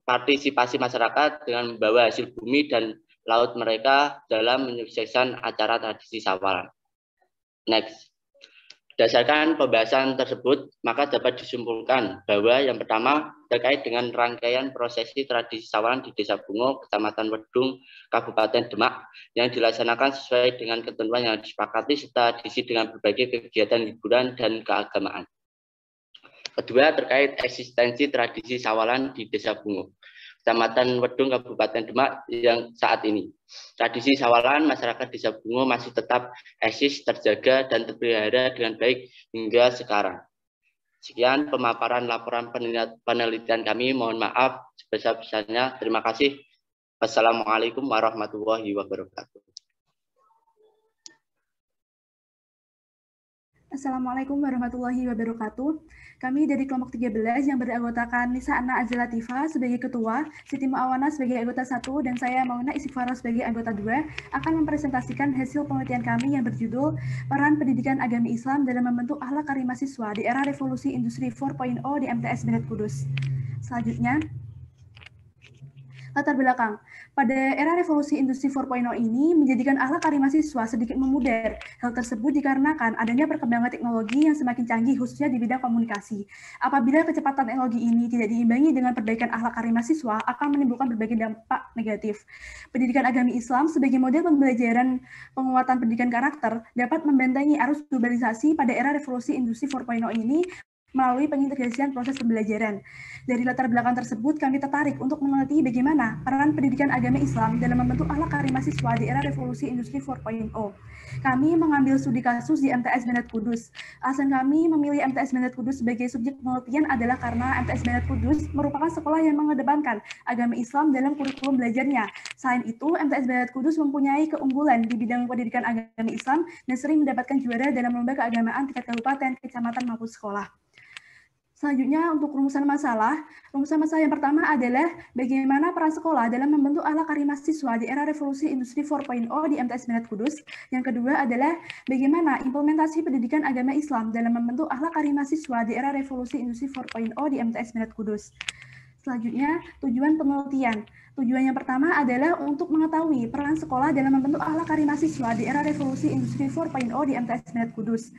partisipasi masyarakat dengan membawa hasil bumi dan laut mereka dalam menyukseskan acara tradisi sawalan. Next. Berdasarkan pembahasan tersebut, maka dapat disimpulkan bahwa yang pertama terkait dengan rangkaian prosesi tradisi sawalan di Desa Bungo, Kecamatan Wedung, Kabupaten Demak yang dilaksanakan sesuai dengan ketentuan yang disepakati serta diisi dengan berbagai kegiatan hiburan dan keagamaan. Kedua terkait eksistensi tradisi sawalan di Desa Bungo, Kecamatan Wedung, Kabupaten Demak yang saat ini. Tradisi sawalan masyarakat Desa Bungo masih tetap eksis, terjaga, dan terpelihara dengan baik hingga sekarang. Sekian pemaparan laporan penelitian kami. Mohon maaf sebesar-besarnya. Terima kasih. Wassalamualaikum warahmatullahi wabarakatuh. Assalamualaikum warahmatullahi wabarakatuh. Kami dari kelompok 13 yang beranggotakan Nisa Anna Azila Tifa sebagai ketua, Siti Muawana sebagai anggota 1, dan saya Mauna Istighfarah sebagai anggota 2 akan mempresentasikan hasil penelitian kami yang berjudul Peran Pendidikan Agama Islam dalam Membentuk Akhlak Karimah Siswa di Era Revolusi Industri 4.0 di MTS Medan Kudus. Selanjutnya, latar belakang. Pada era revolusi industri 4.0 ini menjadikan akhlak karimah siswa sedikit memudar. Hal tersebut dikarenakan adanya perkembangan teknologi yang semakin canggih khususnya di bidang komunikasi. Apabila kecepatan teknologi ini tidak diimbangi dengan perbaikan akhlak karimah siswa akan menimbulkan berbagai dampak negatif. Pendidikan agama Islam sebagai model pembelajaran penguatan pendidikan karakter dapat membentengi arus globalisasi pada era revolusi industri 4.0 ini melalui pengintegrasian proses pembelajaran. Dari latar belakang tersebut, kami tertarik untuk meneliti bagaimana peran pendidikan agama Islam dalam membentuk akhlak karimah siswa di era revolusi industri 4.0. Kami mengambil studi kasus di MTS Bennett Kudus. Alasan kami memilih MTS Bennett Kudus sebagai subjek penelitian adalah karena MTS Bennett Kudus merupakan sekolah yang mengedepankan agama Islam dalam kurikulum belajarnya. Selain itu, MTS Bennett Kudus mempunyai keunggulan di bidang pendidikan agama Islam dan sering mendapatkan juara dalam lomba keagamaan tingkat kabupaten, kecamatan, maupun sekolah. Selanjutnya untuk rumusan masalah yang pertama adalah bagaimana peran sekolah dalam membentuk akhlak karimah siswa di era revolusi industri 4.0 di MTS Bennett Kudus. Yang kedua adalah bagaimana implementasi pendidikan agama Islam dalam membentuk akhlak karimah siswa di era revolusi industri 4.0 di MTS Bennett Kudus. Selanjutnya, tujuan penelitian. Tujuan yang pertama adalah untuk mengetahui peran sekolah dalam membentuk akhlak karimah siswa di era revolusi industri 4.0 di MTS Bennett Kudus.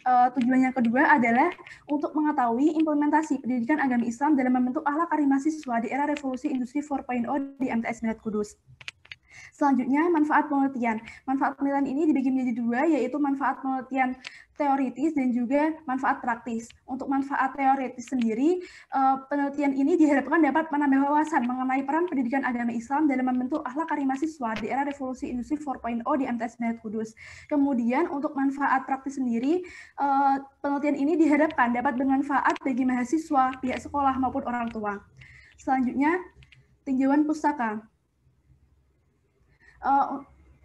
Tujuan yang kedua adalah untuk mengetahui implementasi pendidikan agama Islam dalam membentuk akhlak karimah siswa di era revolusi industri 4.0 di MTS Bennett Kudus. Selanjutnya, manfaat penelitian. Manfaat penelitian ini dibagi menjadi dua, yaitu manfaat penelitian teoritis dan juga manfaat praktis. Untuk manfaat teoritis sendiri, penelitian ini diharapkan dapat menambah wawasan mengenai peran pendidikan agama Islam dalam membentuk akhlak karimah siswa di era revolusi industri 4.0 di MTS Bennett Kudus. Kemudian, untuk manfaat praktis sendiri, penelitian ini diharapkan dapat bermanfaat bagi mahasiswa, pihak sekolah, maupun orang tua. Selanjutnya, tinjauan pustaka.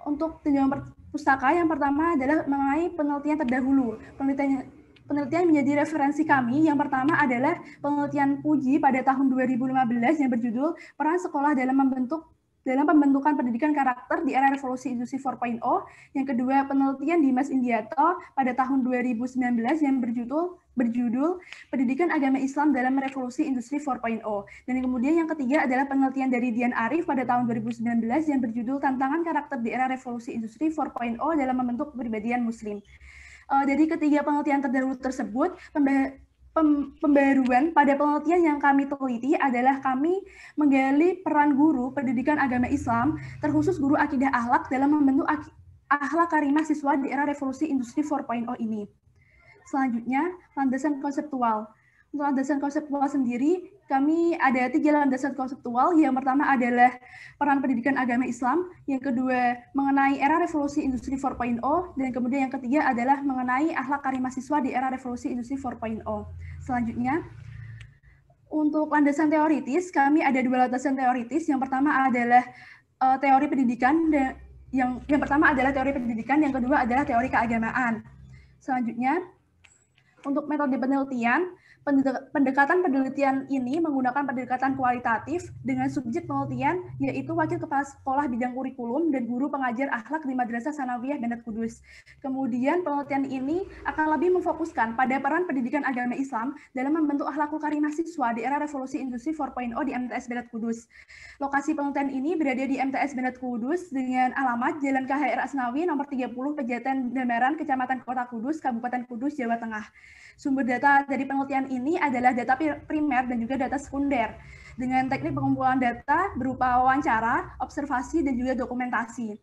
Untuk tinjauan pustaka yang pertama adalah mengenai penelitian terdahulu. Penelitian menjadi referensi kami. Yang pertama adalah penelitian Puji pada tahun 2015 yang berjudul Peran Sekolah dalam Pembentukan Pendidikan Karakter di Era Revolusi Industri 4.0. Yang kedua, penelitian Dimas Indiato pada tahun 2019 yang berjudul Pendidikan Agama Islam dalam Revolusi Industri 4.0. Dan kemudian yang ketiga adalah penelitian dari Dian Arif pada tahun 2019 yang berjudul Tantangan Karakter di Era Revolusi Industri 4.0 dalam Membentuk Kepribadian Muslim. Dari ketiga penelitian terdahulu tersebut, pembaruan pada penelitian yang kami teliti adalah kami menggali peran guru pendidikan agama Islam, terkhusus guru akidah akhlak dalam membentuk akhlak karimah siswa di era revolusi industri 4.0 ini. Selanjutnya, landasan konseptual. Untuk landasan konseptual sendiri, kami ada 3 landasan konseptual. Yang pertama adalah peran pendidikan agama Islam, yang kedua mengenai era revolusi industri 4.0, dan kemudian yang ketiga adalah mengenai akhlak karimah siswa di era revolusi industri 4.0. Selanjutnya, untuk landasan teoritis, kami ada 2 landasan teoritis. Yang pertama adalah teori pendidikan, yang pertama adalah teori pendidikan, yang kedua adalah teori keagamaan. Selanjutnya, untuk metode penelitian, pendekatan penelitian ini menggunakan pendekatan kualitatif dengan subjek penelitian yaitu wakil kepala sekolah bidang kurikulum dan guru pengajar akhlak di Madrasah Sanawiyah Bennett Kudus. Kemudian penelitian ini akan lebih memfokuskan pada peran pendidikan agama Islam dalam membentuk akhlakul karimah siswa di era revolusi industri 4.0 di MTS Bennett Kudus. Lokasi penelitian ini berada di MTS Bennett Kudus dengan alamat Jalan KHR Asnawi nomor 30 Pejaten Damaran, Kecamatan Kota Kudus, Kabupaten Kudus, Jawa Tengah. Sumber data dari penelitian ini adalah data primer dan juga data sekunder dengan teknik pengumpulan data berupa wawancara, observasi, dan juga dokumentasi.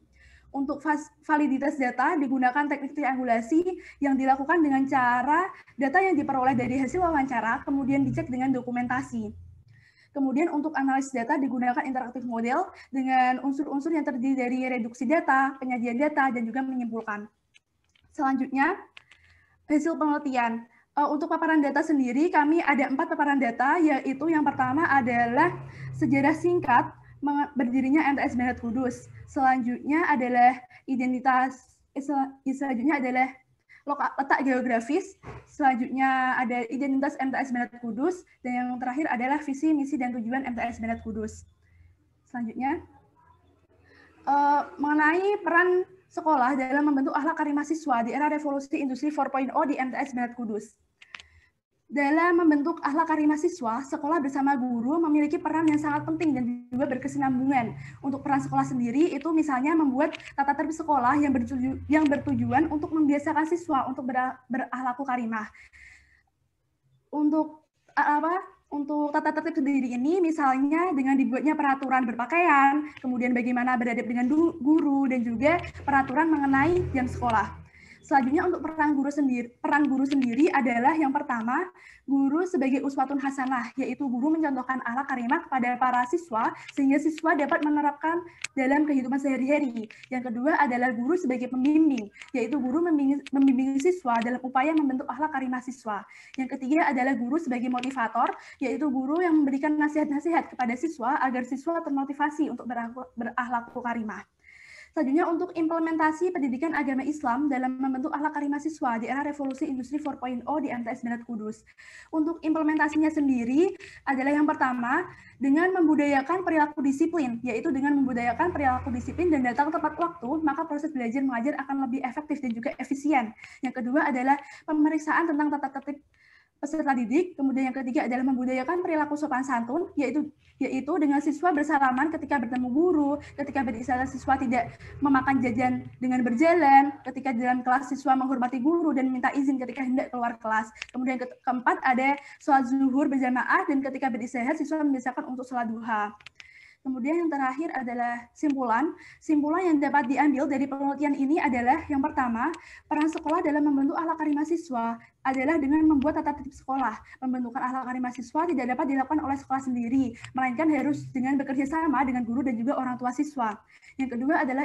Untuk validitas data digunakan teknik triangulasi yang dilakukan dengan cara data yang diperoleh dari hasil wawancara kemudian dicek dengan dokumentasi. Kemudian untuk analisis data digunakan interaktif model dengan unsur-unsur yang terdiri dari reduksi data, penyajian data, dan juga menyimpulkan. Selanjutnya, hasil penelitian. Untuk paparan data sendiri, kami ada 4 paparan data, yaitu yang pertama adalah sejarah singkat berdirinya MTS Bennett Kudus. Selanjutnya adalah selanjutnya adalah letak geografis. Selanjutnya ada identitas MTS Bennett Kudus, dan yang terakhir adalah visi, misi, dan tujuan MTS Bennett Kudus. Selanjutnya, mengenai peran sekolah dalam membentuk akhlak karimah siswa di era revolusi industri 4.0 di MTS Bennett Kudus. Dalam membentuk akhlak karimah siswa, sekolah bersama guru memiliki peran yang sangat penting dan juga berkesinambungan. Untuk peran sekolah sendiri itu misalnya membuat tata tertib sekolah yang bertujuan untuk membiasakan siswa untuk berakhlakul karimah. Untuk tata tertib sendiri ini misalnya dengan dibuatnya peraturan berpakaian, kemudian bagaimana beradab dengan guru, dan juga peraturan mengenai jam sekolah. Selanjutnya untuk peran guru sendiri adalah yang pertama guru sebagai uswatun hasanah, yaitu guru mencontohkan akhlak karimah kepada para siswa sehingga siswa dapat menerapkan dalam kehidupan sehari-hari. Yang kedua adalah guru sebagai pembimbing, yaitu guru membimbing siswa dalam upaya membentuk akhlak karimah siswa. Yang ketiga adalah guru sebagai motivator, yaitu guru yang memberikan nasihat-nasihat kepada siswa agar siswa termotivasi untuk berakhlak karimah. Selanjutnya untuk implementasi pendidikan agama Islam dalam membentuk akhlak karimah siswa di era revolusi industri 4.0 di MTS Binat Kudus. Untuk implementasinya sendiri adalah yang pertama dengan membudayakan perilaku disiplin, yaitu dengan membudayakan perilaku disiplin dan datang tepat waktu, maka proses belajar mengajar akan lebih efektif dan juga efisien. Yang kedua adalah pemeriksaan tentang tata tertib peserta didik. Kemudian yang ketiga adalah membudayakan perilaku sopan santun, yaitu dengan siswa bersalaman ketika bertemu guru, ketika beristirahat siswa tidak memakan jajan dengan berjalan, ketika di dalam kelas siswa menghormati guru dan minta izin ketika hendak keluar kelas. Kemudian keempat ada sholat zuhur berjamaah, dan ketika beristirahat siswa membiasakan untuk sholat duha. Kemudian yang terakhir adalah simpulan. Simpulan yang dapat diambil dari penelitian ini adalah yang pertama, peran sekolah dalam membentuk akhlak karimah siswa adalah dengan membuat tata tertib sekolah. Pembentukan akhlak karimah siswa tidak dapat dilakukan oleh sekolah sendiri, melainkan harus dengan bekerja sama dengan guru dan juga orang tua siswa. Yang kedua adalah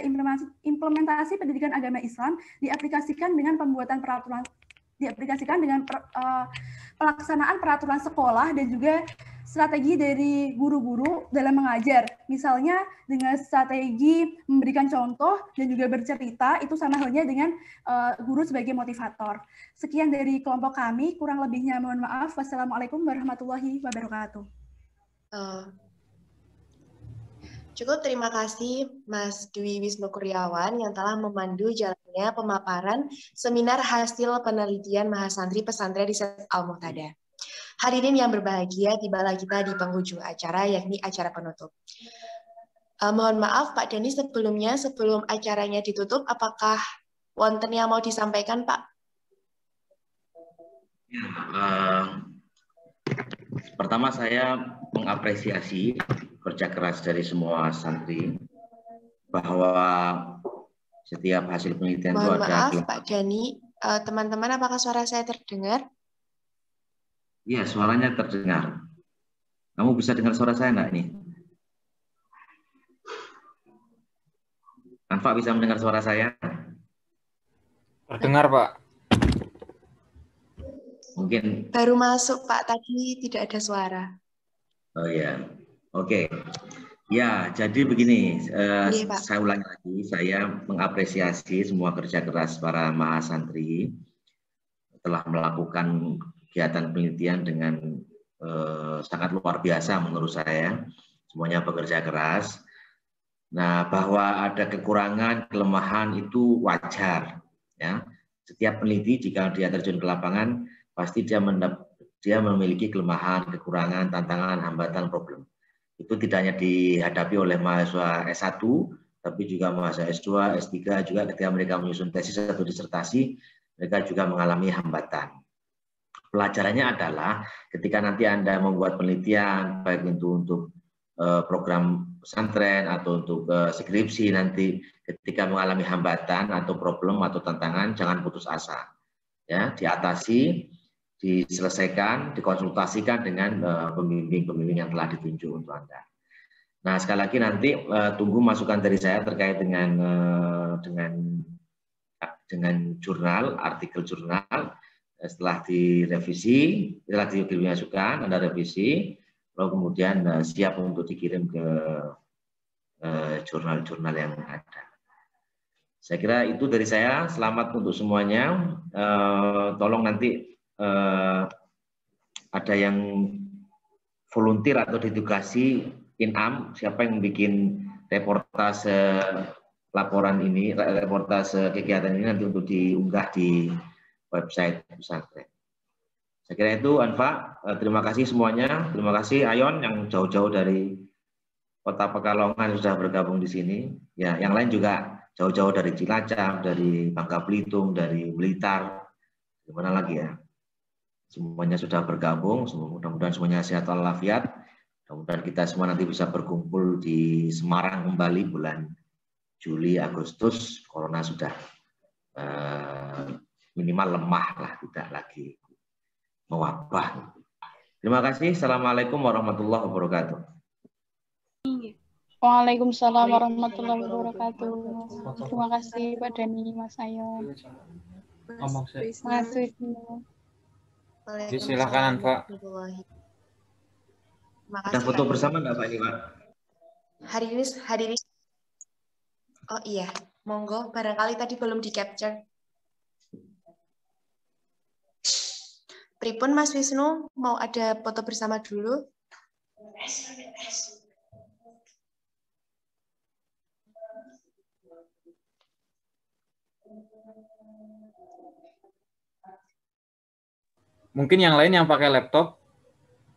implementasi pendidikan agama Islam diaplikasikan dengan pembuatan peraturan, pelaksanaan peraturan sekolah dan juga strategi dari guru-guru dalam mengajar. Misalnya dengan strategi memberikan contoh dan juga bercerita, itu sama halnya dengan guru sebagai motivator. Sekian dari kelompok kami, kurang lebihnya mohon maaf. Wassalamualaikum warahmatullahi wabarakatuh. Cukup, terima kasih Mas Dwi Wisnu Kuryawan yang telah memandu jalannya pemaparan seminar hasil penelitian Mahasantri Pesantren Riset Al-Muhtada. Hadirin yang berbahagia, tibalah kita di penghujung acara, yakni acara penutup. Mohon maaf Pak Dani, sebelum acaranya ditutup, apakah wonten yang mau disampaikan Pak? Ya, pertama saya mengapresiasi kerja keras dari semua santri, bahwa setiap hasil penelitian itu ada. Mohon maaf Pak Dani, teman-teman apakah suara saya terdengar? Iya, suaranya terdengar. Kamu bisa dengar suara saya enggak ini? Anfa bisa mendengar suara saya? Terdengar, Pak. Mungkin baru masuk Pak, tadi tidak ada suara. Oh ya, oke. Ya, jadi begini, saya ulangi lagi, saya mengapresiasi semua kerja keras para mahasantri telah melakukan kegiatan penelitian dengan sangat luar biasa menurut saya. Semuanya bekerja keras. Nah, bahwa ada kekurangan, kelemahan itu wajar. Ya. Setiap peneliti jika dia terjun ke lapangan, pasti dia memiliki kelemahan, kekurangan, tantangan, hambatan, problem. Itu tidak hanya dihadapi oleh mahasiswa S1, tapi juga mahasiswa S2, S3 juga ketika mereka menyusun tesis atau disertasi, mereka juga mengalami hambatan. Pelajarannya adalah ketika nanti Anda membuat penelitian, baik itu untuk program pesantren atau untuk skripsi, nanti ketika mengalami hambatan atau problem atau tantangan, jangan putus asa. Ya, diatasi, diselesaikan, dikonsultasikan dengan pembimbing-pembimbing yang telah ditunjuk untuk Anda. Nah, sekali lagi nanti tunggu masukan dari saya terkait dengan jurnal, artikel jurnal. Setelah direvisi, setelah dimasukkan, Anda revisi, lalu kemudian siap untuk dikirim ke jurnal-jurnal yang ada. Saya kira itu dari saya. Selamat untuk semuanya. Tolong nanti ada yang volunteer atau ditugasi inam, siapa yang bikin reportase laporan ini, reportase kegiatan ini nanti untuk diunggah di website pesantren. Saya kira itu, Anfa. Terima kasih semuanya. Terima kasih Ayon yang jauh-jauh dari Kota Pekalongan sudah bergabung di sini. Ya, yang lain juga jauh-jauh dari Cilacap, dari Bangka Belitung, dari Blitar, di mana lagi ya. Semuanya sudah bergabung. Mudah-mudahan semuanya sehat walafiat. Mudah-mudahan kita semua nanti bisa berkumpul di Semarang kembali bulan Juli, Agustus. Corona sudah minimal lemah lah, tidak lagi mewabah. Terima kasih. Assalamualaikum warahmatullahi wabarakatuh. Waalaikumsalam warahmatullahi wabarakatuh. Terima kasih Pak Dani, Mas Ayon, Mas Wisnu. Silakan Pak. Ada foto bersama nggak Pak ini Pak? Hadirin. Oh iya, monggo. Barangkali tadi belum di capture. Pripun Mas Wisnu, mau ada foto bersama dulu? Mungkin yang lain yang pakai laptop.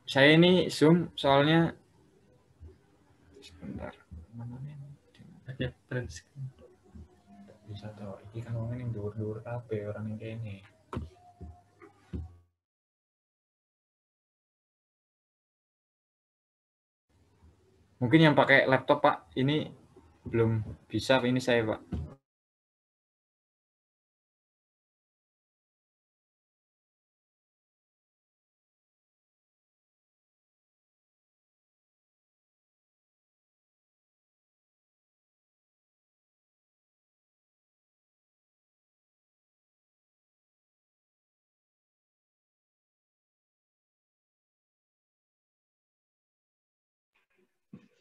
Saya ini Zoom soalnya sebentar. Ada print screen. Bisa tahu iki kan wong ini dhuwur-dhuwur kabeh orang yang kayak ini. Mungkin yang pakai laptop Pak, ini belum bisa, ini saya Pak.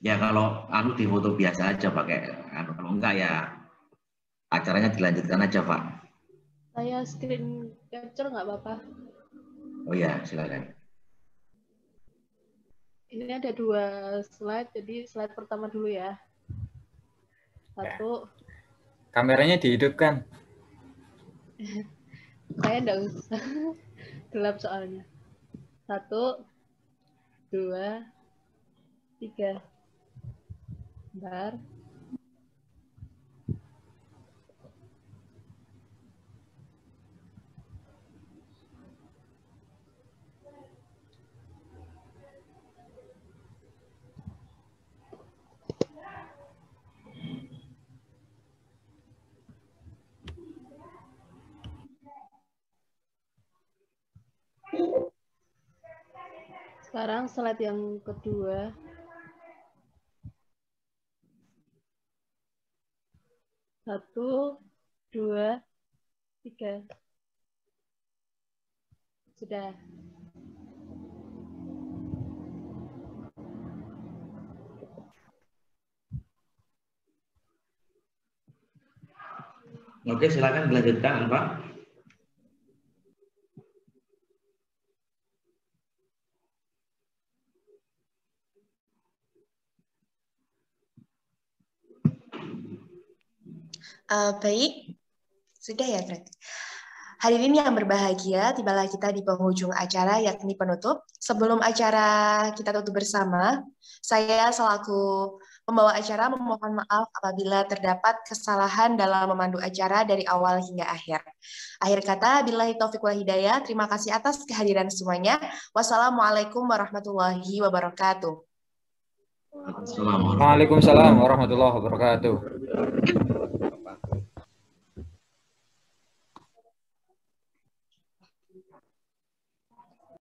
Ya kalau di foto biasa aja pakai kalau enggak ya acaranya dilanjutkan aja Pak. Saya screen capture nggak apa-apa? Oh ya, silakan. Ini ada 2 slide, jadi slide pertama dulu ya. 1. Kameranya dihidupkan. Saya enggak usah. Gelap soalnya. 1, 2, 3. Bentar. Sekarang slide yang kedua. Satu, 2, 3. Sudah. Oke, silakan dilanjutkan Pak. Baik, sudah ya berarti. Hadirin yang berbahagia, tibalah kita di penghujung acara yakni penutup. Sebelum acara kita tutup bersama, saya selaku pembawa acara memohon maaf apabila terdapat kesalahan dalam memandu acara dari awal hingga akhir. Akhir kata, billahi taufiq wal hidayah. Terima kasih atas kehadiran semuanya. Wassalamualaikum warahmatullahi wabarakatuh. Waalaikumsalam warahmatullahi wabarakatuh.